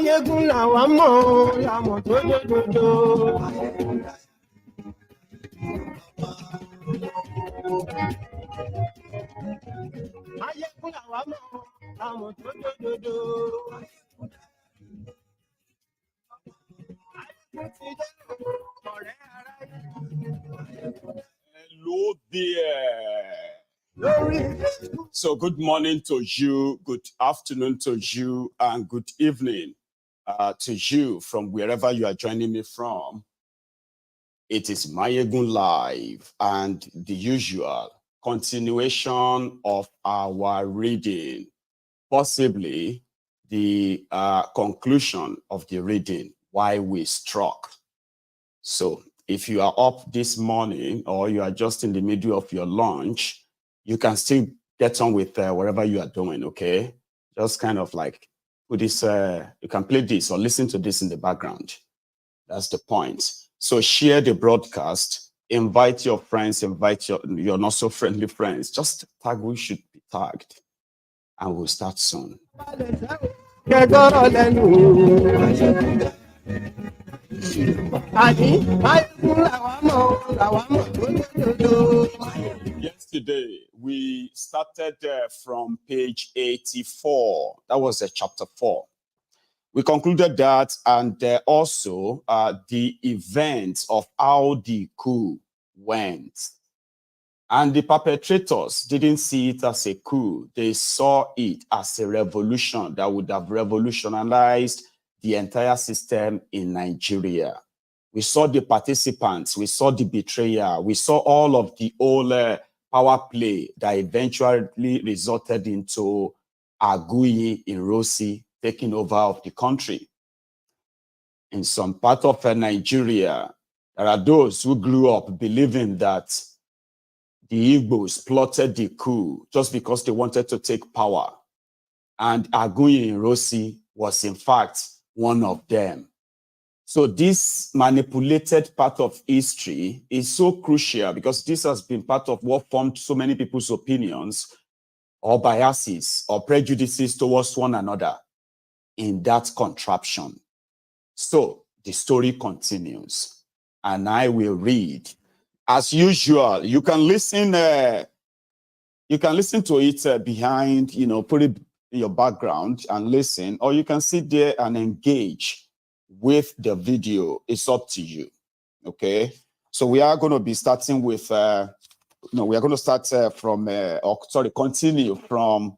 Maiyegun làwa mọ̀ làmọ̀ tó dòdòdò. Maiyegun làwa mọ̀ làmọ̀ tó dòdòdò. Hello there. So good morning to you, good afternoon to you, and good evening to you from wherever you are joining me from. It is Maiyegun Live and the usual continuation of our reading, possibly the conclusion of the reading, Why We Struck. So if you are up this morning or you are just in the middle of your lunch, you can still get on with whatever you are doing, okay? Just kind of like put this, you can play this or listen to this in the background. That's the point. So share the broadcast, invite your friends, invite your not so friendly friends. Just tag who should be tagged. And we'll start soon. Yesterday, we started from page 84. That was chapter 4. We concluded that, and also the events of how the coup went. And the perpetrators didn't see it as a coup. They saw it as a revolution that would have revolutionized the entire system in Nigeria. We saw the participants, we saw the betrayer, we saw all of the old power play that eventually resulted into Ironi taking over of the country. In some part of Nigeria, there are those who grew up believing that the Igbos plotted the coup just because they wanted to take power. And Ironi was in fact one of them. So this manipulated part of history is so crucial because this has been part of what formed so many people's opinions or biases or prejudices towards one another in that contraption. So the story continues, and I will read. As usual, you can listen to it behind, put it in your background and listen, or you can sit there and engage with the video. It's up to you. Okay. So we are going to be starting with, we are going to start continue from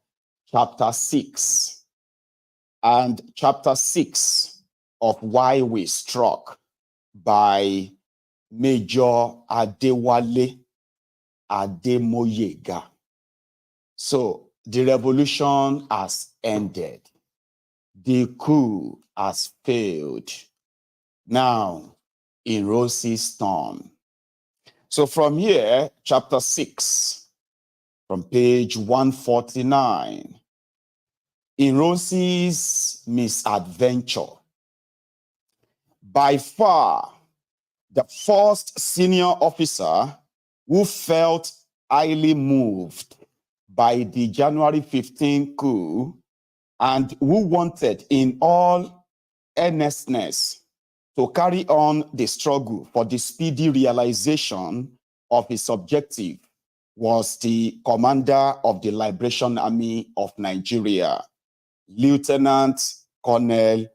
chapter 6. And chapter 6 of Why We Struck by Major Adewale Ademoyega. So the revolution has ended. The coup has failed. Now, Ironi's turn. So from here, chapter 6, from page 149, Ironi's misadventure. By far, the first senior officer who felt highly moved by the January 15 coup and who wanted in all earnestness to carry on the struggle for the speedy realization of his objective was the commander of the Liberation Army of Nigeria, Lieutenant Colonel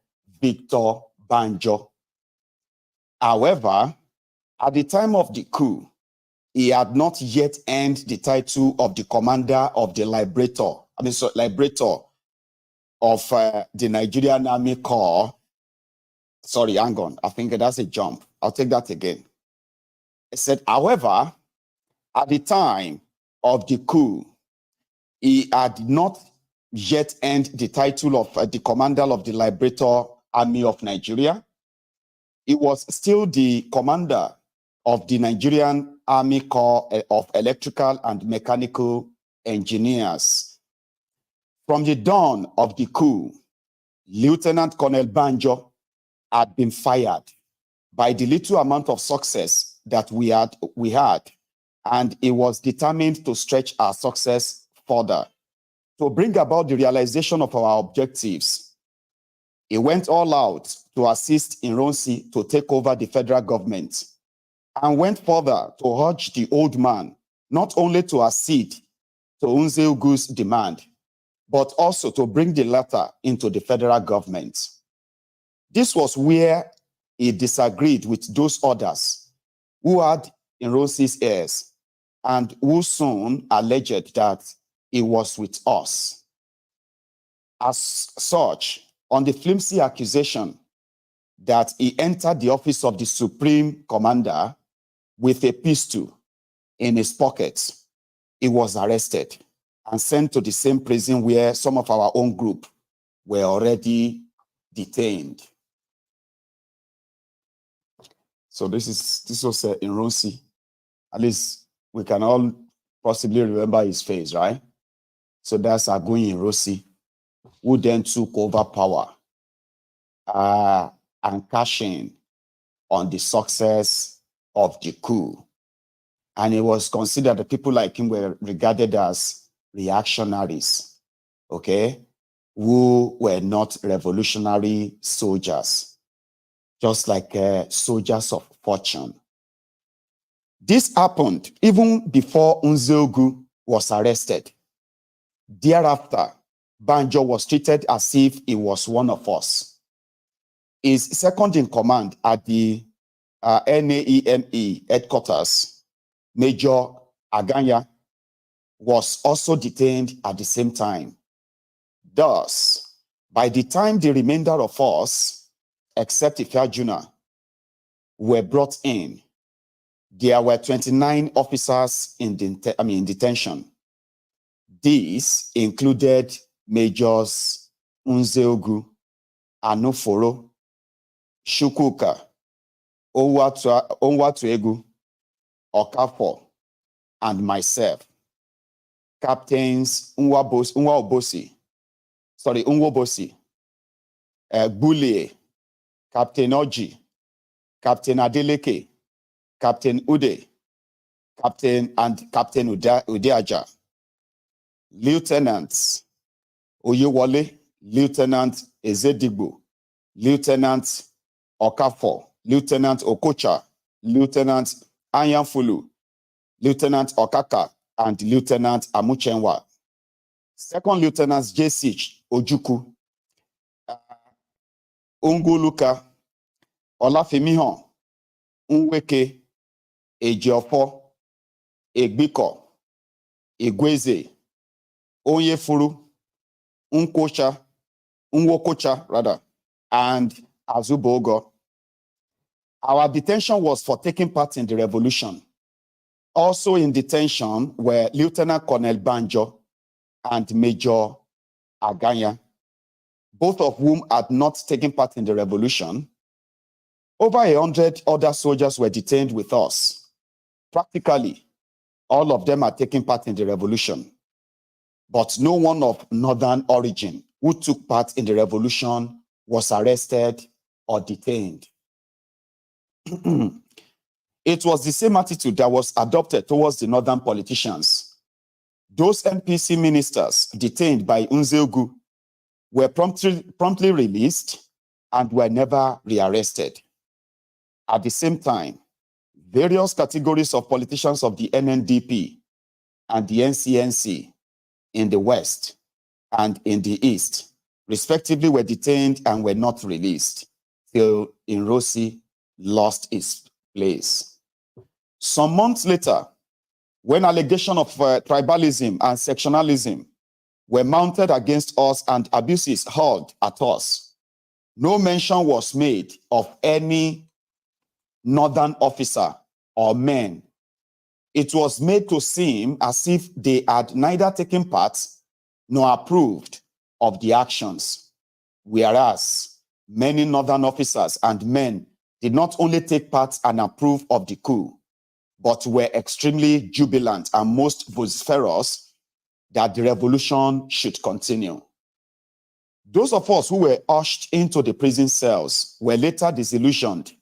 Victor Banjo. However, at the time of the coup, he had not yet earned the title of the commander of the liberator of the Nigerian Army Corps. Sorry, hang on. I think that's a jump. I'll take that again. It said, however, at the time of the coup, he had not yet earned the title of the commander of the Liberator Army of Nigeria. He was still the commander of the Nigerian Army Corps of Electrical and Mechanical Engineers. From the dawn of the coup, Lieutenant Colonel Banjo had been fired by the little amount of success that we had, and he was determined to stretch our success further. To bring about the realization of our objectives, He went all out to assist Ironi to take over the federal government and went further to urge the old man not only to accede to Nzeogu's demand, but also to bring the latter into the federal government. This was where he disagreed with those others who had Ironi's ears and who soon alleged that he was with us. As such, on the flimsy accusation that he entered the office of the Supreme Commander with a pistol in his pocket, he was arrested and sent to the same prison where some of our own group were already detained. So this was Ironi. At least we can all possibly remember his face, right? So that's Agun Ironi, who then took over power and cashing on the success of the coup. And it was considered that people like him were regarded as reactionaries, okay, who were not revolutionary soldiers, just like soldiers of fortune. This happened even before Nzeogu was arrested. Thereafter, Banjo was treated as if he was one of us. His second in command at the NAEME headquarters, Major Aganya, was also detained at the same time. Thus, by the time the remainder of us, except Ifeajuna, were brought in, there were 29 officers in detention. These included Majors Nzeogu, Anuforo, Shukuka, Onwatuegu, Okafor, and myself. Captains Nwobosi, Bulie, Captain Oji, Captain Adeleke, Captain Ude, Captain Udeaja, Lieutenants Oyewole, Lieutenant Ezedigbo, Lieutenant Okafor, Lieutenant Okocha, Lieutenant Anyanfulu, Lieutenant Okaka, and Lieutenant Amuchenwa. Second Lieutenants J.C. Ojukwu, Unguluka, Olafemihan, Nweke, Ejiofo, Egbiko, Igweze, Onyefuru, Nwokocha, and Azubogo. Our detention was for taking part in the revolution. Also in detention were Lieutenant Colonel Banjo and Major Aganya, both of whom had not taken part in the revolution. Over 100 other soldiers were detained with us. Practically, all of them are taking part in the revolution, but no one of northern origin who took part in the revolution was arrested or detained. It was the same attitude that was adopted towards the northern politicians. Those NPC ministers detained by Nzeogu were promptly released and were never rearrested. At the same time, various categories of politicians of the NNDP and the NCNC in the West and in the East, respectively, were detained and were not released till Ironi lost his place. Some months later, when allegations of tribalism and sectionalism were mounted against us and abuses hurled at us, no mention was made of any northern officer or men. It was made to seem as if they had neither taken part nor approved of the actions, whereas many northern officers and men did not only take part and approve of the coup, but were extremely jubilant and most vociferous that the revolution should continue. Those of us who were ushered into the prison cells were later disillusioned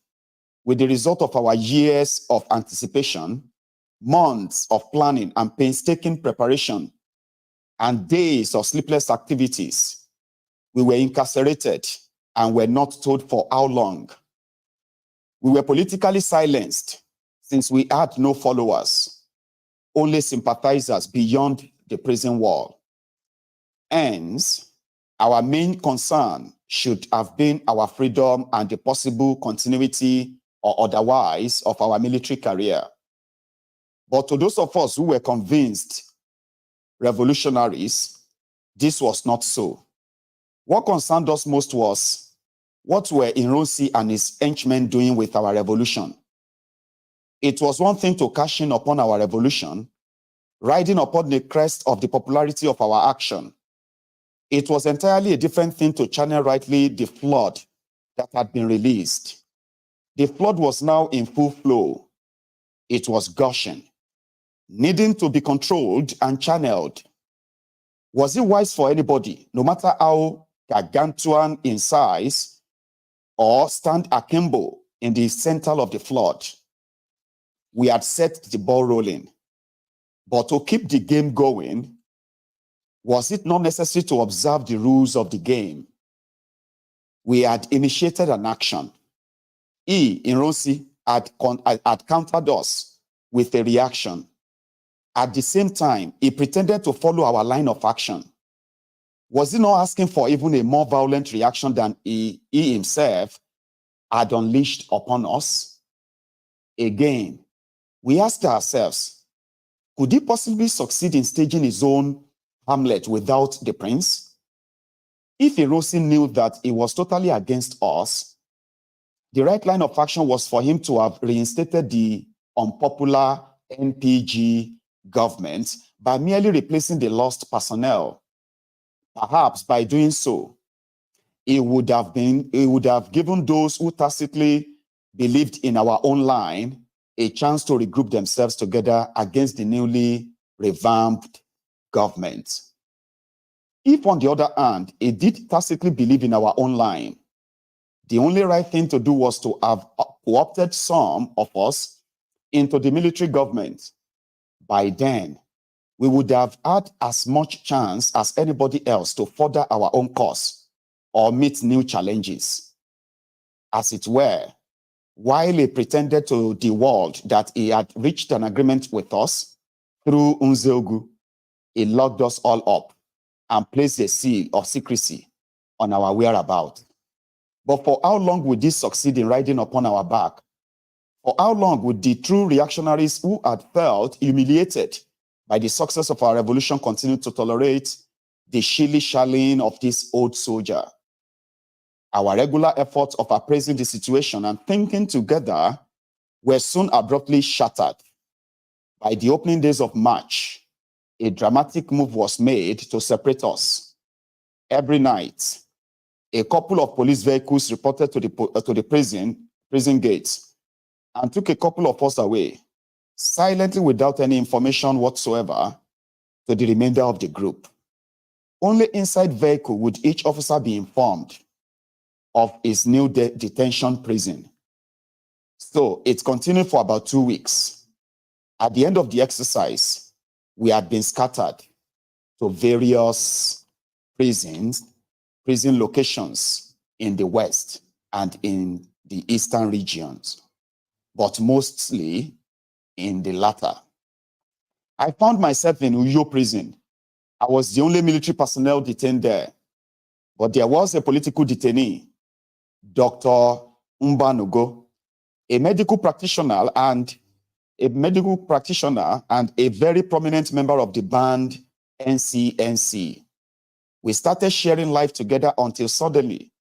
with the result of our years of anticipation, months of planning and painstaking preparation, and days of sleepless activities. We were incarcerated and were not told for how long. We were politically silenced since we had no followers, only sympathizers beyond the prison wall. Hence, our main concern should have been our freedom and the possible continuity or otherwise of our military career. But to those of us who were convinced revolutionaries, this was not so. What concerned us most was, what were Ironi and his henchmen doing with our revolution? It was one thing to cash in upon our revolution, riding upon the crest of the popularity of our action. It was entirely a different thing to channel rightly the flood that had been released. The flood was now in full flow. It was gushing, needing to be controlled and channeled. Was it wise for anybody, no matter how gargantuan in size, or stand akimbo in the center of the flood? We had set the ball rolling. But to keep the game going, was it not necessary to observe the rules of the game? We had initiated an action. Ironi had countered us with a reaction. At the same time, he pretended to follow our line of action. Was he not asking for even a more violent reaction than he himself had unleashed upon us? Again, we asked ourselves, could he possibly succeed in staging his own Hamlet without the prince? If Ironi knew that he was totally against us, the right line of action was for him to have reinstated the unpopular NPG government by merely replacing the lost personnel. Perhaps by doing so, it would have given those who tacitly believed in our own line a chance to regroup themselves together against the newly revamped government. If, on the other hand, it did tacitly believe in our own line, the only right thing to do was to have co-opted some of us into the military government. By then, we would have had as much chance as anybody else to further our own cause or meet new challenges. As it were, while he pretended to the world that he had reached an agreement with us through Unzeogu, he locked us all up and placed a seal of secrecy on our whereabouts. But for how long would this succeed in riding upon our back? For how long would the true reactionaries who had felt humiliated by the success of our revolution continue to tolerate the shilly-shallying of this old soldier? Our regular efforts of appraising the situation and thinking together were soon abruptly shattered. By the opening days of March, a dramatic move was made to separate us. Every night, a couple of police vehicles reported to the prison gates and took a couple of us away, silently without any information whatsoever, to the remainder of the group. Only inside vehicle would each officer be informed of his new detention prison. So it continued for about 2 weeks. At the end of the exercise, we had been scattered to various prison locations in the west and in the eastern regions, but mostly in the latter. I found myself in Uyo prison. I was the only military personnel detained there, but there was a political detainee, Dr. Mbanugo, a medical practitioner and a very prominent member of the band NCNC. We started sharing life together until suddenly,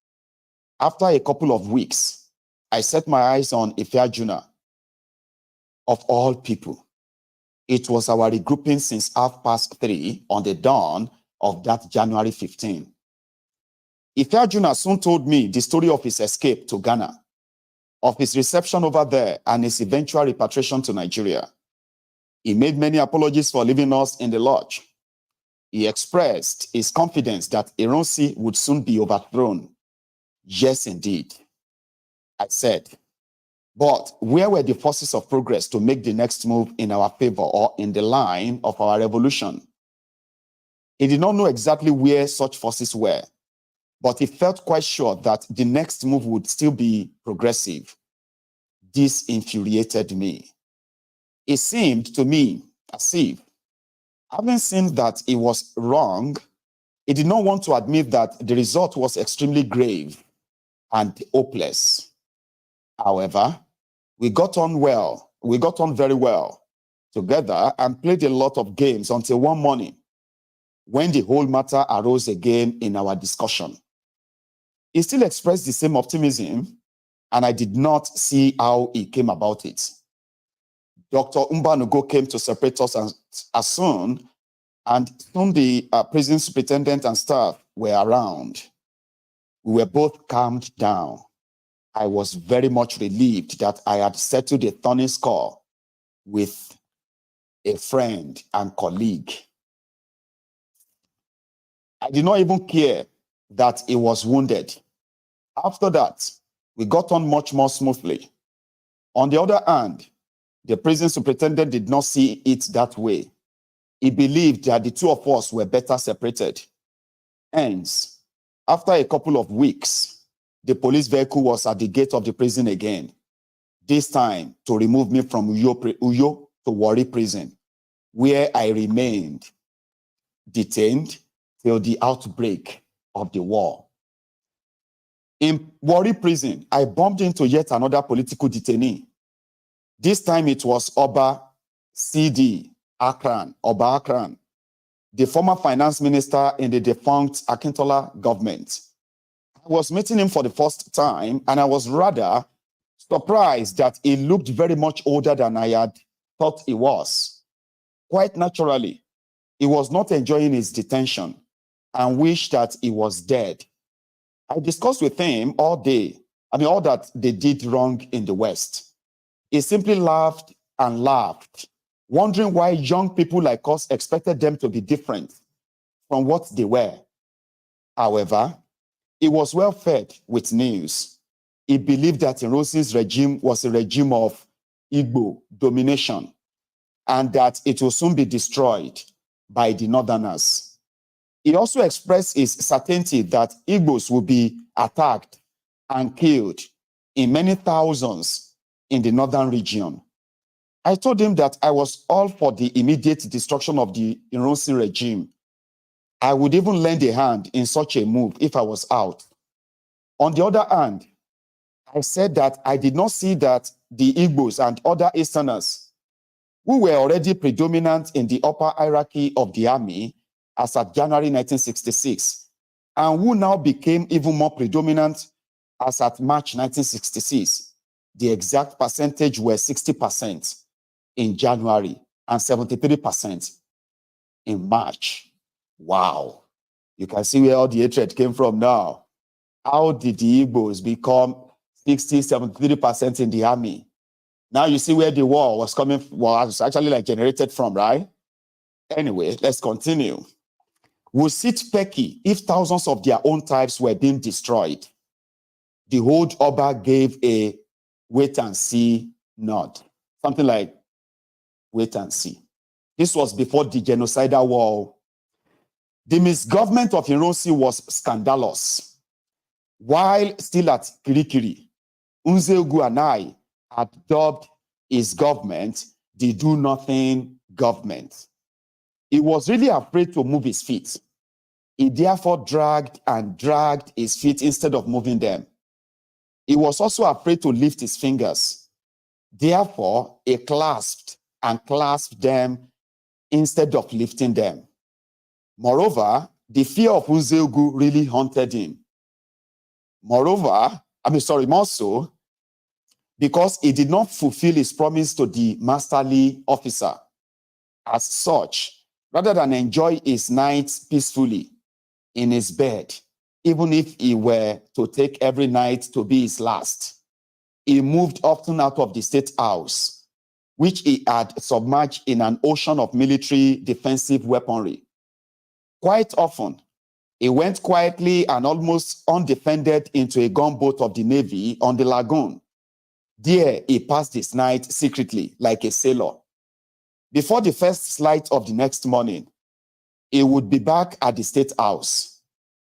after a couple of weeks, I set my eyes on Ifeajuna. Of all people, it was our regrouping since 3:30 on the dawn of that January 15. Ifeajuna soon told me the story of his escape to Ghana, of his reception over there and his eventual repatriation to Nigeria. He made many apologies for leaving us in the lodge. He expressed his confidence that Ironi would soon be overthrown. Yes, indeed, I said. But where were the forces of progress to make the next move in our favor or in the line of our revolution? He did not know exactly where such forces were. but he felt quite sure that the next move would still be progressive. This infuriated me. It seemed to me as if, having seen that it was wrong, he did not want to admit that the result was extremely grave and hopeless. However, we got on well. We got on very well together and played a lot of games until one morning when the whole matter arose again in our discussion. He still expressed the same optimism, and I did not see how he came about it. Dr. Mbanugo came to separate us as soon, and soon the prison superintendent and staff were around. We were both calmed down. I was very much relieved that I had settled a thorny score with a friend and colleague. I did not even care that he was wounded. After that, we got on much more smoothly. On the other hand, the prison superintendent did not see it that way. He believed that the two of us were better separated. Hence, after a couple of weeks, the police vehicle was at the gate of the prison again, this time to remove me from Uyo to Warri prison, where I remained detained till the outbreak of the war. In Warri prison, I bumped into yet another political detainee. This time it was Oba C.D. Akran, Oba Akran, the former finance minister in the defunct Akintola government. I was meeting him for the first time, and I was rather surprised that he looked very much older than I had thought he was. Quite naturally, he was not enjoying his detention and wished that he was dead. I discussed with him all that they did wrong in the West. He simply laughed and laughed, wondering why young people like us expected them to be different from what they were. However, he was well fed with news. He believed that Ironi's regime was a regime of Igbo domination and that it will soon be destroyed by the Northerners. He also expressed his certainty that Igbos will be attacked and killed in many thousands in the northern region. I told him that I was all for the immediate destruction of the Ironi regime. I would even lend a hand in such a move if I was out. On the other hand, I said that I did not see that the Igbos and other Easterners, who were already predominant in the upper hierarchy of the army as at January 1966, and who now became even more predominant as at March 1966. The exact percentage were 60% in January and 73% in March. Wow. You can see where all the hatred came from now. How did the Igbos become 60, 73% in the army? Now you see where the war was coming, was actually like generated from, right? Anyway, let's continue. Would sit pecky if thousands of their own types were being destroyed? The old Oba gave a wait and see nod. Something like wait and see. This was before the genocidal war. The misgovernment of Ironi was scandalous. While still at Kirikiri, Ojukwu and I had dubbed his government the do-nothing government. He was really afraid to move his feet. He therefore dragged his feet instead of moving them. He was also afraid to lift his fingers. Therefore, he clasped them instead of lifting them. Moreover, the fear of Ojukwu really haunted him. More so, because he did not fulfill his promise to the masterly officer. As such, rather than enjoy his nights peacefully in his bed, even if he were to take every night to be his last, he moved often out of the state house, which he had submerged in an ocean of military defensive weaponry. Quite often, he went quietly and almost undefended into a gunboat of the Navy on the lagoon. There, he passed his night secretly, like a sailor. Before the first light of the next morning, he would be back at the state house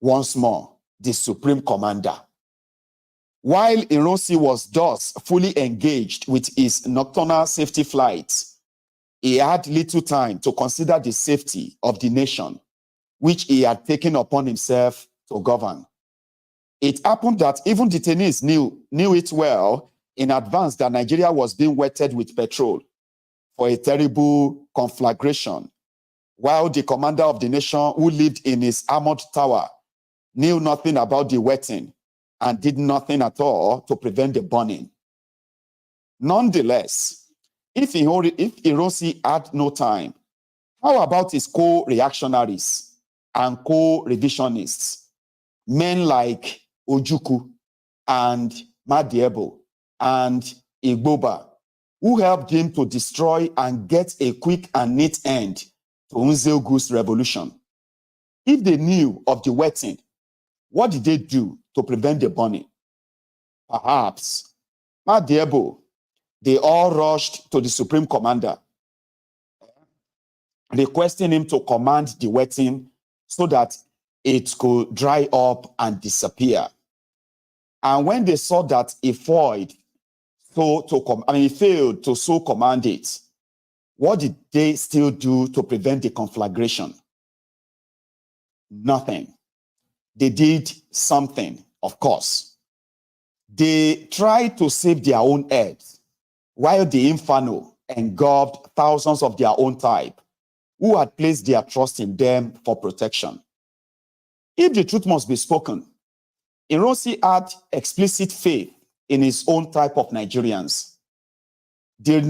once more, the supreme commander. While Ironi was thus fully engaged with his nocturnal safety flights, he had little time to consider the safety of the nation, which he had taken upon himself to govern. It happened that even detainees knew it well in advance that Nigeria was being wetted with petrol for a terrible conflagration, while the commander of the nation, who lived in his armored tower, knew nothing about the wetting and did nothing at all to prevent the burning. Nonetheless, if Ironi had no time, how about his co-reactionaries and co-revisionists, men like Ojukwu and Madiebo and Igboba, who helped him to destroy and get a quick and neat end to Nzeogu's revolution? If they knew of the wetting, what did they do to prevent the burning? Perhaps Madiebo, they all rushed to the Supreme Commander, requesting him to command the wetting so that it could dry up and disappear. And when they saw that he failed to so command it, what did they still do to prevent the conflagration? Nothing. They did something, of course. They tried to save their own heads, while the inferno engulfed thousands of their own type who had placed their trust in them for protection. If the truth must be spoken, Ironi had explicit faith in his own type of Nigerians. The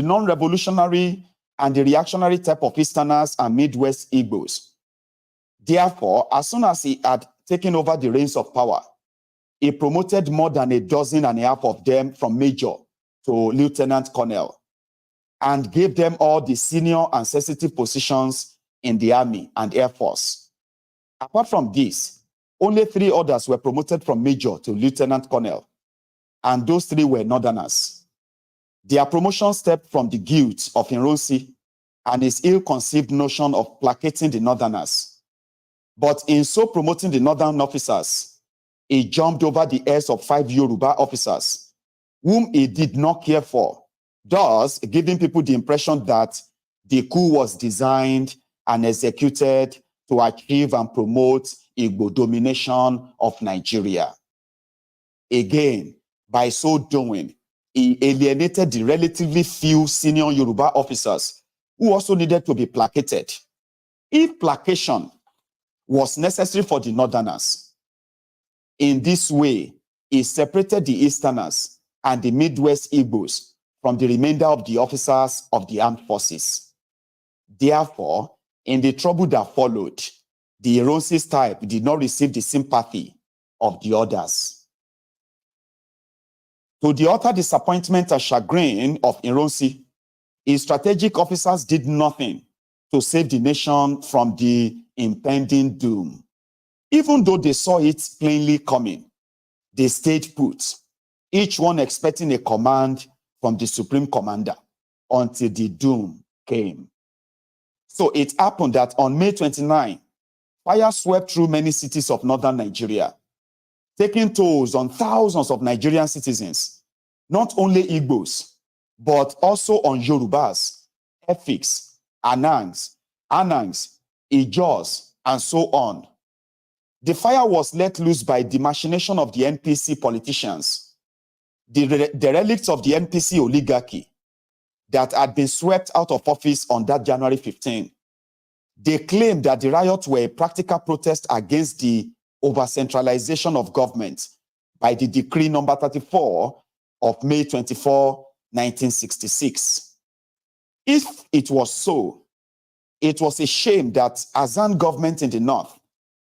non-revolutionary and the reactionary type of Easterners and Midwest Igbos. Therefore, as soon as he had taken over the reins of power, he promoted more than 12.5 of them from major to lieutenant colonel and gave them all the senior and sensitive positions in the army and air force. Apart from this, only 3 others were promoted from major to lieutenant colonel, and those 3 were northerners. Their promotion stepped from the guilt of Ironi and his ill-conceived notion of placating the northerners. But in so promoting the northern officers, he jumped over the heads of 5 Yoruba officers, whom he did not care for, thus giving people the impression that the coup was designed and executed to achieve and promote Igbo domination of Nigeria. Again, by so doing, he alienated the relatively few senior Yoruba officers who also needed to be placated. If placation was necessary for the northerners, in this way, he separated the Easterners and the Midwest Igbos from the remainder of the officers of the armed forces. Therefore, in the trouble that followed, the Ironi's type did not receive the sympathy of the others. To the utter disappointment and chagrin of Ironi, his strategic officers did nothing to save the nation from the impending doom. Even though they saw it plainly coming, they stayed put, each one expecting a command from the Supreme Commander until the doom came. So it happened that on May 29, fire swept through many cities of northern Nigeria, taking tolls on thousands of Nigerian citizens, not only Igbos, but also on Yorubas, Efiks, Anangs, Ijos, and so on. The fire was let loose by the machination of the NPC politicians, the relicts of the NPC oligarchy that had been swept out of office on that January 15. They claimed that the riots were a practical protest against the over-centralization of government by the decree number 34 of May 24, 1966. If it was so, it was a shame that Azan government in the north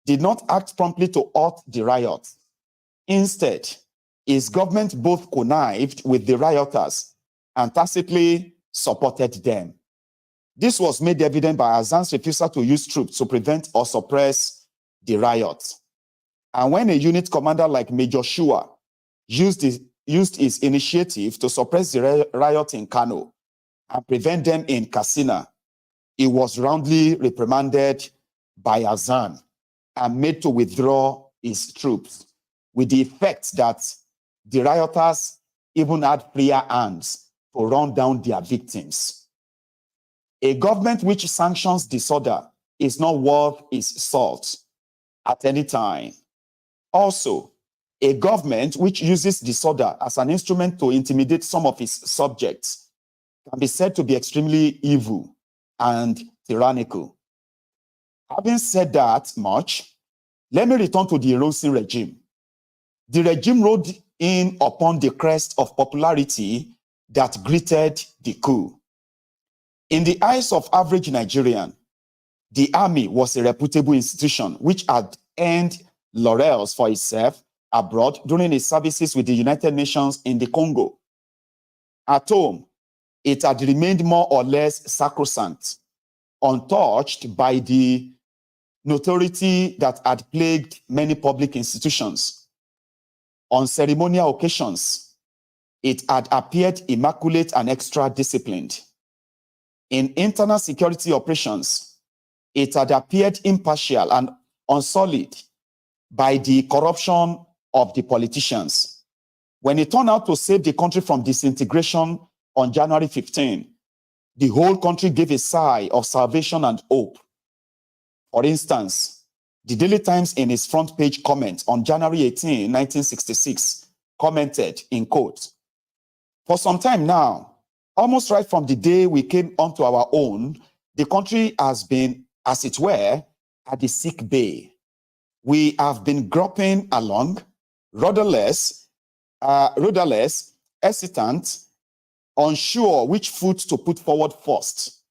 did not act promptly to halt the riots. Instead, his government both connived with the rioters and tacitly supported them. This was made evident by Azan's refusal to use troops to prevent or suppress the riots. And when a unit commander like Major Shua used his initiative to suppress the riot in Kano and prevent them in Katsina, he was roundly reprimanded by Azan and made to withdraw his troops, with the effect that the rioters even had freer hands to run down their victims. A government which sanctions disorder is not worth its salt at any time. Also, a government which uses disorder as an instrument to intimidate some of its subjects can be said to be extremely evil and tyrannical. Having said that much, let me return to the Ironi regime. The regime rode in upon the crest of popularity that greeted the coup. In the eyes of average Nigerian, the army was a reputable institution which had earned laurels for itself abroad during its services with the United Nations in the Congo. At home, it had remained more or less sacrosanct, untouched by the notoriety that had plagued many public institutions. On ceremonial occasions, it had appeared immaculate and extra disciplined. In internal security operations, it had appeared impartial and unsullied by the corruption of the politicians. When it turned out to save the country from disintegration on January 15, the whole country gave a sigh of salvation and hope. For instance, the Daily Times in its front page comment on January 18, 1966, commented, in quote, "For some time now, almost right from the day we came onto our own, the country has been, as it were, at the sick bay. We have been groping along, rudderless, hesitant, unsure which foot to put forward first.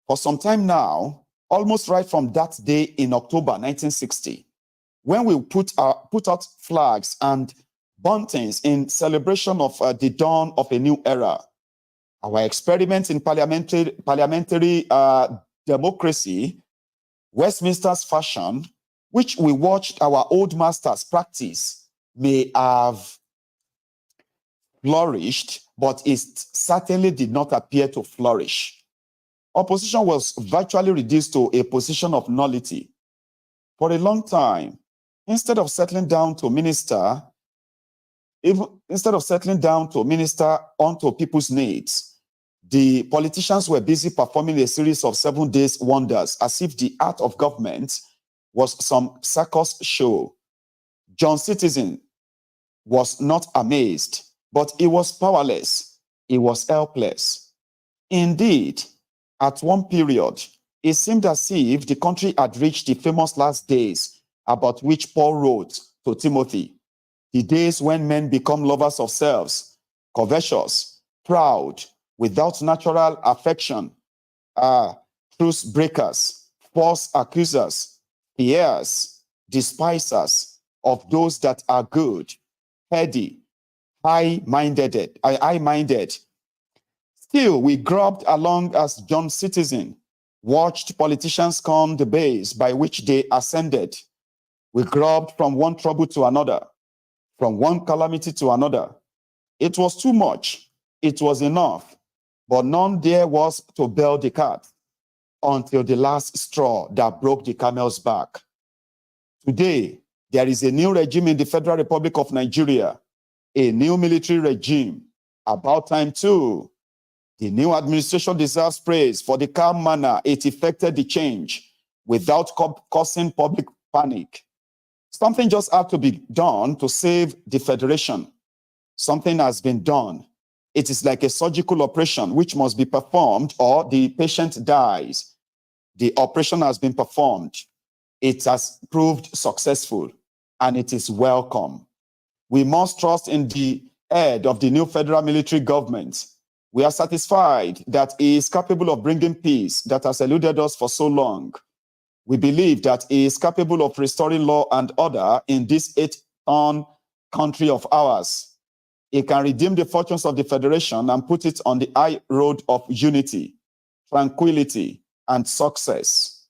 For some time now, almost right from that day in October 1960, when we put out flags and buntings in celebration of the dawn of a new era, our experiment in parliamentary democracy, Westminster's fashion, which we watched our old masters practice, may have flourished, but it certainly did not appear to flourish. Opposition was virtually reduced to a position of nullity. For a long time, instead of settling down to minister onto people's needs, the politicians were busy performing a series of 7 days wonders, as if the art of government was some circus show. John Citizen was not amazed, but he was powerless. He was helpless. Indeed, at one period, it seemed as if the country had reached the famous last days about which Paul wrote to Timothy, the days when men become lovers of selves, covetous, proud, without natural affection, truce breakers, false accusers, fears, despisers of those that are good, heady, high-minded. Still, we grubbed along as John Citizen, watched politicians come the base by which they ascended. We grubbed from one trouble to another, from one calamity to another. It was too much. It was enough. But none there was to bail the cat until the last straw that broke the camel's back. Today, there is a new regime in the Federal Republic of Nigeria, a new military regime. About time too. The new administration deserves praise for the calm manner it effected the change without causing public panic. Something just had to be done to save the Federation. Something has been done. It is like a surgical operation which must be performed or the patient dies. The operation has been performed. It has proved successful and it is welcome. We must trust in the head of the new federal military government. We are satisfied that he is capable of bringing peace that has eluded us for so long. We believe that he is capable of restoring law and order in this 8-ton country of ours. He can redeem the fortunes of the Federation and put it on the high road of unity, tranquility, and success.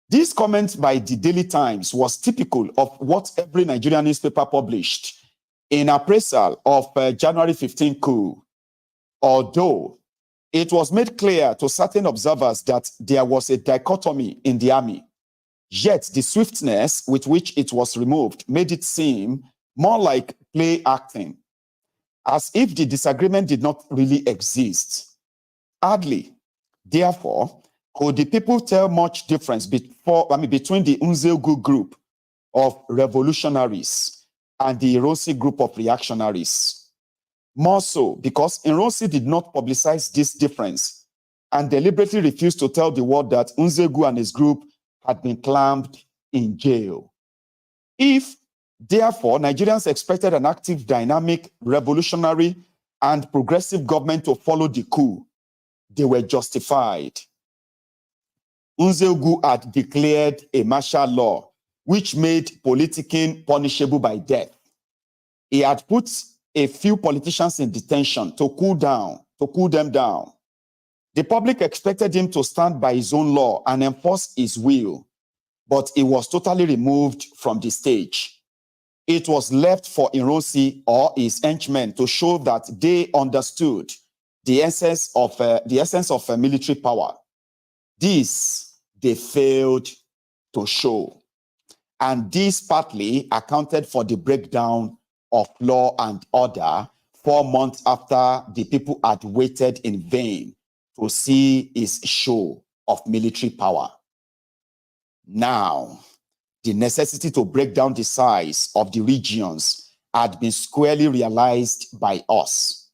This comment by the Daily Times was typical of what every Nigerian newspaper published in appraisal of January 15 coup. Although it was made clear to certain observers that there was a dichotomy in the army. Yet the swiftness with which it was removed made it seem more like play acting, as if the disagreement did not really exist. Hardly, therefore, could the people tell much difference between the Nzeogwu group of revolutionaries and the Ironi group of reactionaries. More so, because Ironi did not publicize this difference and deliberately refused to tell the world that Nzeogwu and his group had been clamped in jail. If, therefore, Nigerians expected an active, dynamic, revolutionary, and progressive government to follow the coup, they were justified. Nzeogwu had declared a martial law which made politicking punishable by death. He had put a few politicians in detention to cool them down. The public expected him to stand by his own law and enforce his will, but he was totally removed from the stage. It was left for Ironi or his henchmen to show that they understood the essence of military power. This they failed to show. And this partly accounted for the breakdown of law and order 4 months after the people had waited in vain to see his show of military power. Now, the necessity to break down the size of the regions had been squarely realized by us.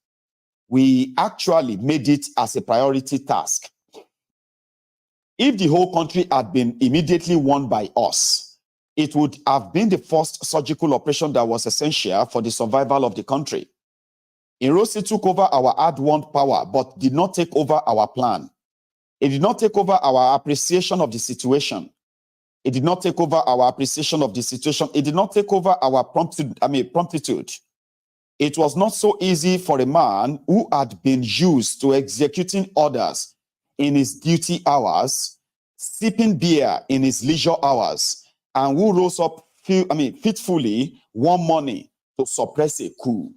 We actually made it as a priority task. If the whole country had been immediately won by us, it would have been the first surgical operation that was essential for the survival of the country. Ironi took over our hard-won power, but did not take over our plan. It did not take over our appreciation of the situation. It did not take over our appreciation of the situation. It did not take over our promptitude. It was not so easy for a man who had been used to executing orders in his duty hours, sipping beer in his leisure hours, and who rose up fitfully one morning to suppress a coup.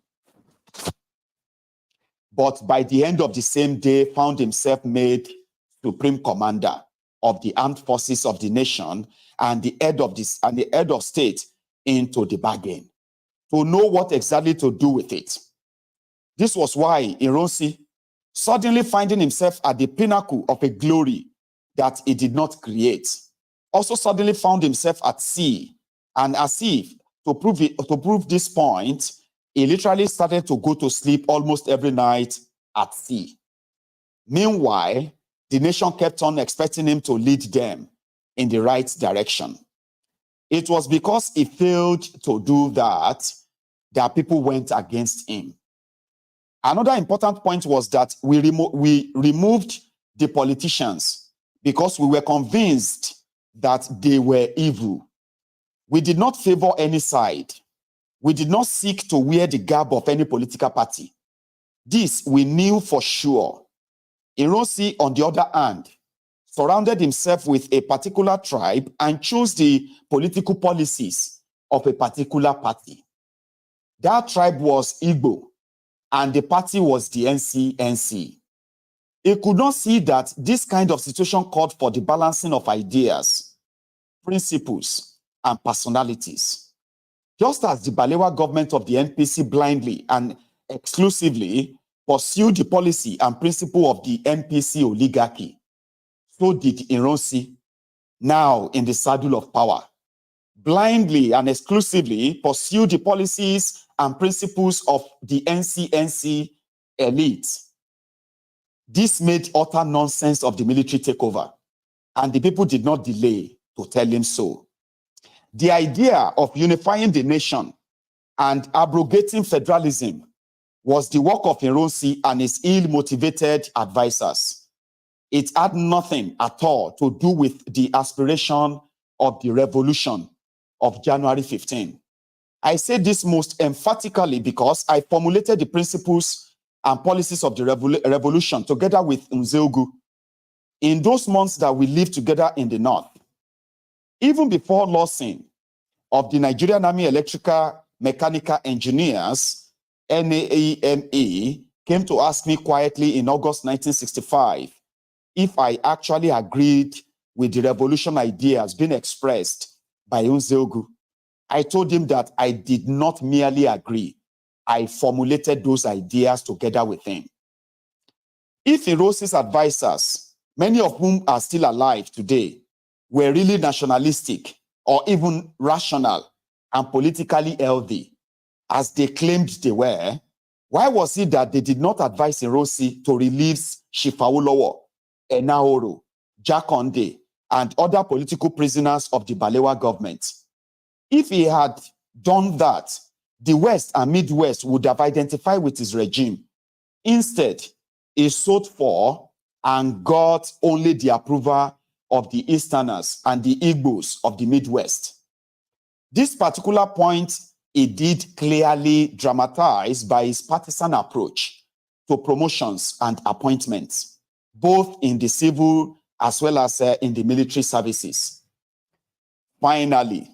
But by the end of the same day, found himself made supreme commander of the armed forces of the nation and the head of state into the bargain, to know what exactly to do with it. This was why Ironi, suddenly finding himself at the pinnacle of a glory that he did not create, also suddenly found himself at sea, and as if to prove this point, he literally started to go to sleep almost every night at sea. Meanwhile, the nation kept on expecting him to lead them in the right direction. It was because he failed to do that that people went against him. Another important point was that we removed the politicians because we were convinced that they were evil. We did not favor any side. We did not seek to wear the garb of any political party. This we knew for sure. Ironi, on the other hand, surrounded himself with a particular tribe and chose the political policies of a particular party. That tribe was Igbo, and the party was the NCNC. He could not see that this kind of situation called for the balancing of ideas, principles, and personalities. Just as the Balewa government of the NPC blindly and exclusively pursued the policy and principle of the NPC oligarchy, so did Ironi, now in the saddle of power, blindly and exclusively pursue the policies and principles of the NCNC elite. This made utter nonsense of the military takeover, and the people did not delay to tell him so. The idea of unifying the nation and abrogating federalism was the work of Ironi and his ill-motivated advisors. It had nothing at all to do with the aspiration of the revolution of January 15. I say this most emphatically because I formulated the principles and policies of the revolution together with Nzeogwu in those months that we lived together in the north. Even before Lawson of the Nigerian Army Electrical Mechanical Engineers, NAEME, came to ask me quietly in August 1965 if I actually agreed with the revolution ideas being expressed by Unzeogu, I told him that I did not merely agree. I formulated those ideas together with him. If Irosi's advisors, many of whom are still alive today, were really nationalistic or even rational and politically healthy, as they claimed they were, why was it that they did not advise Irosi to release Shifawolowo, Enahoro, Jakonde, and other political prisoners of the Balewa government? If he had done that, the West and Midwest would have identified with his regime. Instead, he sought for and got only the approval of the Easterners and the Igbos of the Midwest. This particular point he did clearly dramatize by his partisan approach to promotions and appointments, both in the civil as well as in the military services. Finally,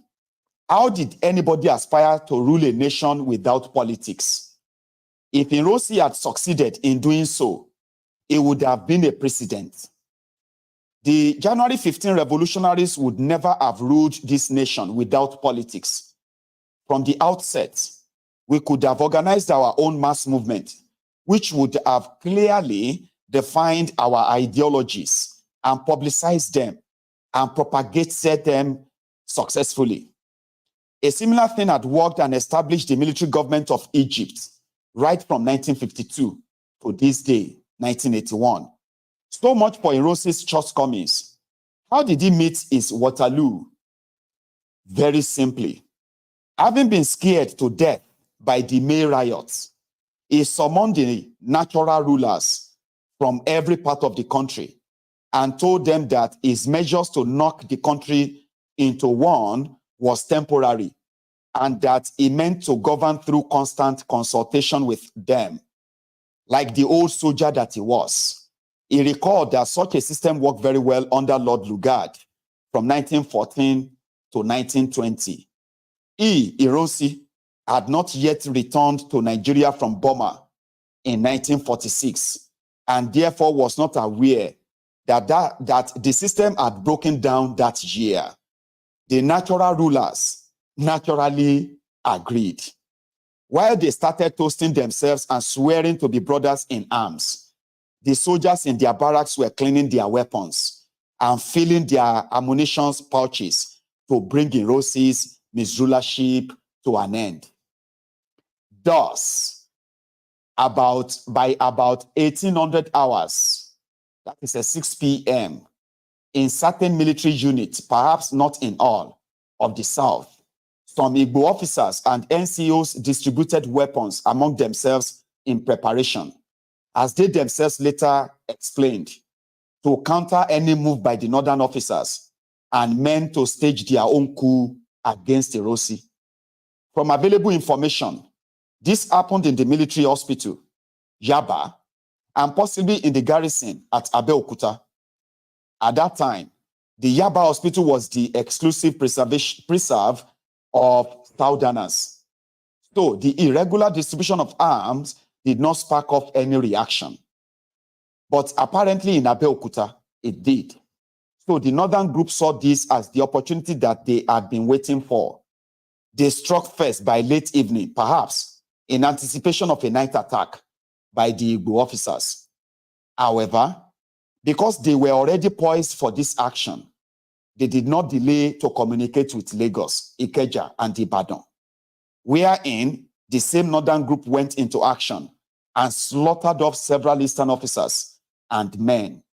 how did anybody aspire to rule a nation without politics? If Irosi had succeeded in doing so, it would have been a precedent. The January 15 revolutionaries would never have ruled this nation without politics. From the outset, we could have organized our own mass movement, which would have clearly defined our ideologies and publicized them and propagated them successfully. A similar thing had worked and established the military government of Egypt right from 1952 to this day, 1981. So much for Irosi's shortcomings. How did he meet his Waterloo? Very simply, having been scared to death by the May riots, he summoned the natural rulers from every part of the country and told them that his measures to knock the country into one was temporary and that he meant to govern through constant consultation with them. Like the old soldier that he was, he recalled that such a system worked very well under Lord Lugard from 1914 to 1920. Irosi had not yet returned to Nigeria from Burma in 1946 and therefore was not aware that the system had broken down that year. The natural rulers naturally agreed. While they started toasting themselves and swearing to be brothers in arms, the soldiers in their barracks were cleaning their weapons and filling their ammunition pouches to bring Irosi's misrulership to an end. Thus, by about 1800 hours, that is at 6 p.m., in certain military units, perhaps not in all, of the South, some Igbo officers and NCOs distributed weapons among themselves in preparation, as they themselves later explained, to counter any move by the northern officers and men to stage their own coup against Irosi. From available information, this happened in the military hospital, Yaba, and possibly in the garrison at Abeokuta. At that time, the Yaba hospital was the exclusive preserve of Southerners. So the irregular distribution of arms did not spark off any reaction. But apparently in Abeokuta, it did. So the northern group saw this as the opportunity that they had been waiting for. They struck first by late evening, perhaps in anticipation of a night attack by the Igbo officers. However, because they were already poised for this action, they did not delay to communicate with Lagos, Ikeja, and Ibadan, wherein the same northern group went into action and slaughtered off several eastern officers and men.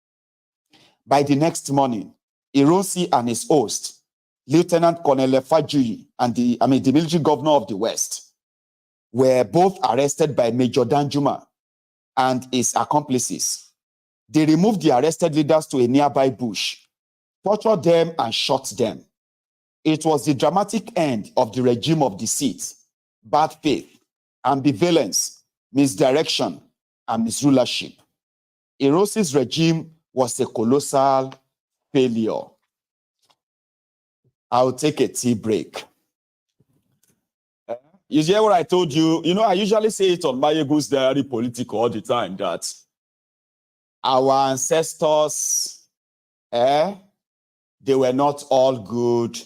By the next morning, Irosi and his host, Lieutenant Colonel Fajuyi, and the military governor of the West, were both arrested by Major Danjuma and his accomplices. They removed the arrested leaders to a nearby bush, tortured them, and shot them. It was the dramatic end of the regime of deceit, bad faith, ambivalence, misdirection, and misrulership. Irosi's regime was a colossal failure. I'll take a tea break. You hear what I told you? You know, I usually say it on Maiyegun's Diary Political all the time that our ancestors, they were not all good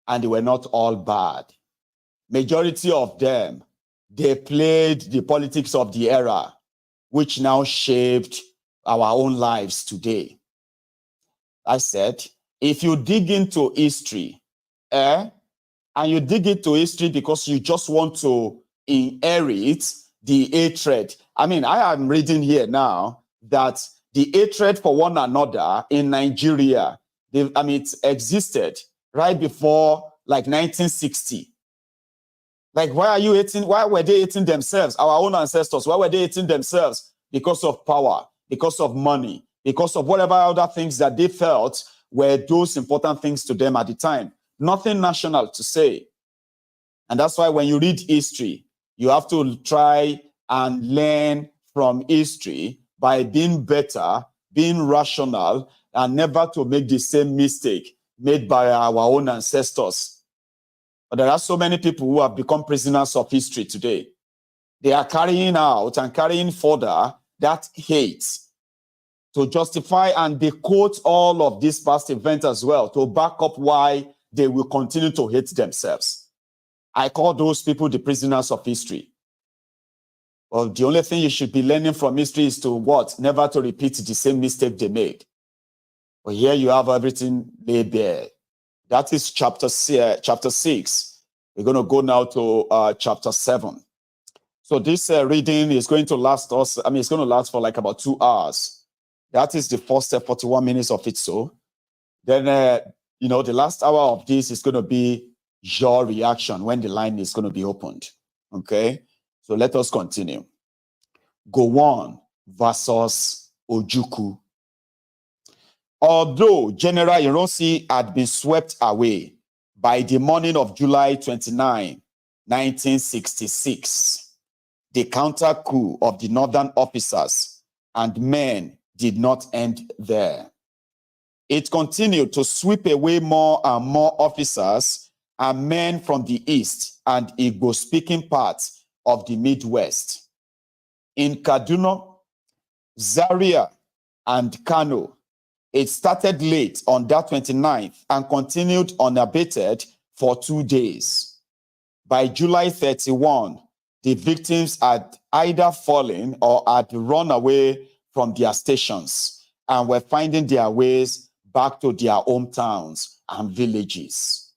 and they were not all bad. Majority of them, they played the politics of the era, which now shaped our own lives today. I said, if you dig into history, and you dig into history because you just want to inherit the hatred. I mean, I am reading here now that the hatred for one another in Nigeria, it existed right before like 1960. Like, why were they hating themselves? Our own ancestors, why were they hating themselves? Because of power, because of money, because of whatever other things that they felt were those important things to them at the time. Nothing national to say. And that's why when you read history, you have to try and learn from history by being better, being rational, and never to make the same mistake made by our own ancestors. But there are so many people who have become prisoners of history today. They are carrying out and carrying further that hate to justify, and they quote all of these past events as well to back up why they will continue to hate themselves. I call those people the prisoners of history. Well, the only thing you should be learning from history is to what? Never to repeat the same mistake they made. But here you have everything laid bare. That is chapter 6. We're going to go now to chapter 7. So this reading is going to last us, it's going to last for like about 2 hours. That is the first 41 minutes of it. So then, the last hour of this is going to be your reaction when the line is going to be opened. Okay? So let us continue. Gowon versus Ojukwu. Although General Ironi had been swept away by the morning of July 29, 1966, the counter-coup of the northern officers and men did not end there. It continued to sweep away more and more officers and men from the east and Igbo-speaking parts of the Midwest. In Kaduna, Zaria, and Kano, it started late on that 29th and continued unabated for 2 days. By July 31, the victims had either fallen or had run away from their stations and were finding their ways back to their hometowns and villages.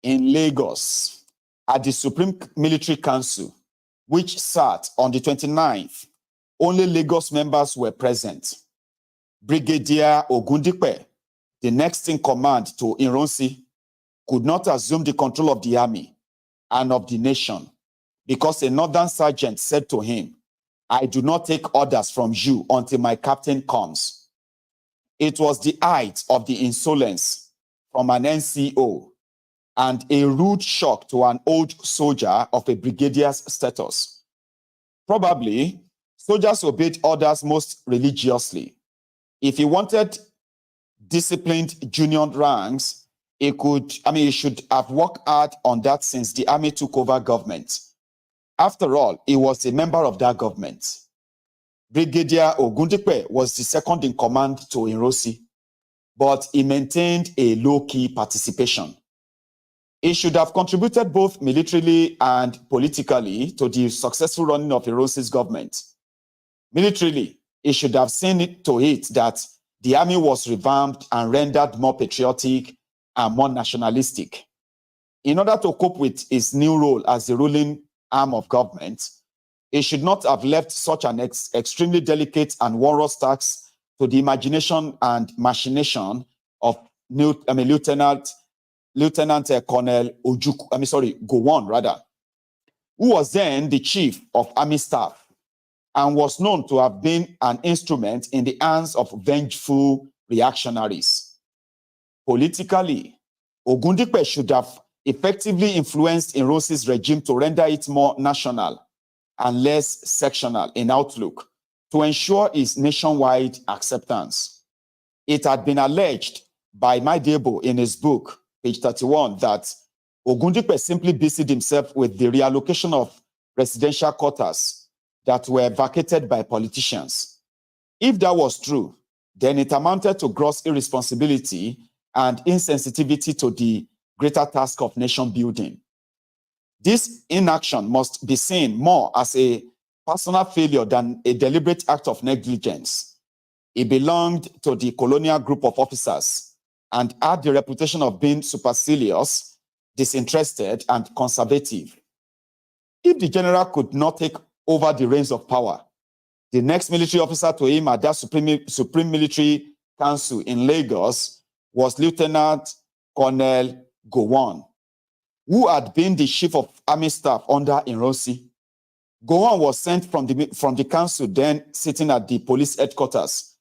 In Lagos, at the Supreme Military Council, which sat on the 29th, only Lagos members were present. Brigadier Ogundipe, the next in command to Ironi, could not assume the control of the army and of the nation because a northern sergeant said to him, "I do not take orders from you until my captain comes." It was the height of the insolence from an NCO and a rude shock to an old soldier of a brigadier's status. Probably, soldiers obeyed orders most religiously. If he wanted disciplined junior ranks, he should have worked hard on that since the army took over government. After all, he was a member of that government. Brigadier Ogundipe was the second in command to Ironi, but he maintained a low-key participation. He should have contributed both militarily and politically to the successful running of Ironi's government. Militarily, he should have seen to it that the army was revamped and rendered more patriotic and more nationalistic. In order to cope with his new role as the ruling arm of government, he should not have left such an extremely delicate and onerous task to the imagination and machination of Lieutenant Colonel Gowon, who was then the chief of army staff and was known to have been an instrument in the hands of vengeful reactionaries. Politically, Ogundipe should have effectively influenced Ironi's regime to render it more national and less sectional in outlook to ensure its nationwide acceptance. It had been alleged by Maiyegun in his book, page 31, that Ogundipe simply busied himself with the reallocation of residential quarters that were vacated by politicians. If that was true, then it amounted to gross irresponsibility and insensitivity to the greater task of nation building. This inaction must be seen more as a personal failure than a deliberate act of negligence. It belonged to the colonial group of officers and had the reputation of being supercilious, disinterested, and conservative. If the general could not take over the reins of power, the next military officer to him at that Supreme Military Council in Lagos was Lieutenant Colonel Gowon, who had been the chief of army staff under Ironi. Gowon was sent from the council, then sitting at the police headquarters,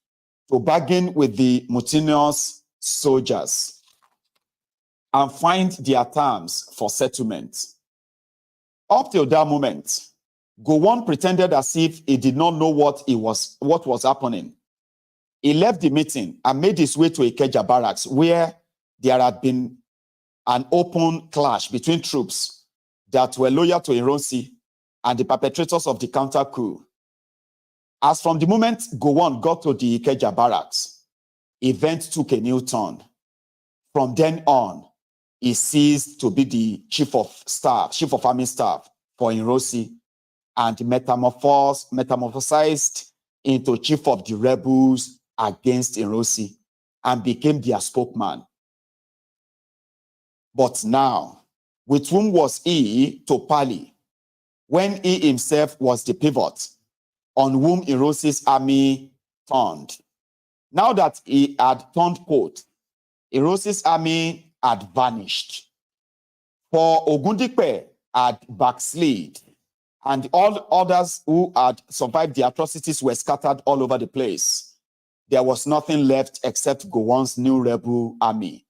to bargain with the mutinous soldiers and find their terms for settlement. Up till that moment, Gowon pretended as if he did not know what was happening. He left the meeting and made his way to Ikeja barracks, where there had been an open clash between troops that were loyal to Ironi and the perpetrators of the counter-coup. As from the moment Gowon got to the Ikeja barracks, events took a new turn. From then on, he ceased to be the chief of army staff for Ironi, and metamorphosized into chief of the rebels against Ironi and became their spokesman. But now, with whom was he to parley when he himself was the pivot on whom Ironi's army turned? Now that he had turned coat, Ironi's army had vanished. For Ogundipe had backslid, and all others who had survived the atrocities were scattered all over the place. There was nothing left except Gowon's new rebel army.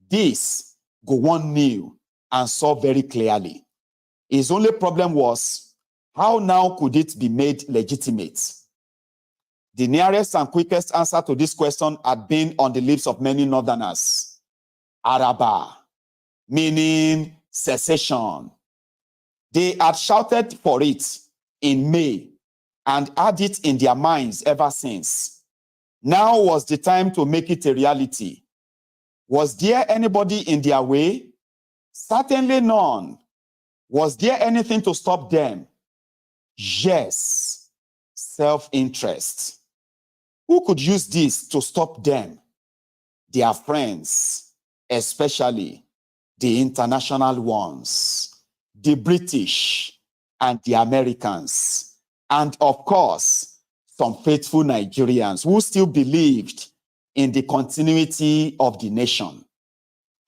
This Gowon knew and saw very clearly. His only problem was, how now could it be made legitimate? The nearest and quickest answer to this question had been on the lips of many northerners. Araba, meaning secession. They had shouted for it in May and had it in their minds ever since. Now was the time to make it a reality. Was there anybody in their way? Certainly none. Was there anything to stop them? Yes, self-interest. Who could use this to stop them? Their friends, especially the international ones, the British and the Americans, and of course, some faithful Nigerians who still believed in the continuity of the nation.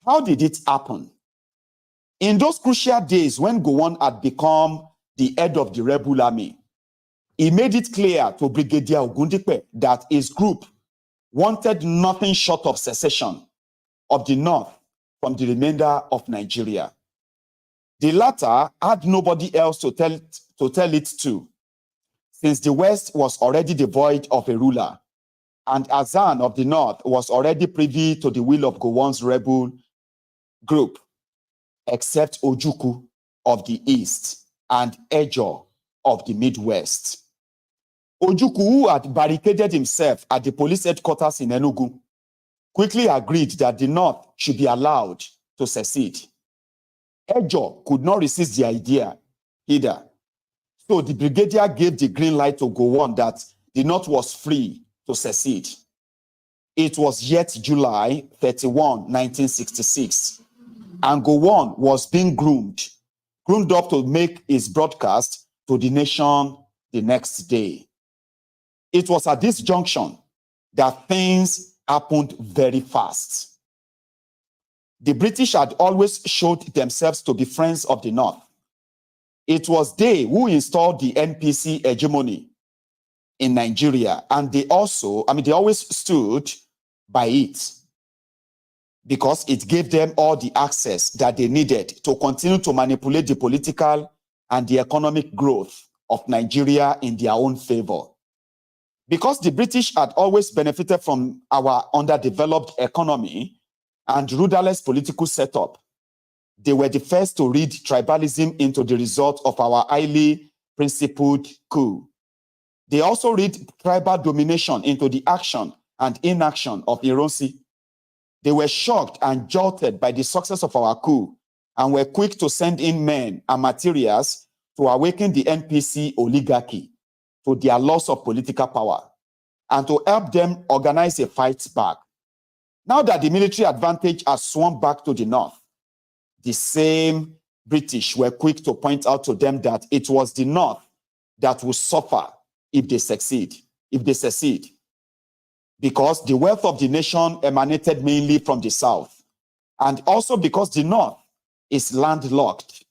How did it happen? In those crucial days when Gowon had become the head of the rebel army, he made it clear to Brigadier Ogundipe that his group wanted nothing short of secession of the North from the remainder of Nigeria. The latter had nobody else to tell it to, since the West was already devoid of a ruler, and Azan of the North was already privy to the will of Gowon's rebel group, except Ojukwu of the East and Ejo of the Midwest. Ojukwu, who had barricaded himself at the police headquarters in Enugu, quickly agreed that the North should be allowed to secede. Ejo could not resist the idea either. So the brigadier gave the green light to Gowon that the North was free to secede. It was yet July 31, 1966, and Gowon was being groomed up to make his broadcast to the nation the next day. It was at this junction that things happened very fast. The British had always showed themselves to be friends of the North. It was they who installed the NPC hegemony in Nigeria, and they always stood by it because it gave them all the access that they needed to continue to manipulate the political and the economic growth of Nigeria in their own favor. Because the British had always benefited from our underdeveloped economy and rudderless political setup, they were the first to read tribalism into the result of our highly principled coup. They also read tribal domination into the action and inaction of Ironi. They were shocked and jolted by the success of our coup and were quick to send in men and materials to awaken the NPC oligarchy to their loss of political power and to help them organize a fight back. Now that the military advantage has swung back to the north, the same British were quick to point out to them that it was the north that will suffer if they succeed, because the wealth of the nation emanated mainly from the south, and also because the north is landlocked.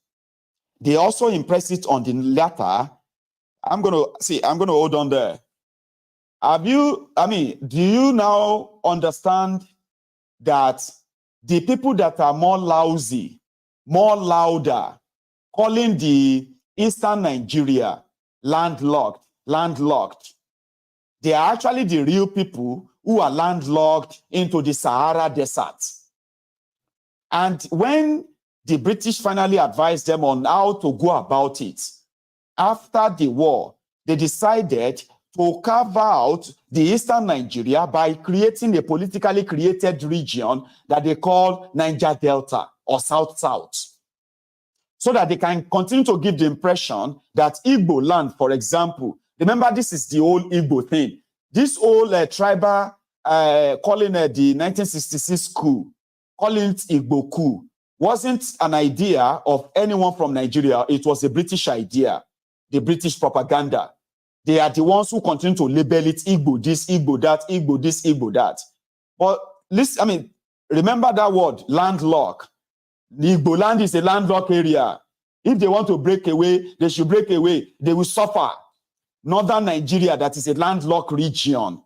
They also impress it on the latter. I'm going to hold on there. Do you now understand that the people that are more lousy, more louder, calling the Eastern Nigeria landlocked, they are actually the real people who are landlocked into the Sahara Desert. And when the British finally advised them on how to go about it, after the war, they decided to carve out the Eastern Nigeria by creating a politically created region that they call Niger Delta or South-South, so that they can continue to give the impression that Igbo land, for example, remember this is the old Igbo thing, this old tribal calling it the 1966 coup, calling it Igbo coup, wasn't an idea of anyone from Nigeria. It was a British idea, the British propaganda. They are the ones who continue to label it Igbo this, Igbo that, Igbo this, Igbo that. But listen, remember that word, landlocked. The Igbo land is a landlocked area. If they want to break away, they should break away. They will suffer. Northern Nigeria, that is a landlocked region,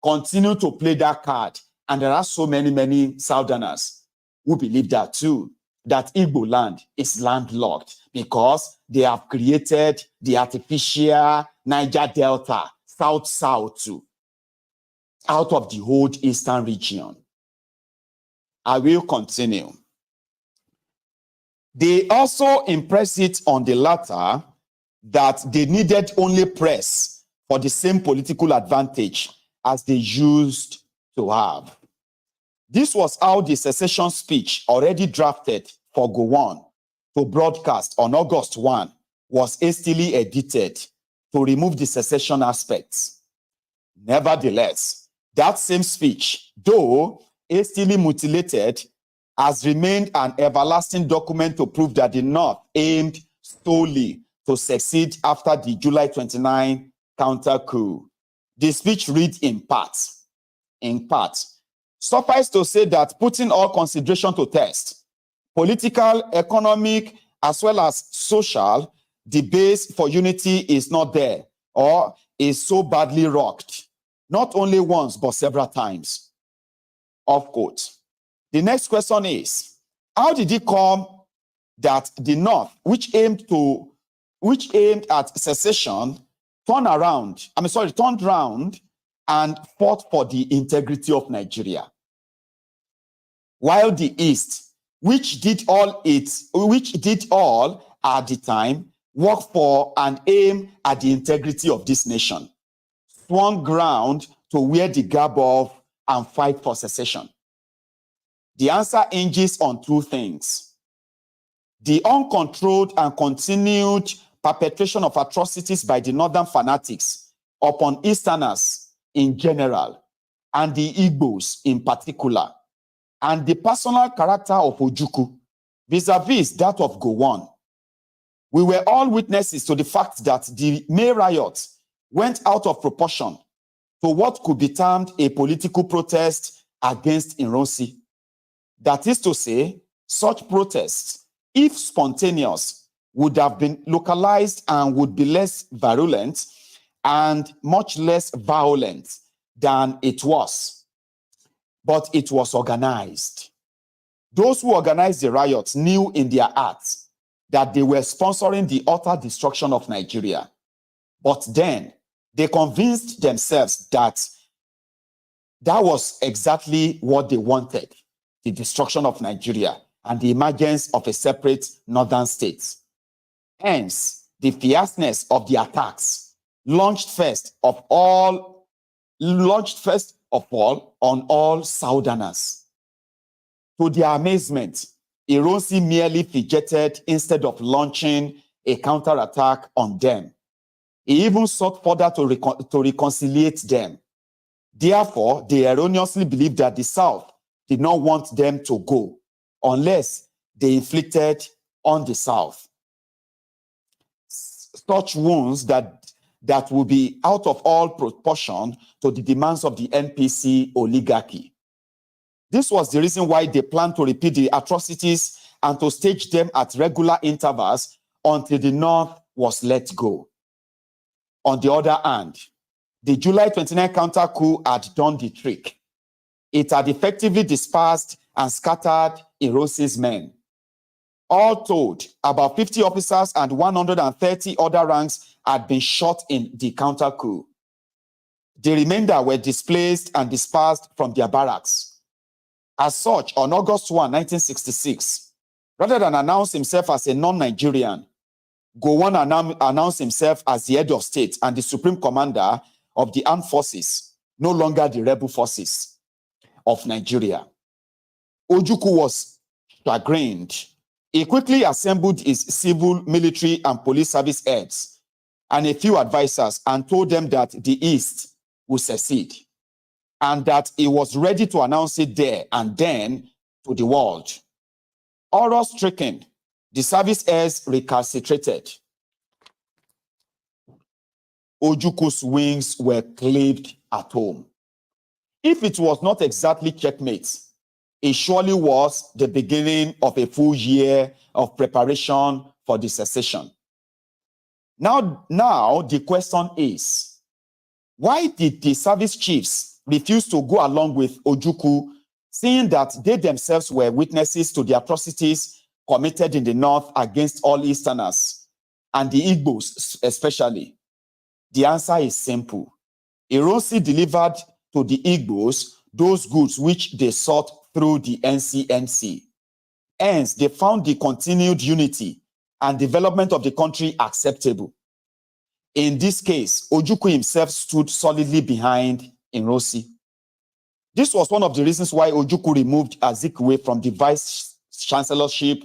continue to play that card. And there are so many Southerners who believe that too, that Igbo land is landlocked because they have created the artificial Niger Delta, South-South too, out of the whole Eastern region. I will continue. They also impress it on the latter that they needed only press for the same political advantage as they used to have. This was how the secession speech, already drafted for Gowon to broadcast on August 1, was hastily edited to remove the secession aspects. Nevertheless, that same speech, though hastily mutilated, has remained an everlasting document to prove that the North aimed solely to succeed after the July 29 counter-coup. The speech read in part. Suffice to say that putting all consideration to test, political, economic, as well as social, the base for unity is not there or is so badly rocked, not only once, but several times. Off quote. The next question is, how did it come that the North, which aimed at secession, turned around and fought for the integrity of Nigeria, while the East, which did all at the time, worked for and aimed at the integrity of this nation, swung ground to wear the garb of and fight for secession? The answer hinges on two things: the uncontrolled and continued perpetration of atrocities by the northern fanatics upon Easterners in general, and the Igbos in particular, and the personal character of Ojukwu vis-a-vis that of Gowon. We were all witnesses to the fact that the May riot went out of proportion to what could be termed a political protest against Ironi. That is to say, such protests, if spontaneous, would have been localized and would be less virulent and much less violent than it was. But it was organized. Those who organized the riots knew in their hearts that they were sponsoring the utter destruction of Nigeria. But then they convinced themselves that that was exactly what they wanted: the destruction of Nigeria and the emergence of a separate northern state. Hence, the fierceness of the attacks launched first of all on all Southerners. To their amazement, Ironi merely fidgeted instead of launching a counterattack on them. He even sought further to reconciliate them. Therefore, they erroneously believed that the South did not want them to go unless they inflicted on the South such wounds that will be out of all proportion to the demands of the NPC oligarchy. This was the reason why they planned to repeat the atrocities and to stage them at regular intervals until the North was let go. On the other hand, the July 29 counter-coup had done the trick. It had effectively dispersed and scattered Ironi's men. All told, about 50 officers and 130 other ranks had been shot in the counter-coup. The remainder were displaced and dispersed from their barracks. As such, on August 1, 1966, rather than announce himself as a non-Nigerian, Gowon announced himself as the head of state and the supreme commander of the armed forces, no longer the rebel forces of Nigeria. Ojukwu was chagrined. He quickly assembled his civil, military, and police service heads and a few advisors and told them that the East would secede and that he was ready to announce it there and then to the world. Horror-stricken, the service heads recalcitrated. Ojukwu's wings were clipped at home. If it was not exactly checkmate, it surely was the beginning of a full year of preparation for the secession. Now the question is, why did the service chiefs refuse to go along with Ojukwu, seeing that they themselves were witnesses to the atrocities committed in the North against all Easterners, and the Igbos especially? The answer is simple. Ironi delivered to the Igbos those goods which they sought through the NCNC. Hence, they found the continued unity and development of the country acceptable. In this case, Ojukwu himself stood solidly behind Ironi. This was one of the reasons why Ojukwu removed Azikiwe from the vice chancellorship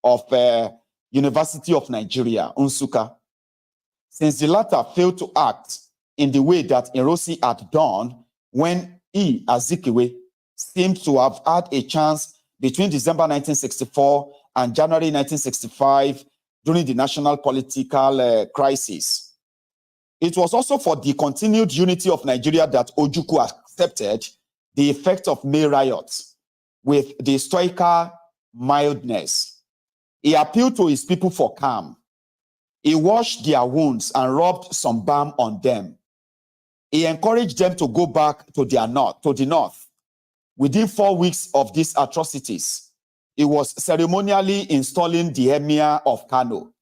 of University of Nigeria, Nsukka, since the latter failed to act in the way that Ironi had done when he, Azikiwe, seemed to have had a chance between December 1964 and January 1965 during the national political crisis. It was also for the continued unity of Nigeria that Ojukwu accepted the effect of May riots with the stoical mildness. He appealed to his people for calm. He washed their wounds and rubbed some balm on them. He encouraged them to go back to the north. Within 4 weeks of these atrocities, he was ceremonially installing the Emir of Kano,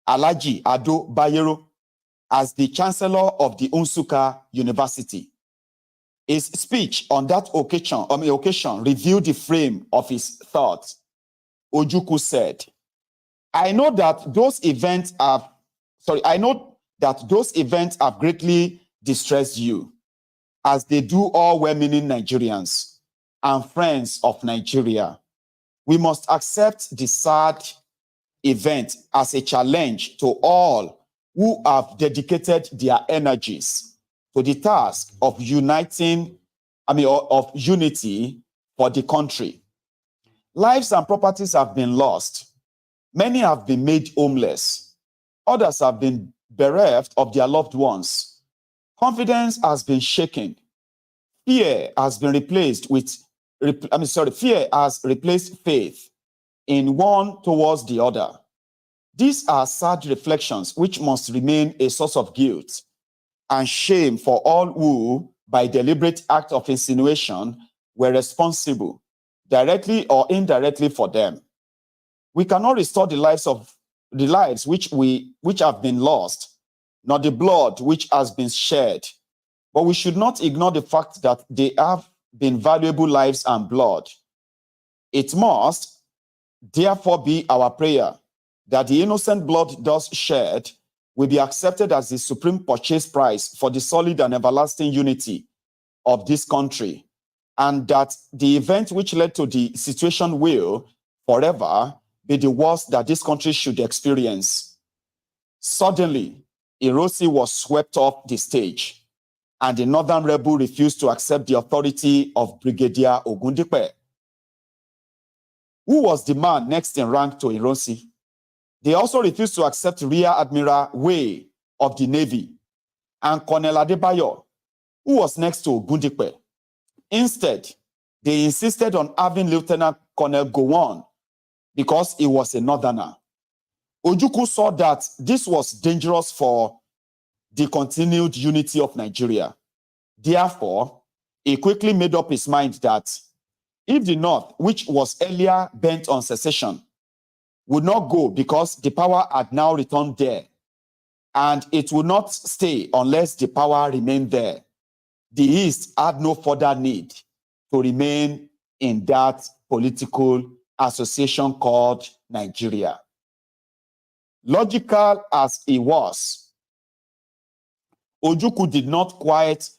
Alhaji Ado Bayero, as the Chancellor of the Nsukka University. His speech on that occasion revealed the frame of his thoughts. Ojukwu said, I know that those events have greatly distressed you, as they do all well-meaning Nigerians and friends of Nigeria. We must accept the sad event as a challenge to all who have dedicated their energies to the task of unity for the country. Lives and properties have been lost. Many have been made homeless. Others have been bereft of their loved ones. Confidence has been shaken. Fear has replaced faith in one towards the other. These are sad reflections which must remain a source of guilt and shame for all who, by deliberate act of insinuation, were responsible, directly or indirectly, for them. We cannot restore the lives which have been lost, nor the blood which has been shed, but we should not ignore the fact that they have been valuable lives and blood. It must therefore be our prayer that the innocent blood thus shed will be accepted as the supreme purchase price for the solid and everlasting unity of this country and that the event which led to the situation will forever be the worst that this country should experience. Suddenly, Ironi was swept off the stage, and the northern rebel refused to accept the authority of Brigadier Ogundipe, who was the man next in rank to Ironi. They also refused to accept Rear Admiral Way of the Navy and Colonel Adebayo, who was next to Ogundipe. Instead, they insisted on having Lieutenant Colonel Gowon because he was a northerner. Ojukwu saw that this was dangerous for the continued unity of Nigeria. Therefore, he quickly made up his mind that if the North, which was earlier bent on secession, would not go because the power had now returned there, and it would not stay unless the power remained there, the East had no further need to remain in that political association called Nigeria. Logical as it was, Ojukwu did not quite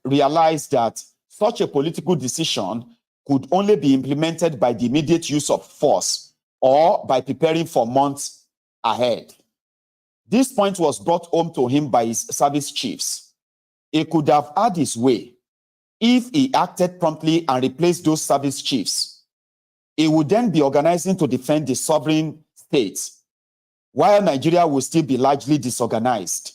realize that such a political decision could only be implemented by the immediate use of force or by preparing for months ahead. This point was brought home to him by his service chiefs. He could have had his way if he acted promptly and replaced those service chiefs. He would then be organizing to defend the sovereign states, while Nigeria will still be largely disorganized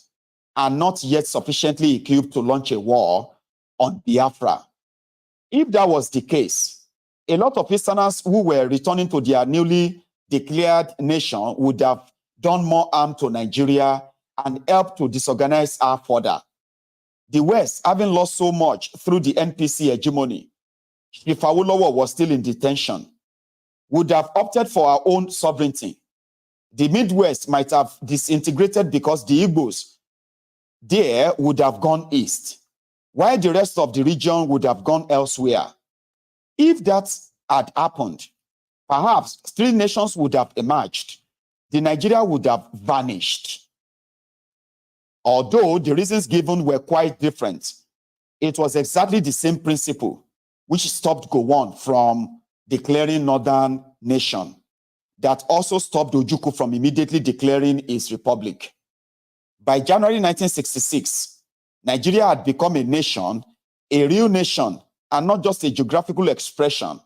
and not yet sufficiently equipped to launch a war on Biafra. If that was the case, a lot of Easterners who were returning to their newly declared nation would have done more harm to Nigeria and helped to disorganize her further. The West, having lost so much through the NPC hegemony, if Awolowo was still in detention, would have opted for our own sovereignty. The Midwest might have disintegrated because the Igbos there would have gone east, while the rest of the region would have gone elsewhere. If that had happened, perhaps three nations would have emerged. The Nigeria would have vanished. Although the reasons given were quite different, it was exactly the same principle which stopped Gowon from declaring Northern Nation that also stopped Ojukwu from immediately declaring his republic. By January 1966, Nigeria had become a nation, a real nation, and not just a geographical expression.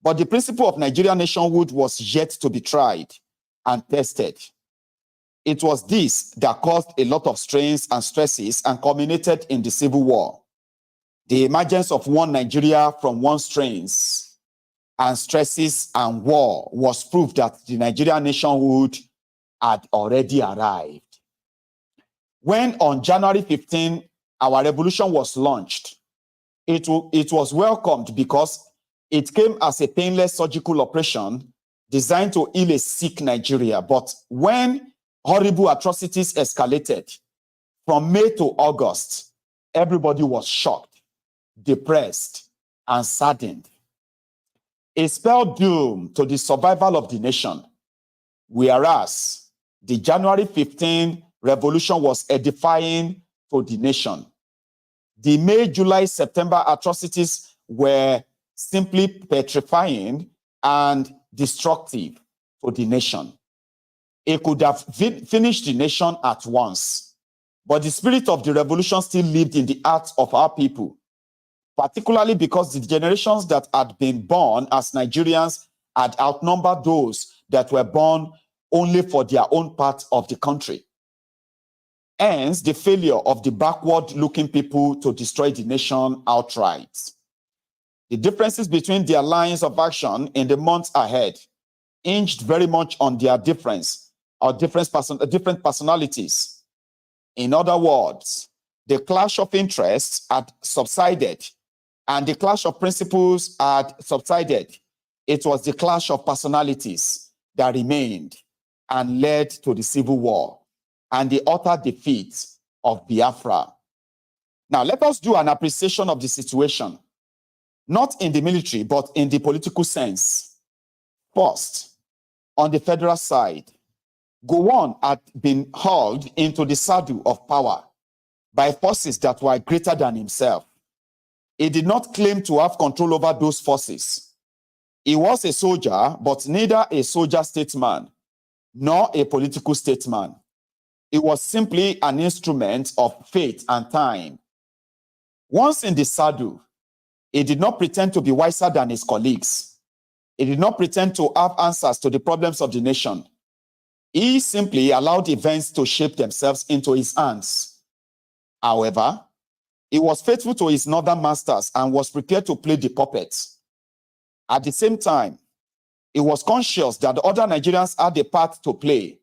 But the principle of Nigerian nationhood was yet to be tried and tested. It was this that caused a lot of strains and stresses and culminated in the Civil War. The emergence of one Nigeria from one strains and stresses and war was proof that the Nigerian nationhood had already arrived. When on January 15, our revolution was launched, it was welcomed because it came as a painless surgical operation designed to heal a sick Nigeria. But when horrible atrocities escalated from May to August, everybody was shocked, depressed, and saddened. It spelled doom to the survival of the nation, whereas the January 15 revolution was edifying to the nation. The May, July, September atrocities were simply petrifying and destructive to the nation. It could have finished the nation at once, but the spirit of the revolution still lived in the hearts of our people, particularly because the generations that had been born as Nigerians had outnumbered those that were born only for their own part of the country. Hence, the failure of the backward-looking people to destroy the nation outright. The differences between their lines of action in the months ahead hinged very much on their different personalities. In other words, the clash of interests had subsided and the clash of principles had subsided. It was the clash of personalities that remained and led to the Civil War and the utter defeat of Biafra. Now, let us do an appreciation of the situation, not in the military, but in the political sense. First, on the federal side, Gowon had been hauled into the saddle of power by forces that were greater than himself. He did not claim to have control over those forces. He was a soldier, but neither a soldier statesman nor a political statesman. He was simply an instrument of fate and time. Once in the saddle, he did not pretend to be wiser than his colleagues. He did not pretend to have answers to the problems of the nation. He simply allowed events to shape themselves into his hands. However, he was faithful to his northern masters and was prepared to play the puppet. At the same time, he was conscious that other Nigerians had a part to play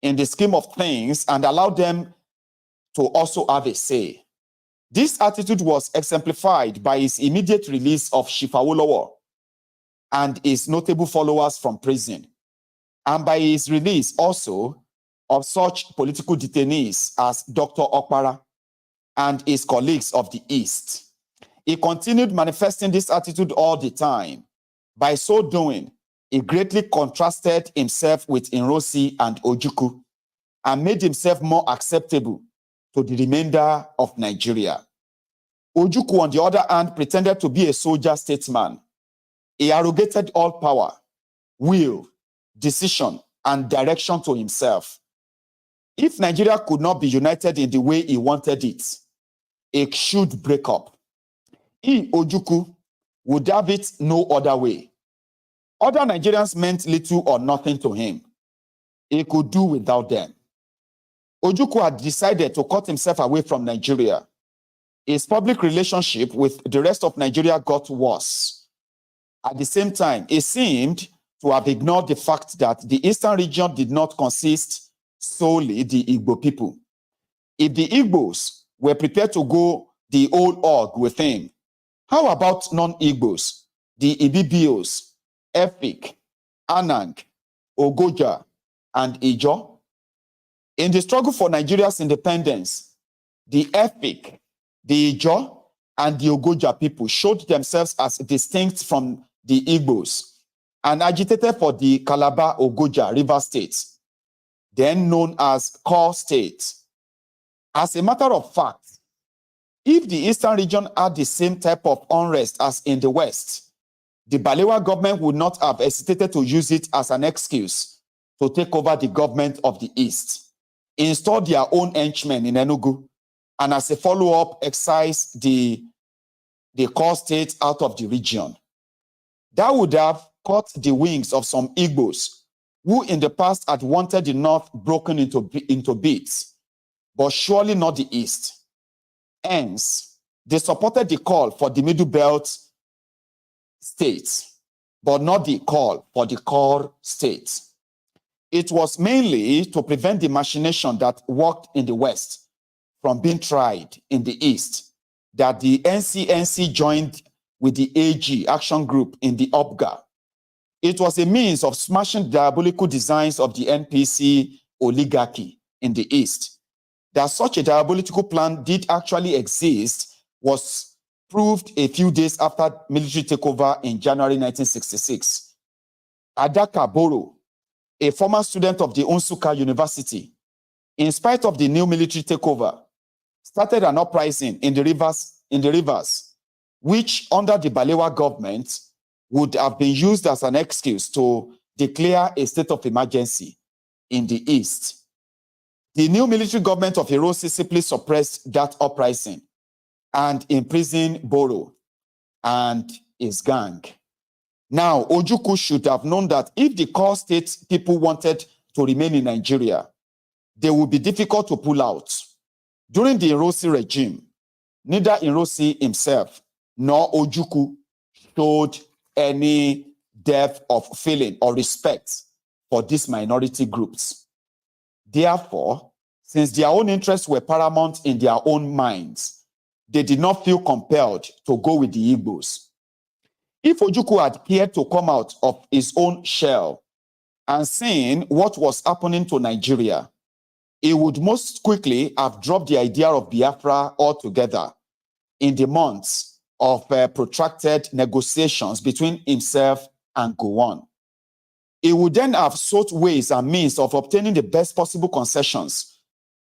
in the scheme of things and allowed them to also have a say. This attitude was exemplified by his immediate release of Shifawolowo and his notable followers from prison, and by his release also of such political detainees as Dr. Okpara and his colleagues of the East. He continued manifesting this attitude all the time. By so doing, he greatly contrasted himself with Ironi and Ojukwu and made himself more acceptable to the remainder of Nigeria. Ojukwu, on the other hand, pretended to be a soldier statesman. He arrogated all power, will, decision, and direction to himself. If Nigeria could not be united in the way he wanted it should break up. He, Ojukwu, would have it no other way. Other Nigerians meant little or nothing to him. He could do without them. Ojukwu had decided to cut himself away from Nigeria. His public relationship with the rest of Nigeria got worse. At the same time, he seemed to have ignored the fact that the eastern region did not consist solely the Igbo people. If the Igbos were prepared to go the whole hog with him, how about non-Igbos, the Ibibios, Efik, Anang, Ogoja, and Ijo? In the struggle for Nigeria's independence, the Efik, the Ijo, and the Ogoja people showed themselves as distinct from the Igbos and agitated for the Calabar Ogoja River State, then known as Core State. As a matter of fact, if the eastern region had the same type of unrest as in the west, the Balewa government would not have hesitated to use it as an excuse to take over the government of the east, install their own henchmen in Enugu, and as a follow-up, excise the core state out of the region. That would have cut the wings of some Igbos who in the past had wanted the north broken into bits, but surely not the east. Hence, they supported the call for the Middle Belt states, but not the call for the core states. It was mainly to prevent the machination that worked in the west from being tried in the east that the NCNC joined with the AG Action Group in the UPGA. It was a means of smashing diabolical designs of the NPC oligarchy in the east. That such a diabolical plan did actually exist was proved a few days after military takeover in January 1966. Adaka Boro, a former student of the Nsukka University, in spite of the new military takeover, started an uprising in the rivers, which under the Balewa government would have been used as an excuse to declare a state of emergency in the east. The new military government of Ironi simply suppressed that uprising and imprisoned Boro and his gang. Now, Ojukwu should have known that if the core state people wanted to remain in Nigeria, they would be difficult to pull out. During the Ironi regime, neither Ironi himself nor Ojukwu showed any depth of feeling or respect for these minority groups. Therefore, since their own interests were paramount in their own minds, they did not feel compelled to go with the Igbos. If Ojukwu had cared to come out of his own shell and seen what was happening to Nigeria, he would most quickly have dropped the idea of Biafra altogether in the months of protracted negotiations between himself and Gowon. He would then have sought ways and means of obtaining the best possible concessions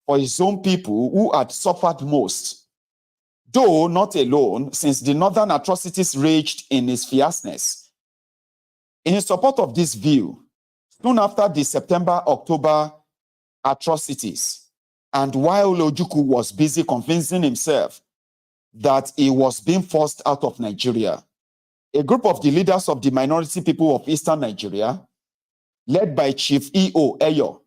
for his own people who had suffered most. though not alone, since the northern atrocities raged in its fierceness. In support of this view, soon after the September-October atrocities, and while Ojukwu was busy convincing himself that he was being forced out of Nigeria, a group of the leaders of the minority people of Eastern Nigeria, led by Chief E.O. Eyo,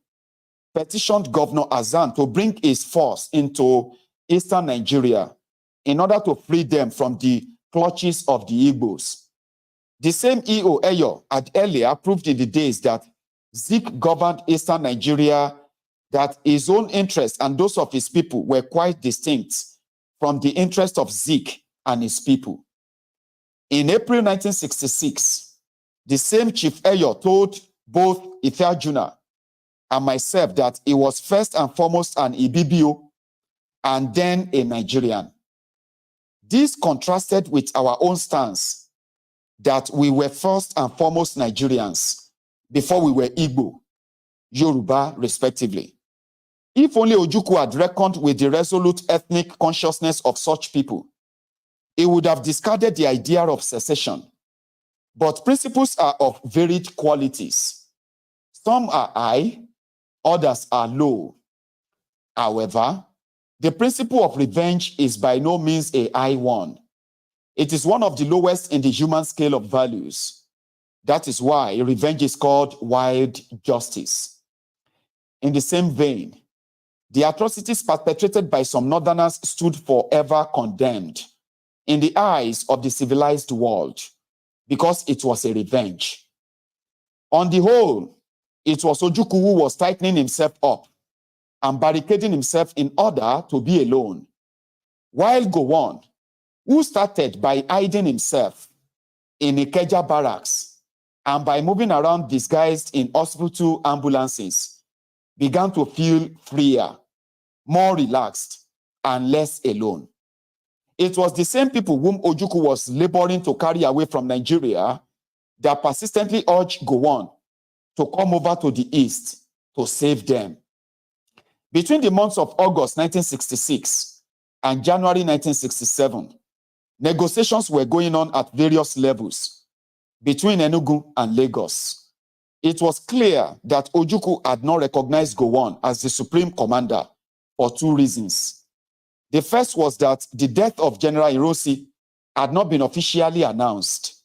petitioned Governor Azan to bring his force into Eastern Nigeria in order to free them from the clutches of the Igbos. The same E.O. Eyo had earlier proved in the days that Zik governed Eastern Nigeria that his own interests and those of his people were quite distinct from the interest of Zik and his people. In April 1966, the same Chief Eyo told both Ifeajuna and myself that he was first and foremost an Ibibio and then a Nigerian. This contrasted with our own stance that we were first and foremost Nigerians before we were Igbo, Yoruba, respectively. If only Ojukwu had reckoned with the resolute ethnic consciousness of such people, he would have discarded the idea of secession. But principles are of varied qualities. Some are high, others are low. However, the principle of revenge is by no means a high one. It is one of the lowest in the human scale of values. That is why revenge is called wild justice. In the same vein, the atrocities perpetrated by some northerners stood forever condemned in the eyes of the civilized world because it was a revenge. On the whole, it was Ojukwu who was tightening himself up and barricading himself in order to be alone, while Gowon, who started by hiding himself in Ikeja barracks and by moving around disguised in hospital ambulances, began to feel freer, more relaxed, and less alone. It was the same people whom Ojukwu was laboring to carry away from Nigeria that persistently urged Gowon to come over to the east to save them. Between the months of August 1966 and January 1967, negotiations were going on at various levels between Enugu and Lagos. It was clear that Ojukwu had not recognized Gowon as the supreme commander for two reasons. The first was that the death of General Ironi had not been officially announced,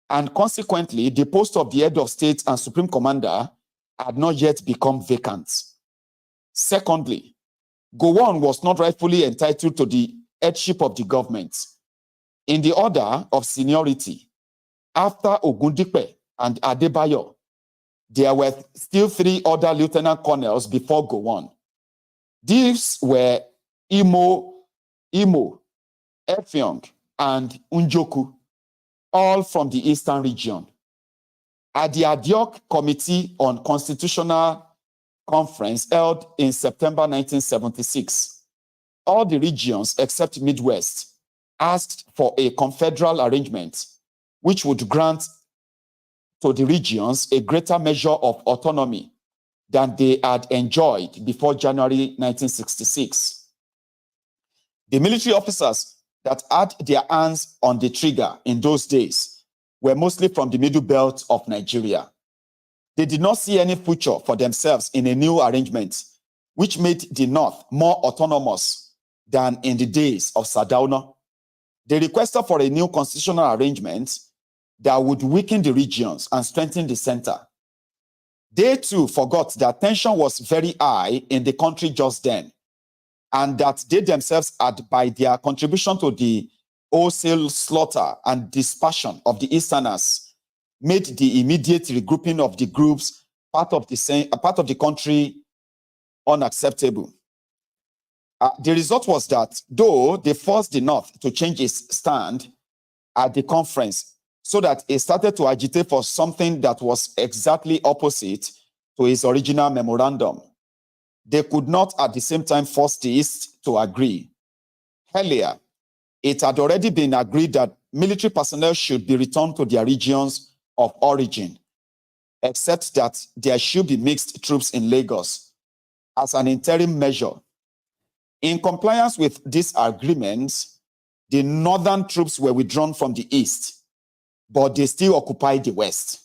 and consequently, the post of the head of state and supreme commander had not yet become vacant. Secondly, Gowon was not rightfully entitled to the headship of the government. In the order of seniority, after Ogundipe and Adebayo, there were still three other lieutenant colonels before Gowon. These were Imo, Effiong, and Njoku, all from the Eastern region. At the Adiok Committee on Constitutional Conference held in September 1976, all the regions except Midwest asked for a confederal arrangement which would grant to the regions a greater measure of autonomy than they had enjoyed before January 1966. The military officers that had their hands on the trigger in those days were mostly from the middle belt of Nigeria. They did not see any future for themselves in a new arrangement, which made the North more autonomous than in the days of Sardauna. They requested for a new constitutional arrangement that would weaken the regions and strengthen the center. They too forgot that tension was very high in the country just then, and that they themselves had, by their contribution to the wholesale slaughter and dispersion of the Easterners, made the immediate regrouping of the groups part of the country unacceptable. The result was that though they forced the North to change its stand at the conference so that it started to agitate for something that was exactly opposite to its original memorandum, they could not at the same time force the East to agree. Earlier, it had already been agreed that military personnel should be returned to their regions of origin, except that there should be mixed troops in Lagos as an interim measure. In compliance with these agreements, the northern troops were withdrawn from the east, but they still occupied the west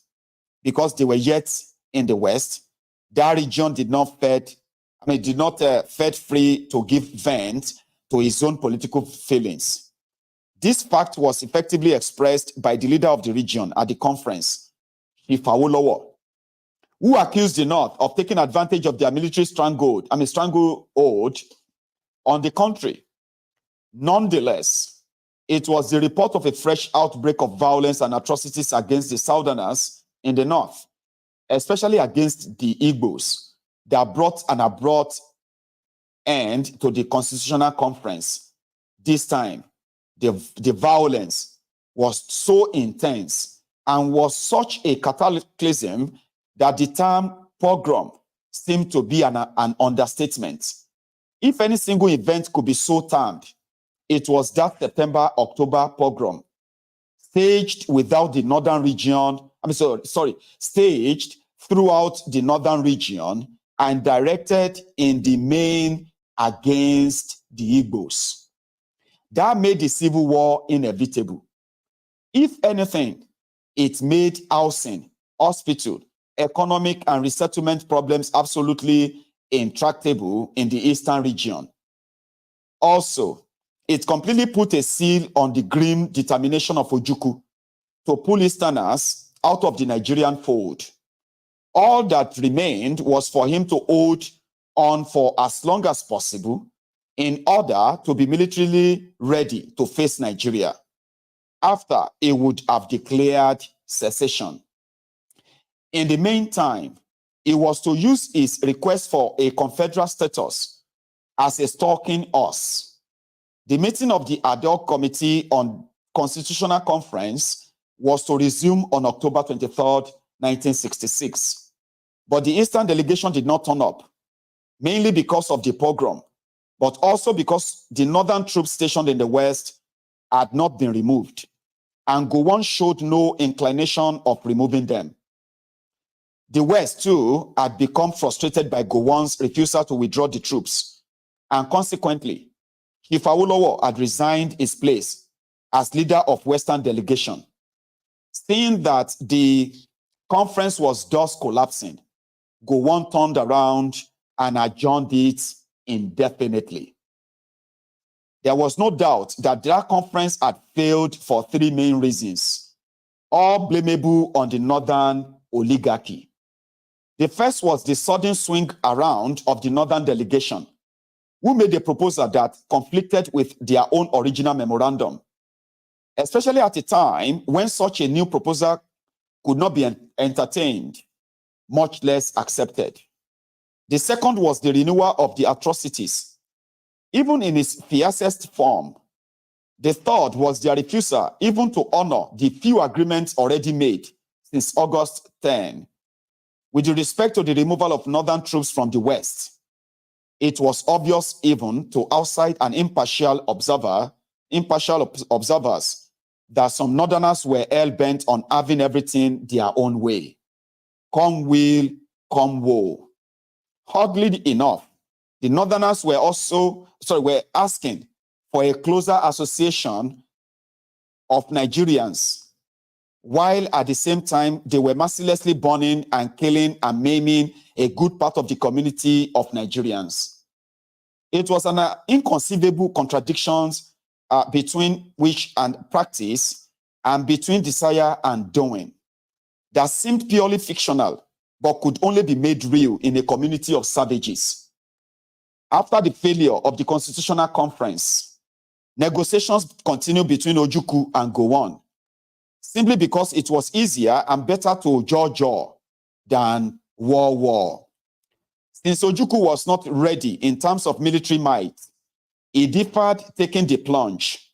because they were yet in the west. That region did not fed free to give vent to his own political feelings. This fact was effectively expressed by the leader of the region at the conference, Chief Awolowo, who accused the North of taking advantage of their military stranglehold on the country. Nonetheless, it was the report of a fresh outbreak of violence and atrocities against the Southerners in the North, especially against the Igbos, that brought an abrupt end to the Constitutional Conference. This time, the violence was so intense and was such a cataclysm that the term pogrom seemed to be an understatement. If any single event could be so termed, it was that September-October pogrom, staged without the northern region, staged throughout the northern region and directed in the main against the Igbos. That made the civil war inevitable. If anything, it made housing, hospital, economic and resettlement problems absolutely intractable in the eastern region. Also, it completely put a seal on the grim determination of Ojukwu to pull Easterners out of the Nigerian fold. All that remained was for him to hold on for as long as possible in order to be militarily ready to face Nigeria after he would have declared secession. In the meantime, he was to use his request for a confederal status as a stalking horse. The meeting of the ad hoc committee on Constitutional Conference was to resume on October 23rd, 1966. But the Eastern delegation did not turn up, mainly because of the pogrom, but also because the northern troops stationed in the West had not been removed, and Gowon showed no inclination of removing them. The West, too, had become frustrated by Gowon's refusal to withdraw the troops, and consequently, Chief Awolowo had resigned his place as leader of Western delegation. Seeing that the conference was thus collapsing, Gowon turned around and adjourned it indefinitely. There was no doubt that that conference had failed for three main reasons, all blamable on the northern oligarchy. The first was the sudden swing around of the northern delegation, who made a proposal that conflicted with their own original memorandum, especially at a time when such a new proposal could not be entertained, much less accepted. The second was the renewal of the atrocities, even in its fiercest form. The third was their refusal even to honor the few agreements already made since August 10, with respect to the removal of northern troops from the West. It was obvious even to outside and impartial observers that some northerners were hell-bent on having everything their own way. Come will, come woe. Oddly enough, the northerners were asking for a closer association of Nigerians, while at the same time they were mercilessly burning and killing and maiming a good part of the community of Nigerians. It was an inconceivable contradictions between wish and practice, and between desire and doing, that seemed purely fictional, but could only be made real in a community of savages. After the failure of the Constitutional Conference, negotiations continued between Ojukwu and Gowon, simply because it was easier and better to jaw than war. Since Ojukwu was not ready in terms of military might, he deferred taking the plunge.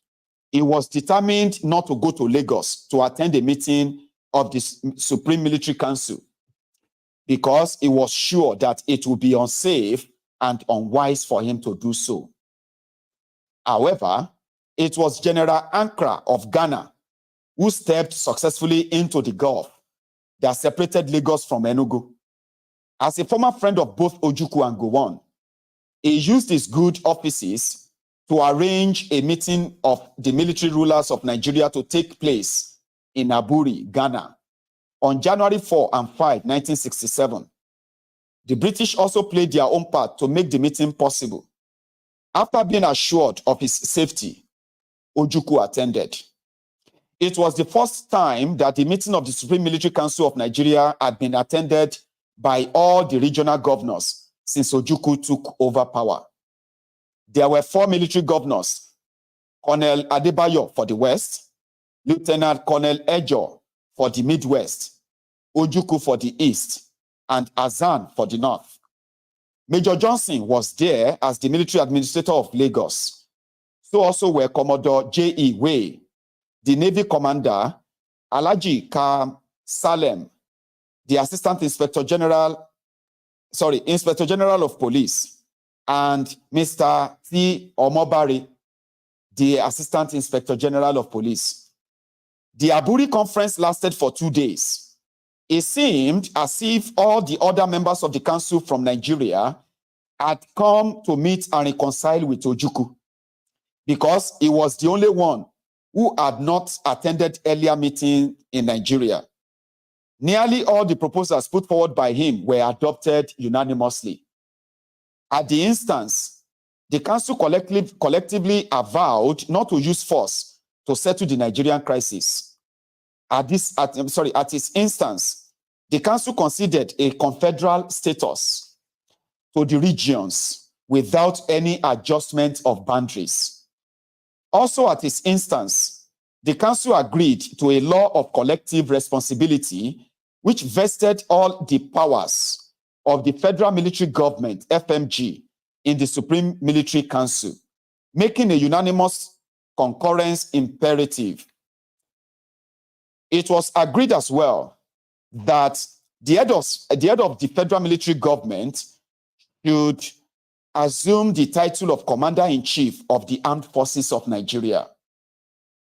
He was determined not to go to Lagos to attend a meeting of the Supreme Military Council, because he was sure that it would be unsafe and unwise for him to do so. However, it was General Ankara of Ghana who stepped successfully into the gulf that separated Lagos from Enugu. As a former friend of both Ojukwu and Gowon, he used his good offices to arrange a meeting of the military rulers of Nigeria to take place in Aburi, Ghana, on January 4 and 5, 1967. The British also played their own part to make the meeting possible. After being assured of his safety, Ojukwu attended. It was the first time that the meeting of the Supreme Military Council of Nigeria had been attended by all the regional governors since Ojukwu took over power. There were 4 military governors: Colonel Adebayo for the West, Lieutenant Colonel Ejo for the Midwest, Ojukwu for the East, and Azan for the North. Major Johnson was there as the military administrator of Lagos. So also were Commodore J.E. Way, the Navy Commander, Alhaji Ka Salem, the Inspector General of Police, and Mr. T. Omobari, the Assistant Inspector General of Police. The Aburi conference lasted for 2 days. It seemed as if all the other members of the council from Nigeria had come to meet and reconcile with Ojukwu, because he was the only one who had not attended earlier meeting in Nigeria. Nearly all the proposals put forward by him were adopted unanimously. At the instance, the council collectively avowed not to use force to settle the Nigerian crisis. At its instance, the council considered a confederal status to the regions without any adjustment of boundaries. Also at its instance, the council agreed to a law of collective responsibility which vested all the powers of the Federal Military Government, FMG, in the Supreme Military Council, making a unanimous concurrence imperative. It was agreed as well that the head of the Federal Military Government should assume the title of Commander-in-Chief of the Armed Forces of Nigeria.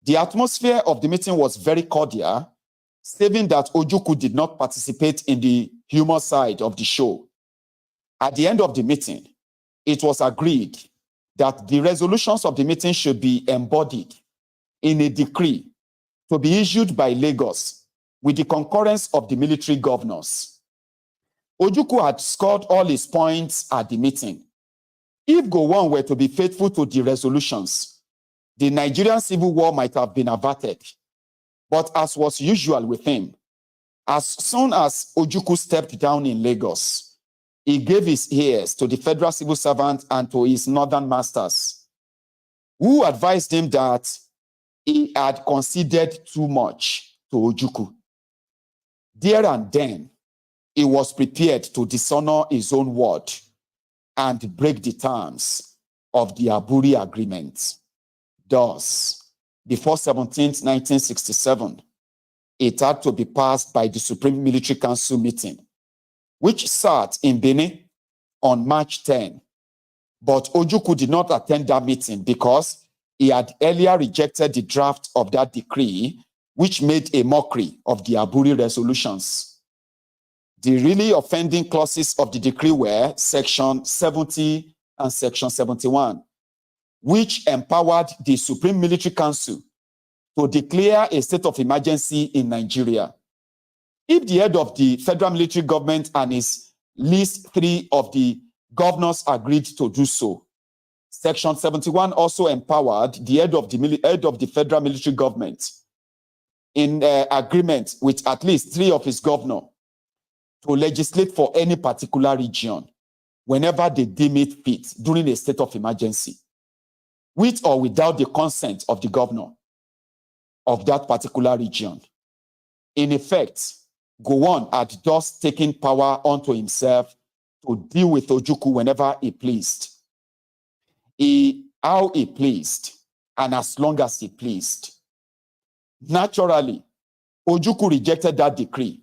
The atmosphere of the meeting was very cordial, saving that Ojukwu did not participate in the humor side of the show. At the end of the meeting, it was agreed that the resolutions of the meeting should be embodied in a decree to be issued by Lagos with the concurrence of the military governors. Ojukwu had scored all his points at the meeting. If Gowon were to be faithful to the resolutions, the Nigerian civil war might have been averted. But as was usual with him, as soon as Ojukwu stepped down in Lagos, he gave his ears to the federal civil servant and to his northern masters, who advised him that he had conceded too much to Ojukwu. There and then, he was prepared to dishonor his own word and break the terms of the Aburi Agreement. Thus, before 17th, 1967, it had to be passed by the Supreme Military Council meeting, which sat in Benin on March 10. But Ojukwu did not attend that meeting because he had earlier rejected the draft of that decree, which made a mockery of the Aburi resolutions. The really offending clauses of the decree were Section 70 and Section 71, which empowered the Supreme Military Council to declare a state of emergency in Nigeria. If the head of the federal military government and his least 3 of the governors agreed to do so, Section 71 also empowered the head of the federal military government in agreement with at least 3 of his governors to legislate for any particular region whenever they deem it fit during a state of emergency, with or without the consent of the governor of that particular region. In effect, Gowon had thus taken power unto himself to deal with Ojukwu whenever he pleased, how he pleased, and as long as he pleased. Naturally, Ojukwu rejected that decree.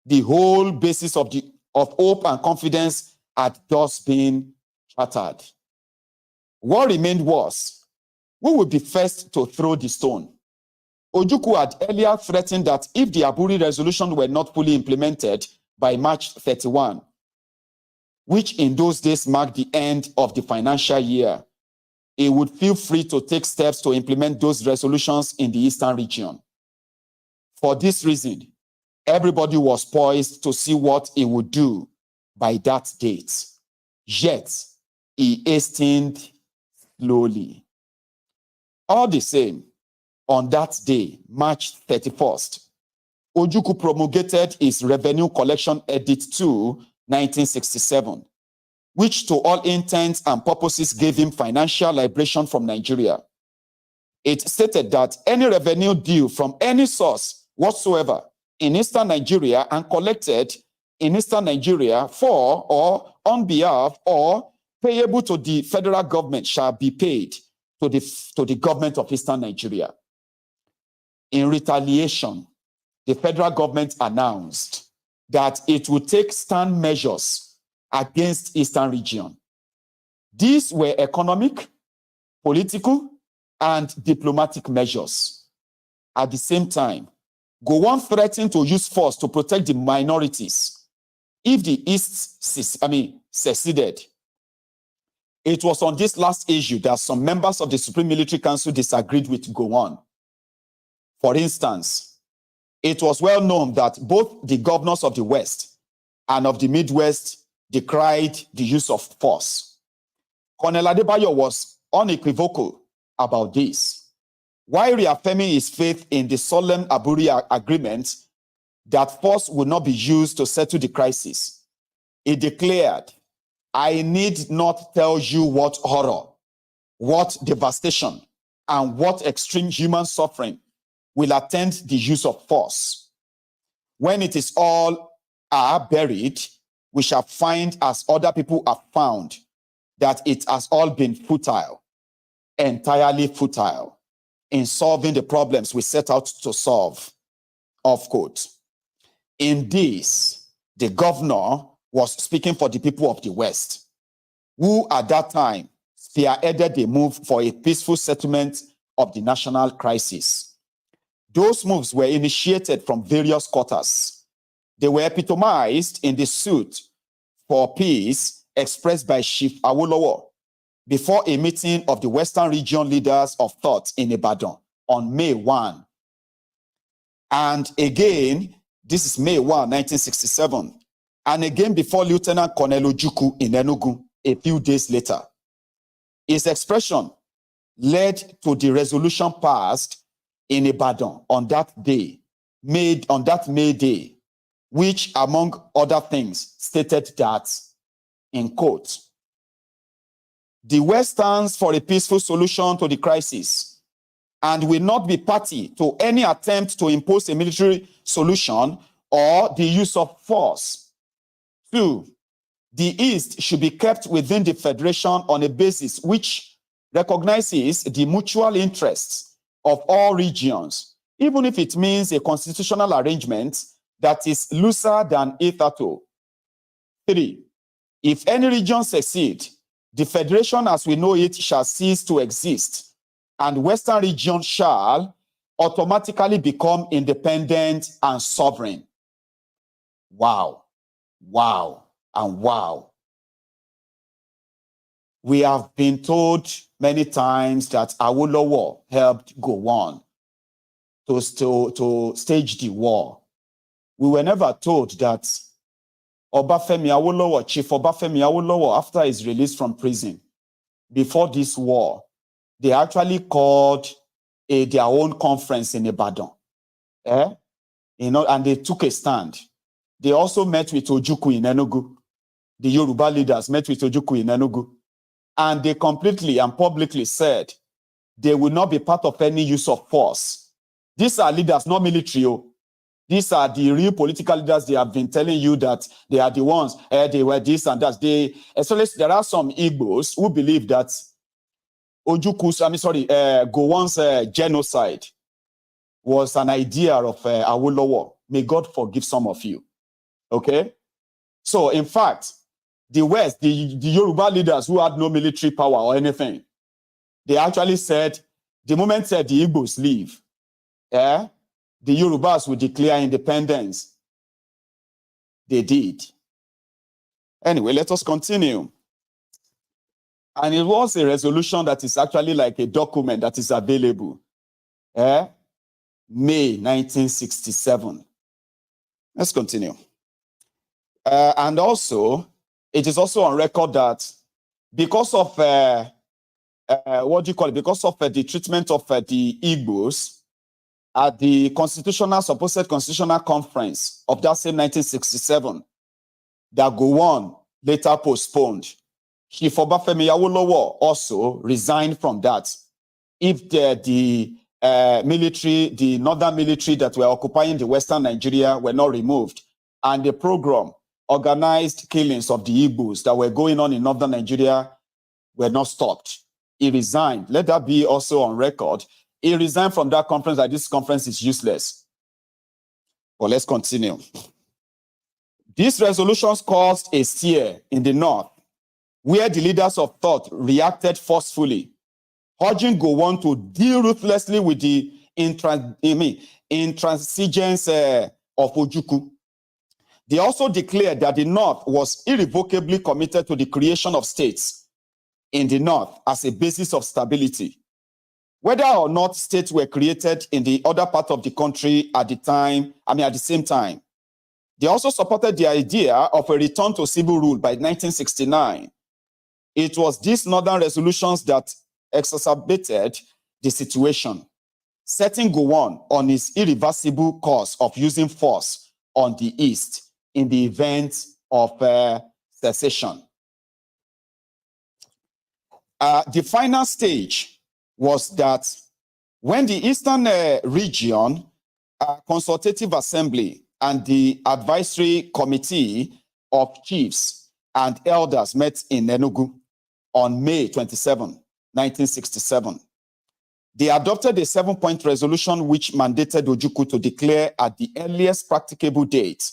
The whole basis of hope and confidence had thus been shattered. What remained was, who would be first to throw the stone? Ojukwu had earlier threatened that if the Aburi resolution were not fully implemented by March 31, which in those days marked the end of the financial year, he would feel free to take steps to implement those resolutions in the Eastern region. For this reason, everybody was poised to see what he would do by that date. Yet, he hastened slowly. All the same, on that day, March 31st, Ojukwu promulgated his Revenue Collection Edict 2, 1967, which to all intents and purposes gave him financial liberation from Nigeria. It stated that any revenue due from any source whatsoever in Eastern Nigeria and collected in Eastern Nigeria for or on behalf or payable to the federal government shall be paid to the government of Eastern Nigeria. In retaliation, the federal government announced that it would take stern measures against Eastern region. These were economic, political, and diplomatic measures. At the same time, Gowon threatened to use force to protect the minorities if the East seceded. It was on this last issue that some members of the Supreme Military Council disagreed with Gowon. For instance, it was well known that both the governors of the West and of the Midwest decried the use of force. Colonel Adebayo was unequivocal about this, while reaffirming his faith in the solemn Aburi agreement that force would not be used to settle the crisis. He declared, "I need not tell you what horror, what devastation, and what extreme human suffering will attend the use of force. When it is all buried, we shall find, as other people have found, that it has all been futile, entirely futile, in solving the problems we set out to solve." Off quote. In this, the governor was speaking for the people of the West, who at that time spearheaded the move for a peaceful settlement of the national crisis. Those moves were initiated from various quarters. They were epitomized in the suit for peace expressed by Chief Awolowo before a meeting of the Western region leaders of thought in Ibadan on May 1. And again, this is May 1, 1967, and again before Lieutenant Colonel Ojukwu in Enugu a few days later. His expression led to the resolution passed in Ibadan on that day, May Day, which, among other things, stated that, in quote, "The West stands for a peaceful solution to the crisis and will not be party to any attempt to impose a military solution or the use of force. 2, the East should be kept within the Federation on a basis which recognizes the mutual interests of all regions, even if it means a constitutional arrangement that is looser than hitherto. 3, if any region secede, the Federation as we know it shall cease to exist, and Western region shall automatically become independent and sovereign." Wow, wow, and wow. We have been told many times that Awolowo helped Gowon to stage the war. We were never told that Obafemi Awolowo, Chief Obafemi Awolowo, after his release from prison, before this war, they actually called their own conference in Ibadan. And they took a stand. They also met with Ojukwu in Enugu. The Yoruba leaders met with Ojukwu in Enugu. And they completely and publicly said they will not be part of any use of force. These are leaders, not military. These are the real political leaders. They have been telling you that they are the ones, they were this and that. There are some Igbos who believe that Gowon's genocide was an idea of Awolowo. May God forgive some of you. Okay? So, in fact, the West, the Yoruba leaders who had no military power or anything, they actually said, the moment the Igbos leave, the Yorubas will declare independence. They did. Anyway, let us continue. And it was a resolution that is actually like a document that is available. May 1967. Let's continue. And also, it is also on record that because of because of the treatment of the Igbos at the supposed constitutional conference of that same 1967, that Gowon later postponed. Chief Obafemi Awolowo also resigned from that. If the northern military that were occupying the western Nigeria were not removed, and the program organized killings of the Igbos that were going on in northern Nigeria were not stopped, he resigned. Let that be also on record. He resigned from that conference, that this conference is useless. But let's continue. These resolutions caused a stir in the north, where the leaders of thought reacted forcefully, urging Gowon to deal ruthlessly with the intransigence of Ojukwu. They also declared that the North was irrevocably committed to the creation of states in the North as a basis of stability. Whether or not states were created in the other part of the country at the same time. They also supported the idea of a return to civil rule by 1969. It was these northern resolutions that exacerbated the situation, setting Gowon on his irreversible course of using force on the East in the event of secession. The final stage was that when the Eastern Region Consultative Assembly and the Advisory Committee of Chiefs and Elders met in Enugu on May 27, 1967. They adopted a 7-point resolution which mandated Ojukwu to declare at the earliest practicable date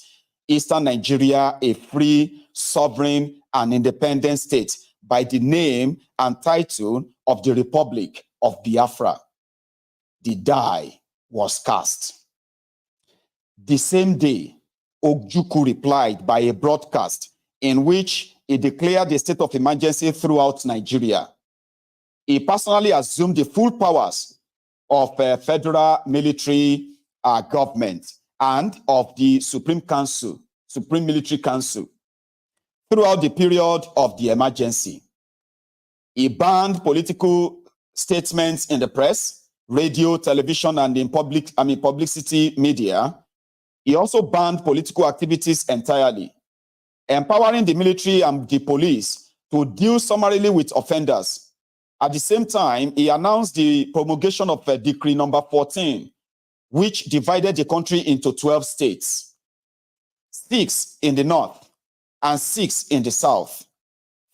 Eastern Nigeria a free, sovereign, and independent state by the name and title of the Republic of Biafra. The die was cast. The same day, Ojukwu replied by a broadcast in which he declared a state of emergency throughout Nigeria. He personally assumed the full powers of federal military government and of the Supreme Military Council throughout the period of the emergency. He banned political statements in the press, radio, television, and in publicity media. He also banned political activities entirely, empowering the military and the police to deal summarily with offenders. At the same time, he announced the promulgation of Decree number 14, which divided the country into 12 states, 6 in the north and 6 in the south.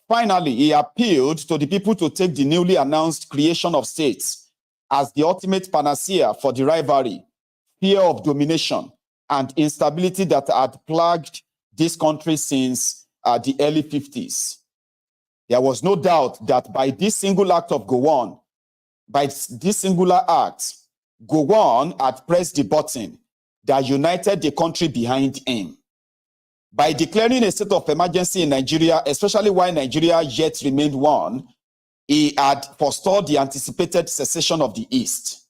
Finally, he appealed to the people to take the newly announced creation of states as the ultimate panacea for the rivalry, fear of domination, and instability that had plagued this country since the early 50s. There was no doubt that by this single act of Gowon, Gowon had pressed the button that united the country behind him. By declaring a state of emergency in Nigeria, especially while Nigeria yet remained one, he had forestalled the anticipated secession of the East,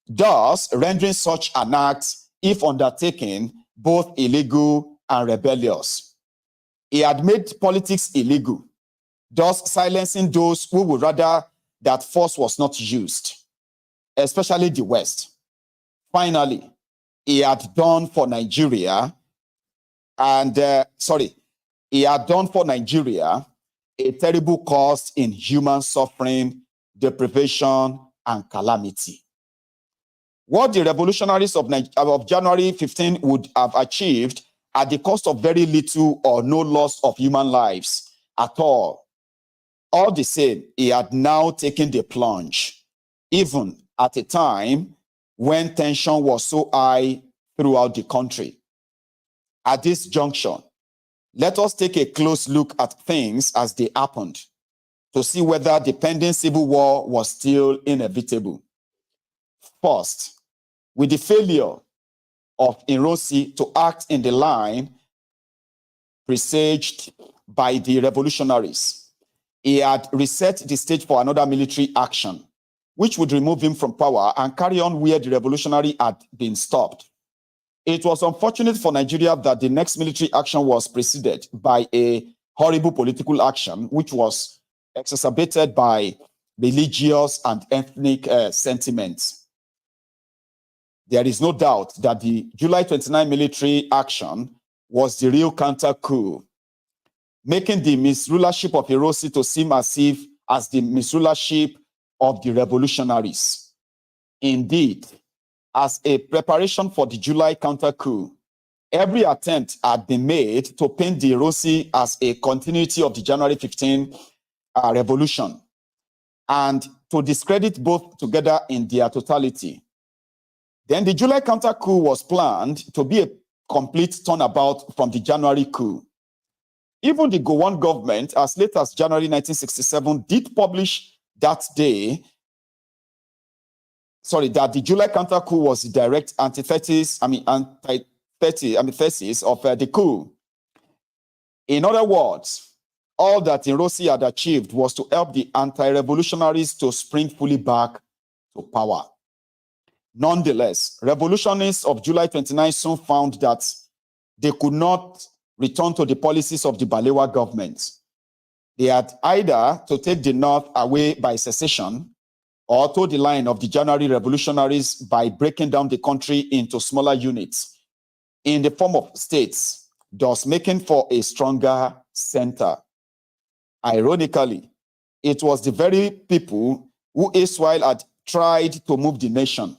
thus rendering such an act, if undertaken, both illegal and rebellious. He had made politics illegal, thus silencing those who would rather that force was not used, especially the West. Finally, he had done for Nigeria a terrible cost in human suffering, deprivation, and calamity. What the revolutionaries of January 15 would have achieved at the cost of very little or no loss of human lives at all. All the same, he had now taken the plunge, even at a time when tension was so high throughout the country. At this juncture, let us take a close look at things as they happened to see whether the pending civil war was still inevitable. First, with the failure of Ironi to act in the line presaged by the revolutionaries, he had reset the stage for another military action, which would remove him from power and carry on where the revolutionary had been stopped. It was unfortunate for Nigeria that the next military action was preceded by a horrible political action, which was exacerbated by religious and ethnic sentiments. There is no doubt that the July 29 military action was the real counter-coup, making the misrulership of Ironi to seem as the misrulership of the revolutionaries. Indeed, as a preparation for the July counter-coup, every attempt had been made to paint the Ironi as a continuity of the January 15 revolution and to discredit both together in their totality. Then the July counter-coup was planned to be a complete turnabout from the January coup. Even the Gowon government, as late as January 1967, did publish that day, that the July counter-coup was the direct antithesis of the coup. In other words, all that Ironi had achieved was to help the anti-revolutionaries to spring fully back to power. Nonetheless, revolutionists of July 29 soon found that they could not return to the policies of the Balewa government. They had either to take the North away by secession or toe the line of the January revolutionaries by breaking down the country into smaller units in the form of states, thus making for a stronger center. Ironically, it was the very people who erstwhile had tried to move the nation,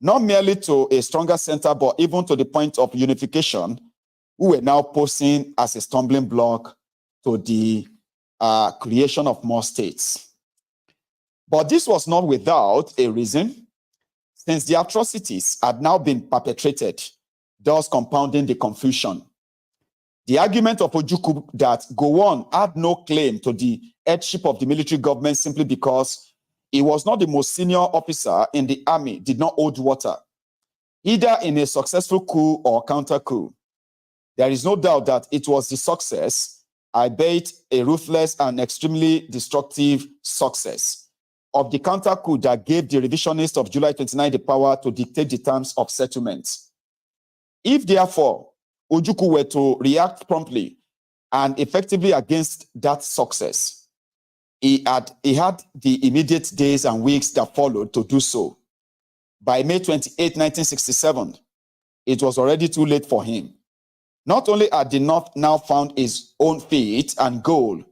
not merely to a stronger center, but even to the point of unification, who were now posing as a stumbling block to the creation of more states. But this was not without a reason, since the atrocities had now been perpetrated, thus compounding the confusion. The argument of Ojukwu that Gowon had no claim to the headship of the military government simply because he was not the most senior officer in the army did not hold water, either in a successful coup or counter-coup. There is no doubt that it was the success, albeit a ruthless and extremely destructive success, of the counter-coup that gave the revisionists of July 29 the power to dictate the terms of settlement. If, therefore, Ojukwu were to react promptly and effectively against that success, he had the immediate days and weeks that followed to do so. By May 28, 1967, it was already too late for him. Not only had the North now found its own feet and goal,